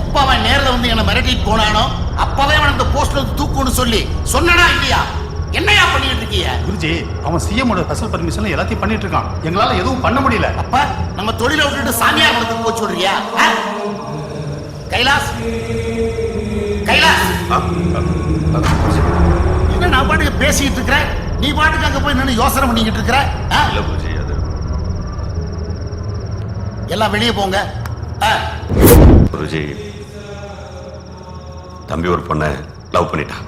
எப்ப அவன் நேர்ல வந்து என்ன மிரட்டிட்டு போனானோ அப்பவே அவன் அந்த போஸ்ட்ல தூக்குன்னு சொல்லி சொன்னடா இல்லையா? என்னையா பண்ணிட்டு இருக்கீங்க? குருஜி, அவன் சிஎம் ஓட ஸ்பெஷல் பர்மிஷன்ல எல்லாத்தையும் பண்ணிட்டு இருக்கான். எங்களால எதுவும் பண்ண முடியல. அப்ப நம்ம தொழிலை விட்டுட்டு சாமியார் படத்துக்கு போய் சொல்றியா? கைலாஸ் கைலாஸ், என்ன நான் பாட்டுக்கு பேசிட்டு இருக்கிறேன், நீ பாட்டுக்கு அங்க போய் நின்று யோசனை பண்ணிக்கிட்டு இருக்கிற? இல்ல குருஜி, அது எல்லாம் வெளியே போங்க. குருஜி, தம்பி ஒரு பொண்ணை லவ் பண்ணிட்டான்.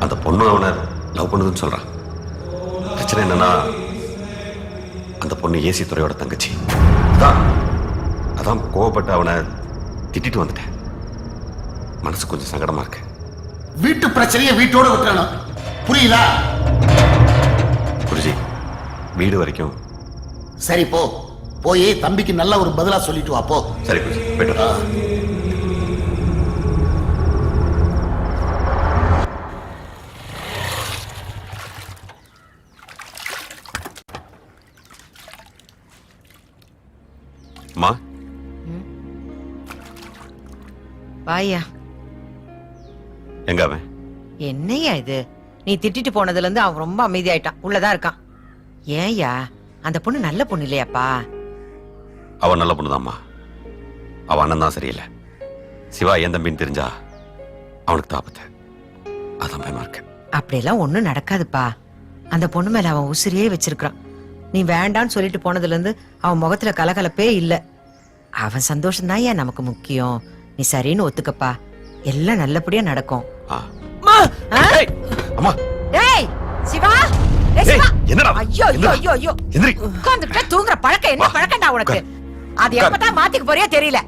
அந்த பொண்ணு அவனை லவ் பண்ணுதுன்னு சொல்றான். பிரச்சனை என்னன்னா, அந்த பொண்ணு ஏசி துறையோட தங்கச்சி. அதான் கோவப்பட்டு அவனை திட்டிட்டு வந்துட்டேன். மனசு கொஞ்சம் சங்கடமா இருக்கு. வீட்டு பிரச்சனையை வீட்டோட விட்டுறணும், புரியுதா? குருஜி, வீடு வரைக்கும். சரி போ, போய் தம்பிக்கு நல்ல ஒரு பதிலா சொல்லிட்டு வா போ. சரி குருஜி, போயிட்டு வா. அம்மா, வாயா. எங்க அவன்? என்னையா இது? நீ திட்டிட்டு போனதுல இருந்து அவன் ரொம்ப அமைதியாயிட்டான், உள்ளதான் இருக்கான். ஏன்யா? அந்த பொண்ணு நல்ல பொண்ணு இல்லையாப்பா? அவன் நல்ல பொண்ணுதாம்மா. அவன் அண்ணன் தான் சரியில்லை. சிவா என் தம்பின்னு தெரிஞ்சா அவனுக்கு தாப்பத்த. அதான் பயமா இருக்கு. அப்படியெல்லாம் ஒண்ணும் நடக்காதுப்பா. அந்த பொண்ணு மேல அவன் உசிரியே வச்சிருக்கான். நீ வேண்டான்னு சொல்லிட்டு போனதுல இருந்து அவன் முகத்துல கலகலப்பே இல்ல. அவன் சந்தோஷம் தான் ஏன் நமக்கு முக்கியம். நீ சரின்னு ஒத்துக்கப்பா, எல்லாம் நல்லபடியா நடக்கும். அம்மா ஏய் சிவா, ஏய் சிவா, என்னடா? ஐயோ ஐயோ ஐயோ ஐயோ, உட்கார்ந்துட்டு தூங்குற பழக்கம் என்ன பழக்கம்டா உனக்கு? அது எப்பதான் மாத்திக்க போறியா தெரியல.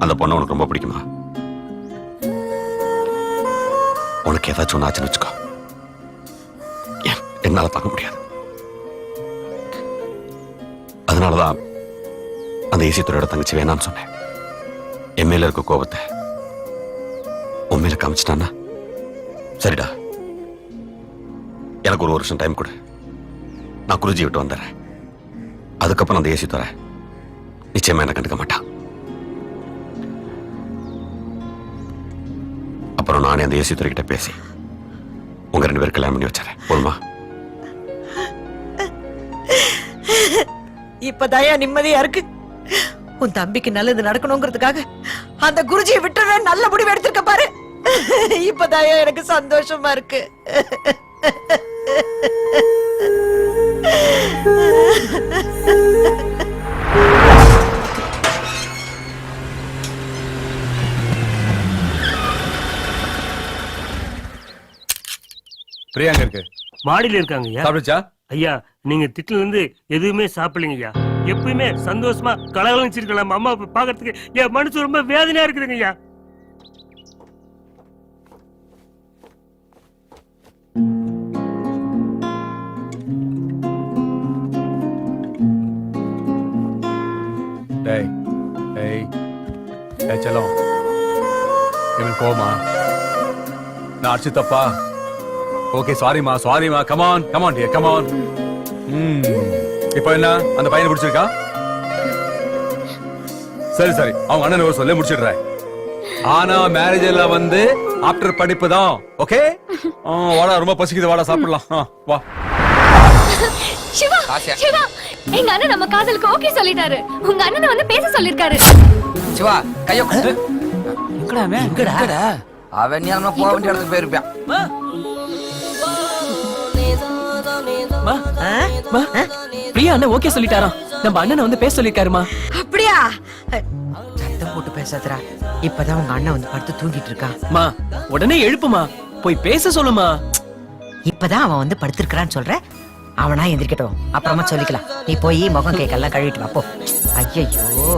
அந்த பொண்ணை உனக்கு ரொம்ப பிடிக்குமா? உனக்கு ஏதாச்சும் ஒன்று ஆச்சுன்னு வச்சுக்கோ, என்னால பார்க்க முடியாது. அதனாலதான் அந்த ஏசி துறையோட தங்கச்சி வேணான்னு சொன்னேன். என் மேல இருக்க கோபத்தை உன் மேல காமிச்சிட்டான்னா சரிடா, எனக்கு ஒரு வருஷம் டைம் கொடு, நான் குருஜி விட்டு வந்துடுறேன். அதுக்கப்புறம் அந்த ஏசி துறை நிச்சயமா என்ன கண்டுக்க மாட்டான். அப்புறம் நானே அந்த ஏசி துறைகிட்ட பேசி உங்க 2 பேரும் கல்யாணம் பண்ணி வச்சிடறேன். போதுமா? இப்பதயா நிம்மதியா இருக்கு. உன் தம்பிக்கு நல்லது நடக்கணுங்கிறதுக்காக அந்த குருஜியை விட்டுற நல்ல முடிவு எடுத்திருக்க பாரு. இப்பதயா எனக்கு சந்தோஷமா இருக்கு. பிரியாங்க இருக்கு, மாடியில இருக்காங்க ஐயா. சாப்பிடுச்சா? ஐயா நீங்க திட்டுல இருந்து எதுவுமே சாப்பிடலீங்க ஐயா. எப்பயுமே சந்தோஷமா கலகலச்சிருக்கலாம். அம்மா பாக்கிறதுக்கு என் மனசு ரொம்ப வேதனையா இருக்குதுங்க ஐயா. டேய் டேய் டேய் செல்லம், இவன் கோமா நான் அடிச்சு தப்பா? ஓகே சாரிமா சாரிமா, கமான் கமான் டியர் கமான். இப்போ என்ன அந்த பையனை பிடிச்சிருக்கா? சரி சரி, அவங்க அண்ணன் ஒரு சொல்ல முடிச்சிடுறேன். ஆனா மேரேஜ் எல்லாம் வந்து ஆஃப்டர் படிப்பு தான். ஓகே வாடா, ரொம்ப பசிக்குது, வாடா சாப்பிடலாம். வா. சிவா சிவா, எங்க அண்ணன் நம்ம காதலுக்கு ஓகே சொல்லிட்டாரு. உங்க அண்ணனை வந்து பேச சொல்லிருக்காரு. சிவா கையோ எங்கடா அவன் நேரமா போக வேண்டிய இடத்துக்கு போயிருப்பான். பிரியா அண்ணன் ஓகே சொல்லிட்டாராம். நம்ம அண்ணனை வந்து பேச சொல்லிருக்காருமா. அப்படியா? சத்தம் போட்டு பேசாதடா. இப்பதான் உங்க அண்ணன் வந்து படுத்து தூங்கிட்டு இருக்கான். மா உடனே எழுப்புமா, போய் பேச சொல்லுமா. இப்பதான் அவன் வந்து படுத்திருக்கான்னு சொல்ற. அவனா எந்திரிக்கட்டும், அப்புறமா சொல்லிக்கலாம். நீ போய் முகம் கேக்கெல்லாம் கழுவிட்டு வா போ. ஐயோ.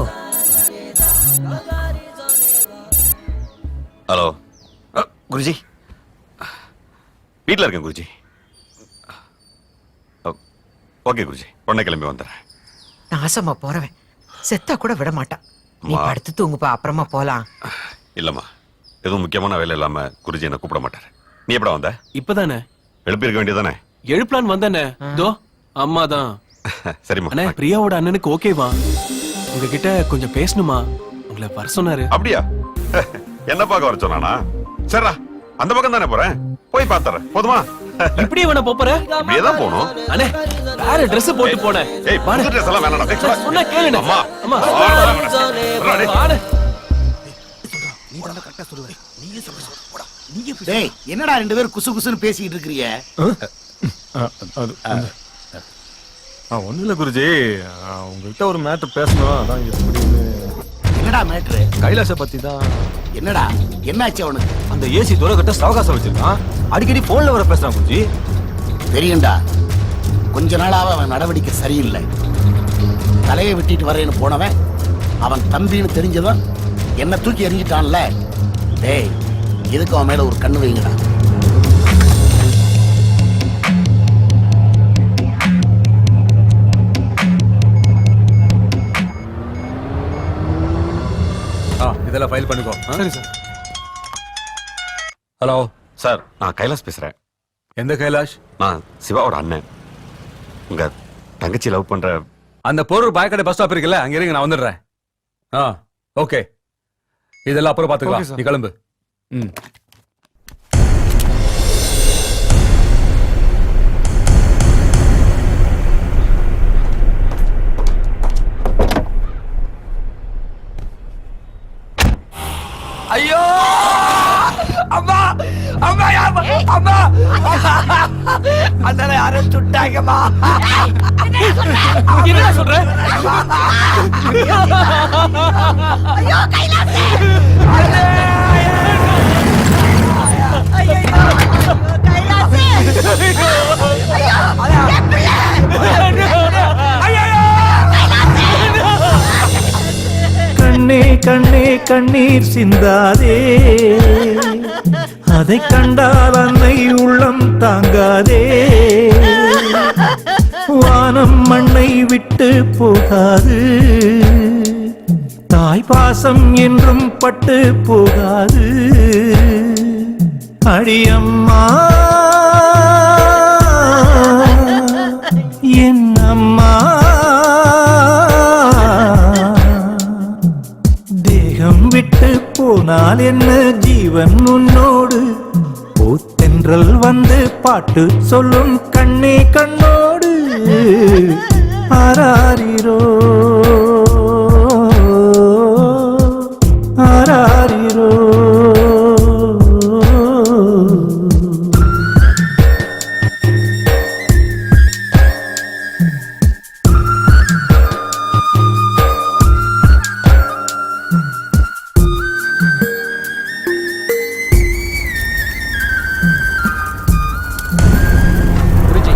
ஹலோ குருஜி, வீட்டில் இருக்கேன் குருஜி. ஓகே குருஜி, உடனே கிளம்பி வந்துடுறேன். நாசமா போறவன் செத்தா கூட விட மாட்டான். நீ படுத்து தூங்குப்பா, அப்புறமா போலாம். இல்லம்மா, எதுவும் முக்கியமான வேலை இல்லாம குருஜி என்ன கூப்பிட மாட்டாரு. நீ எப்படா வந்த? இப்பதானே. எழுப்பி இருக்க வேண்டியதானே? எழுப்பலான்னு வந்தானே, தோ அம்மா தான். சரிம்மா. அண்ணே பிரியாவோட அண்ணனுக்கு ஓகேவா? உங்ககிட்ட கொஞ்சம் பேசணுமா, உங்களை வர சொன்னாரு. அப்படியா? என்ன பார்க்க வர சொன்னானா? சரிடா, அந்த பக்கம் தானே போறேன், போய் பாத்துறேன். போதுமா? இப்படியே வேணா போற? இப்படியே தான் போகணும். அண்ணே வேற Dress போட்டு போனேன். ஏய் புது Dress எல்லாம் வேணாம்டா. சொன்னா கேளுங்க. அம்மா அம்மா டேய் என்னடா 2 பேரும் குசு குசுன்னு பேசிட்டு இருக்கீங்க? ஒன்றும் இல்லை குருஜி, உங்கள்கிட்ட ஒரு மேட்டர் பேசணும். அதான் என்னடா மேட்ரு? கைலாச பத்தி தான். என்னடா என்னாச்சு அவனுக்கு? அந்த ஏசி துறை கிட்ட சவகாசம் வச்சிருக்கான். அடிக்கடி போன்ல வர பேசுறான் குருஜி. தெரியும்டா, கொஞ்ச நாளாக அவன் நடவடிக்கை சரியில்லை. தலையை வெட்டிட்டு வரேன்னு போனவன் அவன் தம்பின்னு தெரிஞ்சதும் என்ன தூக்கி எறிஞ்சிட்டான்ல. டேய் எதுக்கு அவன் மேல ஒரு கண்ணு வைங்கடா. இதெல்லாம் ஃபைல் பண்ணிக்கோ. சரி சார். ஹலோ சார், நான் கைலாஷ் பேசுறேன். எந்த கைலாஷ்? நான் சிவாவோட அண்ணன். உங்க தங்கச்சி லவ் பண்ற அந்த பொருள் பாய்க்கடை பஸ் ஸ்டாப் இருக்குல்ல, அங்க இருங்க, நான் வந்துடுறேன். ஓகே, இதெல்லாம் அப்புறம் பாத்துக்கலாம். நீ கிளம்பு. ஐயோ அம்மா அம்மா அம்மா அதனால யாரும் சுட்டாங்கம்மா. என்ன சொல்ற? ஐயோ கைலாசே கைலாசே கண்ணே கண்ணே கண்ணீர் சிந்தாதே, அதை கண்டால் அன்னை உள்ளம் தாங்காதே. வானம் மண்ணை விட்டு போகாது, தாய் பாசம் என்றும் பட்டு போகாது. அடியம்மா என் அம்மா, தேகம் விட்டு போனால் என்ன ஜீவன் உன்னோடு. பூத்தென்றல் வந்து பாட்டு சொல்லும் கண்ணே கண்ணோடு. ஆராரிரோ ஆராரிரோ. குருஜி,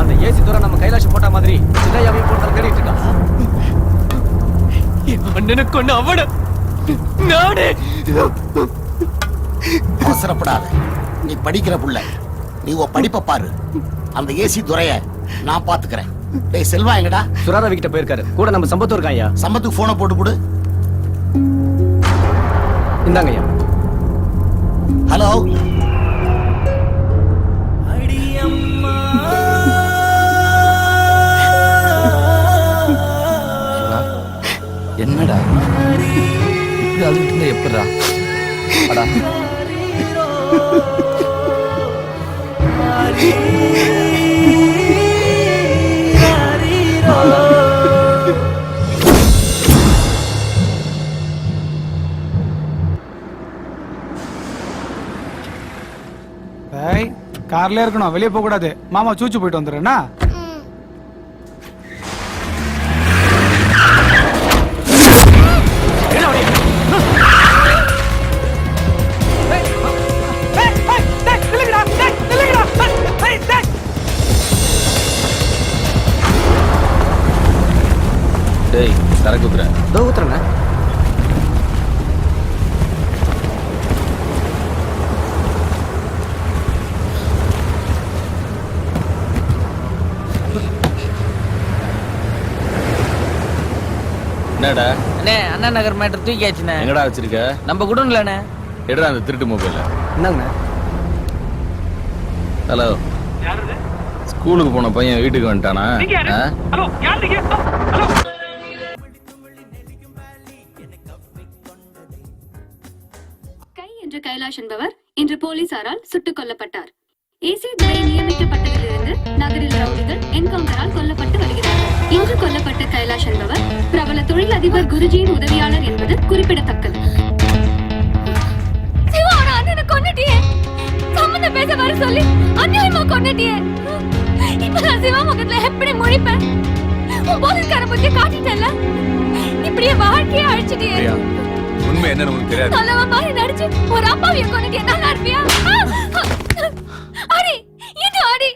அந்த ஏசி துறை நம்ம கைலாஷ் போட்ட மாதிரி சின்னையாவையும் போட்டு தேடிட்டு இருக்கான். அண்ணனுக்கு ஒண்ணு அவன நானே. அவசரப்படாத, நீ படிக்கிற புள்ள, நீ உன் படிப்பை பாரு. அந்த ஏசி துறைய நான் பாத்துக்கிறேன். டேய் செல்வா எங்கடா? சுராரவி கிட்ட போயிருக்காரு. கூட நம்ம சம்பத்து இருக்கான் ஐயா. சம்பத்துக்கு போனை போட்டு கொடு. இந்தாங்க ஐயா. ஹலோ. என்னடா இப்படி அழுகிட்டு இருந்தா எப்படிடா? அடா கார்ல இருக்கணும், வெளியே போக கூடாது. மாமா சூச்சு போயிட்டு வந்துடுறேன்னா. டேய் சரக்கு ஊத்துறேன். இதோ ஊத்துறேண்ணே. என்னடா அண்ணே அண்ணா நகர் மேட்டர் தூக்கியாச்சுண்ணே. எங்கடா வச்சிருக்க? நம்ம குடோன்லண்ணே. எடுடா அந்த திருட்டு மொபைல. என்னங்கண்ணே? ஹலோ, ஸ்கூலுக்கு போன பையன் வீட்டுக்கு வந்துட்டானா? கை என்ற கைலாஷ் என்பவர் இன்று போலீசாரால் சுட்டுக் கொல்லப்பட்டார். ஏசி துரை நியமிக்கப்பட்டதிலிருந்து நகரில் ரவுடிகள் என்கவுண்டரால் கொல்லப்பட்டு வருகிறார். இன்று கொல்லப்பட்ட கைலாஷ் என்பவர் பிரபல தொழிலதிபர் குருஜியின் உதவியாளர் என்பது குறிப்பிடத்தக்கது. சம்பந்தம் பேச வர சொல்லி அநியாயமா கொண்டுட்டியே. இப்ப நான் சிவா முகத்துல எப்படி முழிப்பேன்? உன் போலீஸ்கார புத்தி காட்டிட்டல. இப்படியே வாழ்க்கையே அழிச்சிட்டியே. உண்மை என்னன்னு உனக்கு தெரியாது. நல்லவ மாதிரி நடிச்சு ஒரு அப்பாவிய கொண்டுட்டியே. நல்லா இருப்பியா? அடி இது அடி.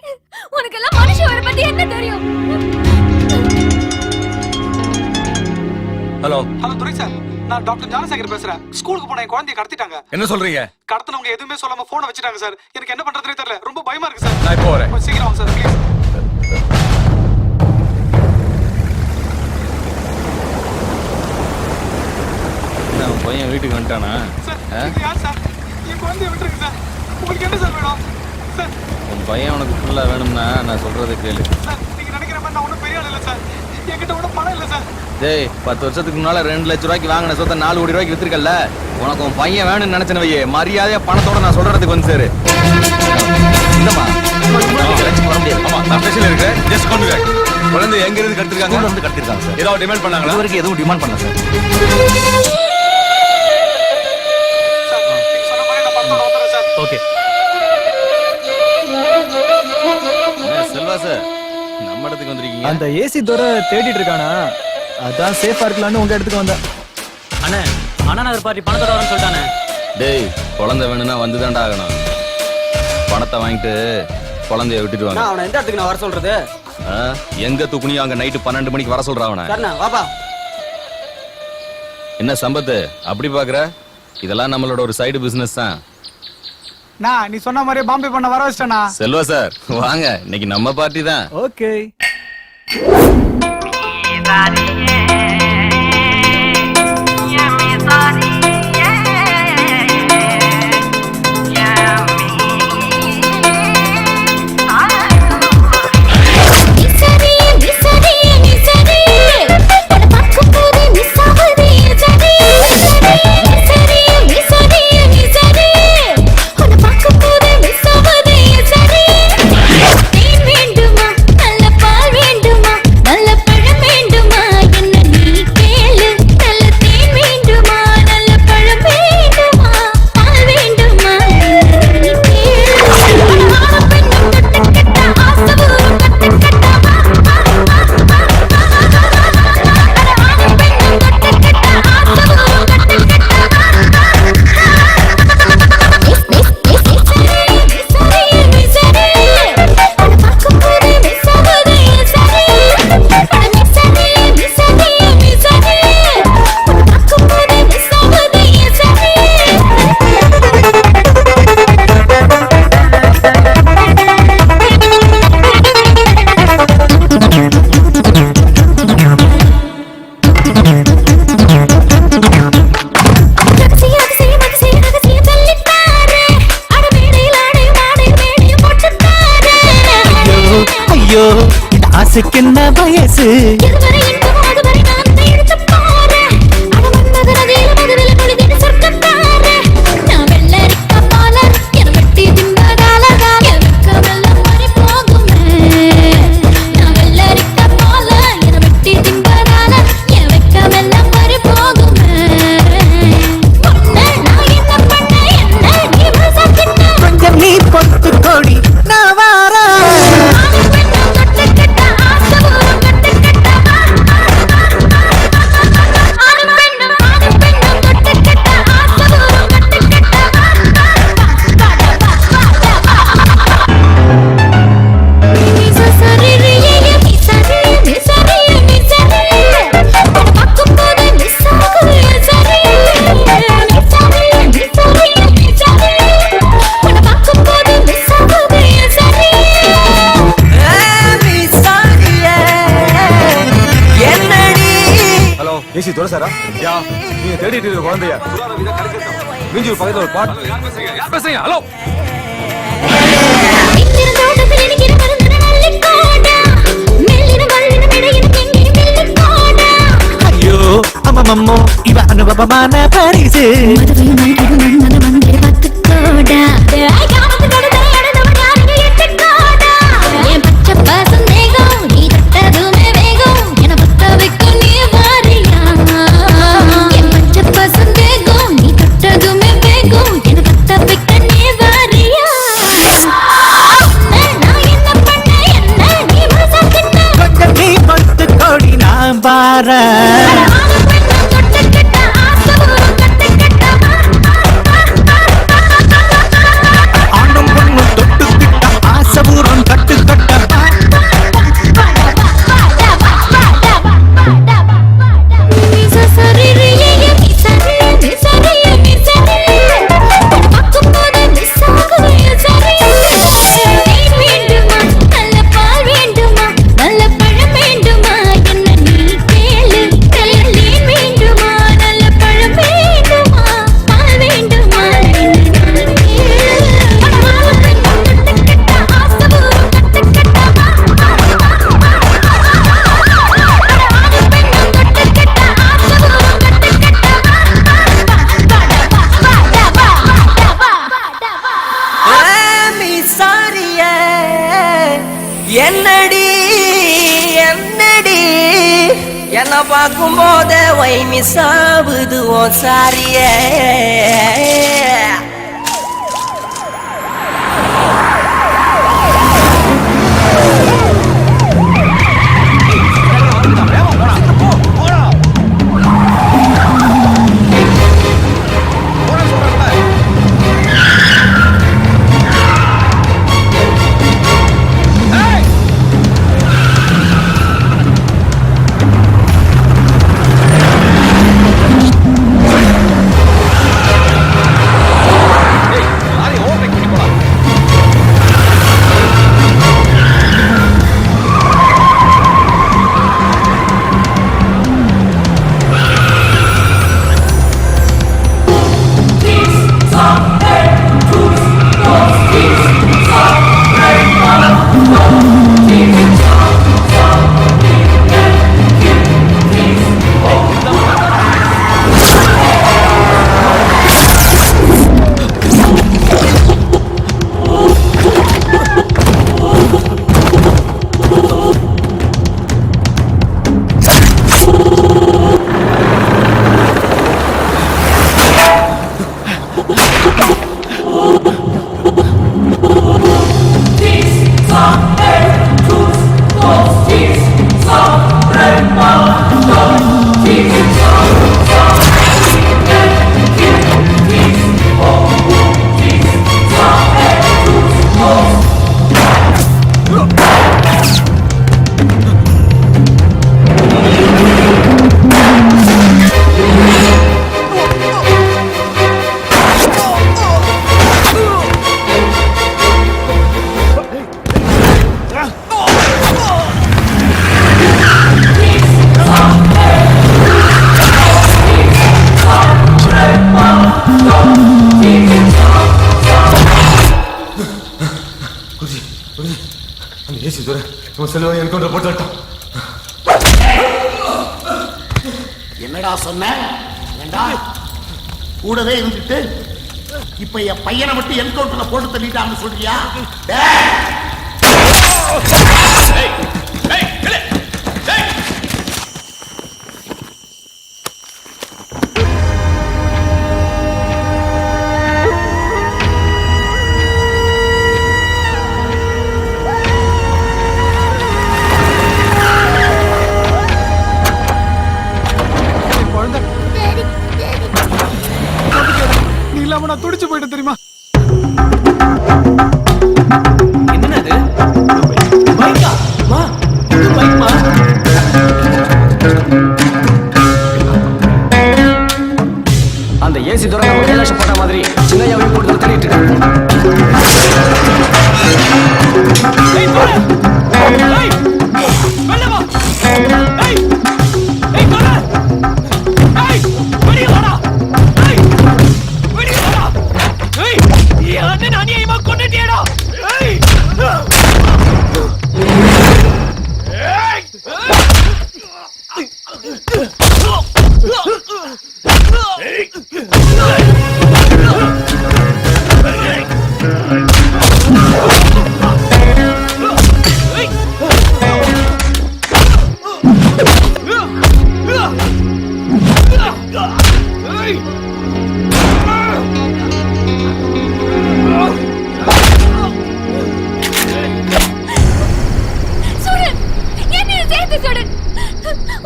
உனக்கு எல்லாம் மனுஷ வர பத்தி என்ன தெரியும்? ஹலோ ஹலோ துரை சார், நான் டாக்டர் ஞானசேகர் பேசுறேன். ஸ்கூலுக்கு போன என் குழந்தைய கடத்திட்டாங்க. என்ன சொல்றீங்க? கடத்தினவங்க எதுவுமே சொல்லாம போனை வச்சுட்டாங்க சார். எனக்கு என்ன பண்றதுனே தெரியல. ரொம்ப பயமா இருக்கு சார். நான் இப்போ வரேன். கொஞ்சம் சீக்கிரம் வாங்க சார் ப்ளீஸ். அவன் பையன் வீட்டுக்கு வந்துட்டானா? சார் இது யார் சார்? என் குழந்தைய விட்டுருங்க சார். உங்களுக்கு என்ன சார் வேணும்? சார் உன் பையன் உனக்கு ஃபுல்லா வேணும்னா நான் சொல்றதை கேளு. சார் நீங்க நினைக்கிற மாதிரி நான் ஒன்றும் பெரிய ஆள் இல்லை சார். என்கிட்ட ஒன்றும் பணம் இல்லை சார். டேய் 10 வருஷத்துக்கு முன்னால 2 லட்சம் ரூபாய்க்கு வாங்கின சொத்தை 4 கோடி ரூபாய்க்கு வித்திருக்கல. உனக்கு உன் பையன் வேணும்னு நினைச்சன வையே, மரியாதையா பணத்தோட நான் சொல்றதுக்கு வந்து சேரு. இல்லம்மா வர முடியாது. ஆமா நான் ஸ்டேஷன்ல இருக்கேன். ஜஸ்ட் கொண்டு வா. குழந்தை எங்க இருந்து கடத்திருக்காங்க? ஸ்கூல்ல இருந்து கடத்திருக்காங்க சார். ஏதாவது டிமாண்ட் பண்ணாங்களா? இது வரைக்கும் எதுவும் டிமாண்ட் பண்ணல சார். சொன்ன மாதிரி நான் பணத்தோட வந்துடுறேன் சார். ஓகே. பாஸ் நம்ம இடத்துக்கு வந்திருக்கீங்க. அந்த ஏசி தோற தேடிட்டு இருக்கானா, அதான் சேஃபா இருக்கலாம்னு உங்க இடத்துக்கு வந்தேன். அண்ணே அண்ணா நகர் பார்ட்டி பணத்தோட வரேன்னு சொல்லிட்டானே. டேய் குழந்தை வேணும்னா வந்துதான்டா ஆகணும். பணத்தை வாங்கிட்டு குழந்தைய விட்டுட்டு வாங்க. அவனை எந்த இடத்துக்கு நான் வர சொல்றது? எங்க தூக்குனியோ அங்க நைட்டு 12 மணிக்கு வர சொல்றான் அவனை. சரிண்ணா வாப்பா. என்ன சம்பத்து அப்படி பாக்குற? இதெல்லாம் நம்மளோட ஒரு சைடு பிசினஸ் தான். நான் நீ சொன்ன மாதிரியே பாம்பே பண்ண வர வச்சிட்டேனா? செல்வா சார் வாங்க, இன்னைக்கு நம்ம பார்ட்டி தான். ஓகே. ஆசைக்கென்ன வயசு? கொஞ்சம் நீ பொத்து கொடி நான் வாரா. ஏசி தோற சாரா? யா நீங்க தேடிட்டு இருக்க குழந்தையா? மிஞ்சி பக்கத்துல ஒரு பாட்டு. யார் பேசுறீங்க? ஹலோ ஐயோ அம்மம்மோ இவ அனுபவமான பரிசு. கொஞ்சம் நீ பொத்து கொடி நான் வாரா. ஆணும் பொண்ணும் தொட்டுக்கிட்ட ஆசபூர்வம் கட்டு கட்டப்பா. என்னடி என்னடி என்ன பார்க்கும் போதே வை மிஸ் ஆகுது ஓ சாரியே. அந்த ஏசி துறை உன் செல்வம் என்கவுண்டர் போட்டுட்டான். என்னடா சொன்ன? ஏண்டா கூடவே இருந்துட்டு இப்ப என் பையனை மட்டும் என்கவுண்டர்ல போட்டு தள்ளிட்டான்னு சொல்றியா? நீ இல்லாம நான் துடிச்சு போயிட்டு தெரியுமா? என்னது பைக்கா? மா இது பைக்மா? அந்த ஏசி துறை நம்ம கைலாஷம் போட்ட மாதிரி சின்னையாவையும் போட்டு தள்ளிட்டு இருக்காங்க.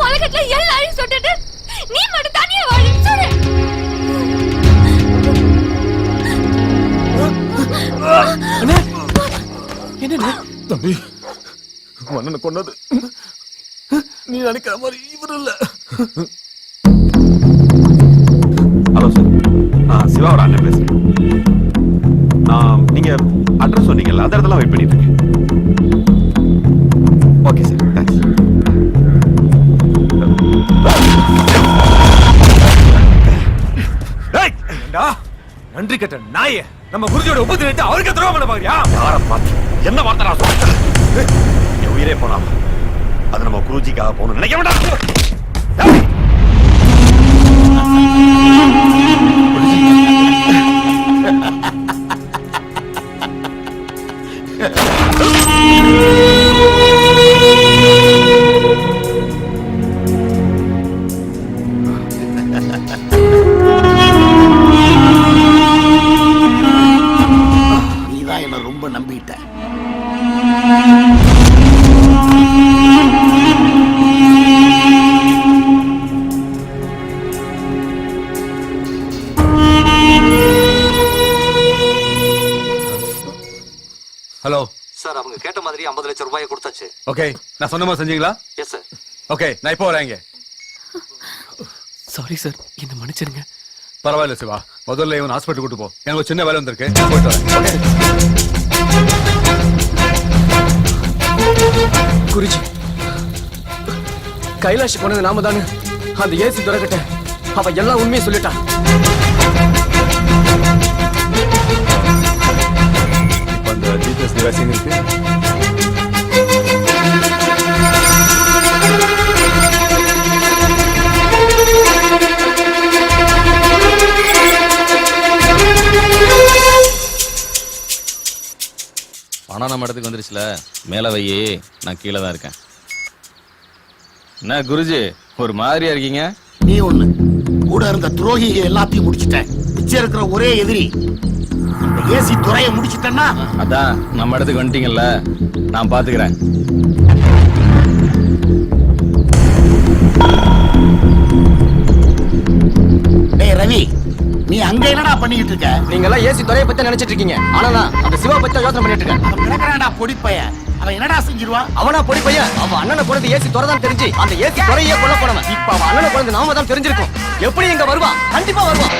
உலகத்துல எல்லாரையும் சுட்டுட்டு நீ மட்டும் தனியா வாழு. என்ன தம்பி மன்னனை கொண்டது நீ நினைக்கிற மாதிரி இவர் இல்ல. ஹலோ சார், சிவாவோட அண்ணன் பேசுறேன். நீங்க அட்ரஸ் சொன்னீங்கல்ல, அந்த இடத்துல வெயிட் பண்ணிட்டு இருக்கேன். Okay sir, thanks. நன்றி கட்ட நாயே, நம்ம குருஜியோட உபத்திரத்தை அவருக்கு துரோகம் பண்ண பாக்குறியா? யாரை பார்த்து என்ன வார்த்தை நான் சொல்றேன்? என் உயிரே போனாலும் அது நம்ம குருஜிக்காக போகணும்னு நினைக்க வேண்டாம். நீதான் என்ன ரொம்ப நம்பிட்ட. ஹலோ சார், அவங்க கேட்ட மாதிரி 50 லட்சம் ரூபாயை கொடுத்தாச்சு. ஓகே, நான் சொன்ன மாதிரி செஞ்சீங்களா? Yes sir. ஓகே, நான் இப்போ வரேன். சாரி சார், என்ன மன்னிச்சிருங்க. பரவாயில்ல சிவா, முதல்ல இவன் ஹாஸ்பிட்டல் கூட்டு போ. எனக்கு ஒரு சின்ன வேலை வந்திருக்கு, போயிட்டு வரேன். குருஜி, கைலாஷ் போனது நாம தானே. அந்த ஏசி துறக்கிட்ட அவ எல்லாம் உண்மையை சொல்லிட்டான். இப்போ அந்த ஜிபிஎஸ் டிவைஸ் எங்க இருக்கு? பணம் நம்ம இடத்துக்கு வந்துருச்சுல, மேல வையே, நான் கீழே தான் இருக்கேன். என்ன குருஜி ஒரு மாதிரியா இருக்கீங்க? நீ ஒண்ணு கூட இருந்த துரோகிக எல்லாத்தையும் முடிச்சிட்டேன். மிச்சம் இருக்கிற ஒரே எதிரி இந்த ஏசி துறையை முடிச்சிட்டேன்னா, அதான் நம்ம இடத்துக்கு வந்துட்டீங்கல்ல, நான் பாத்துக்கிறேன். டேய் ரவி, நீ அங்க என்னடா பண்ணிட்டு இருக்க? நீங்க எல்லாம் ஏசி துறையை பத்தி நினைச்சிட்டு இருக்கீங்க. ஆனா நான் அந்த சிவா பத்தி யோசனை பண்ணிட்டு இருக்கேன். அவன் கிடக்குறான்டா பொடி பையன். அவன் என்னடா செஞ்சிருவான்? அவனா பொடி பையன். அவன் அண்ணனை கொண்டு ஏசி துறை தான் தெரிஞ்சு அந்த ஏசி துறையே கொல்ல போனவன். இப்ப அவன் அண்ணனை கொண்டு நாம தான் தெரிஞ்சிருக்கோம். எப்படி இங்க வருவான்? கண்டிப்பா வருவான்.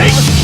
ஏய்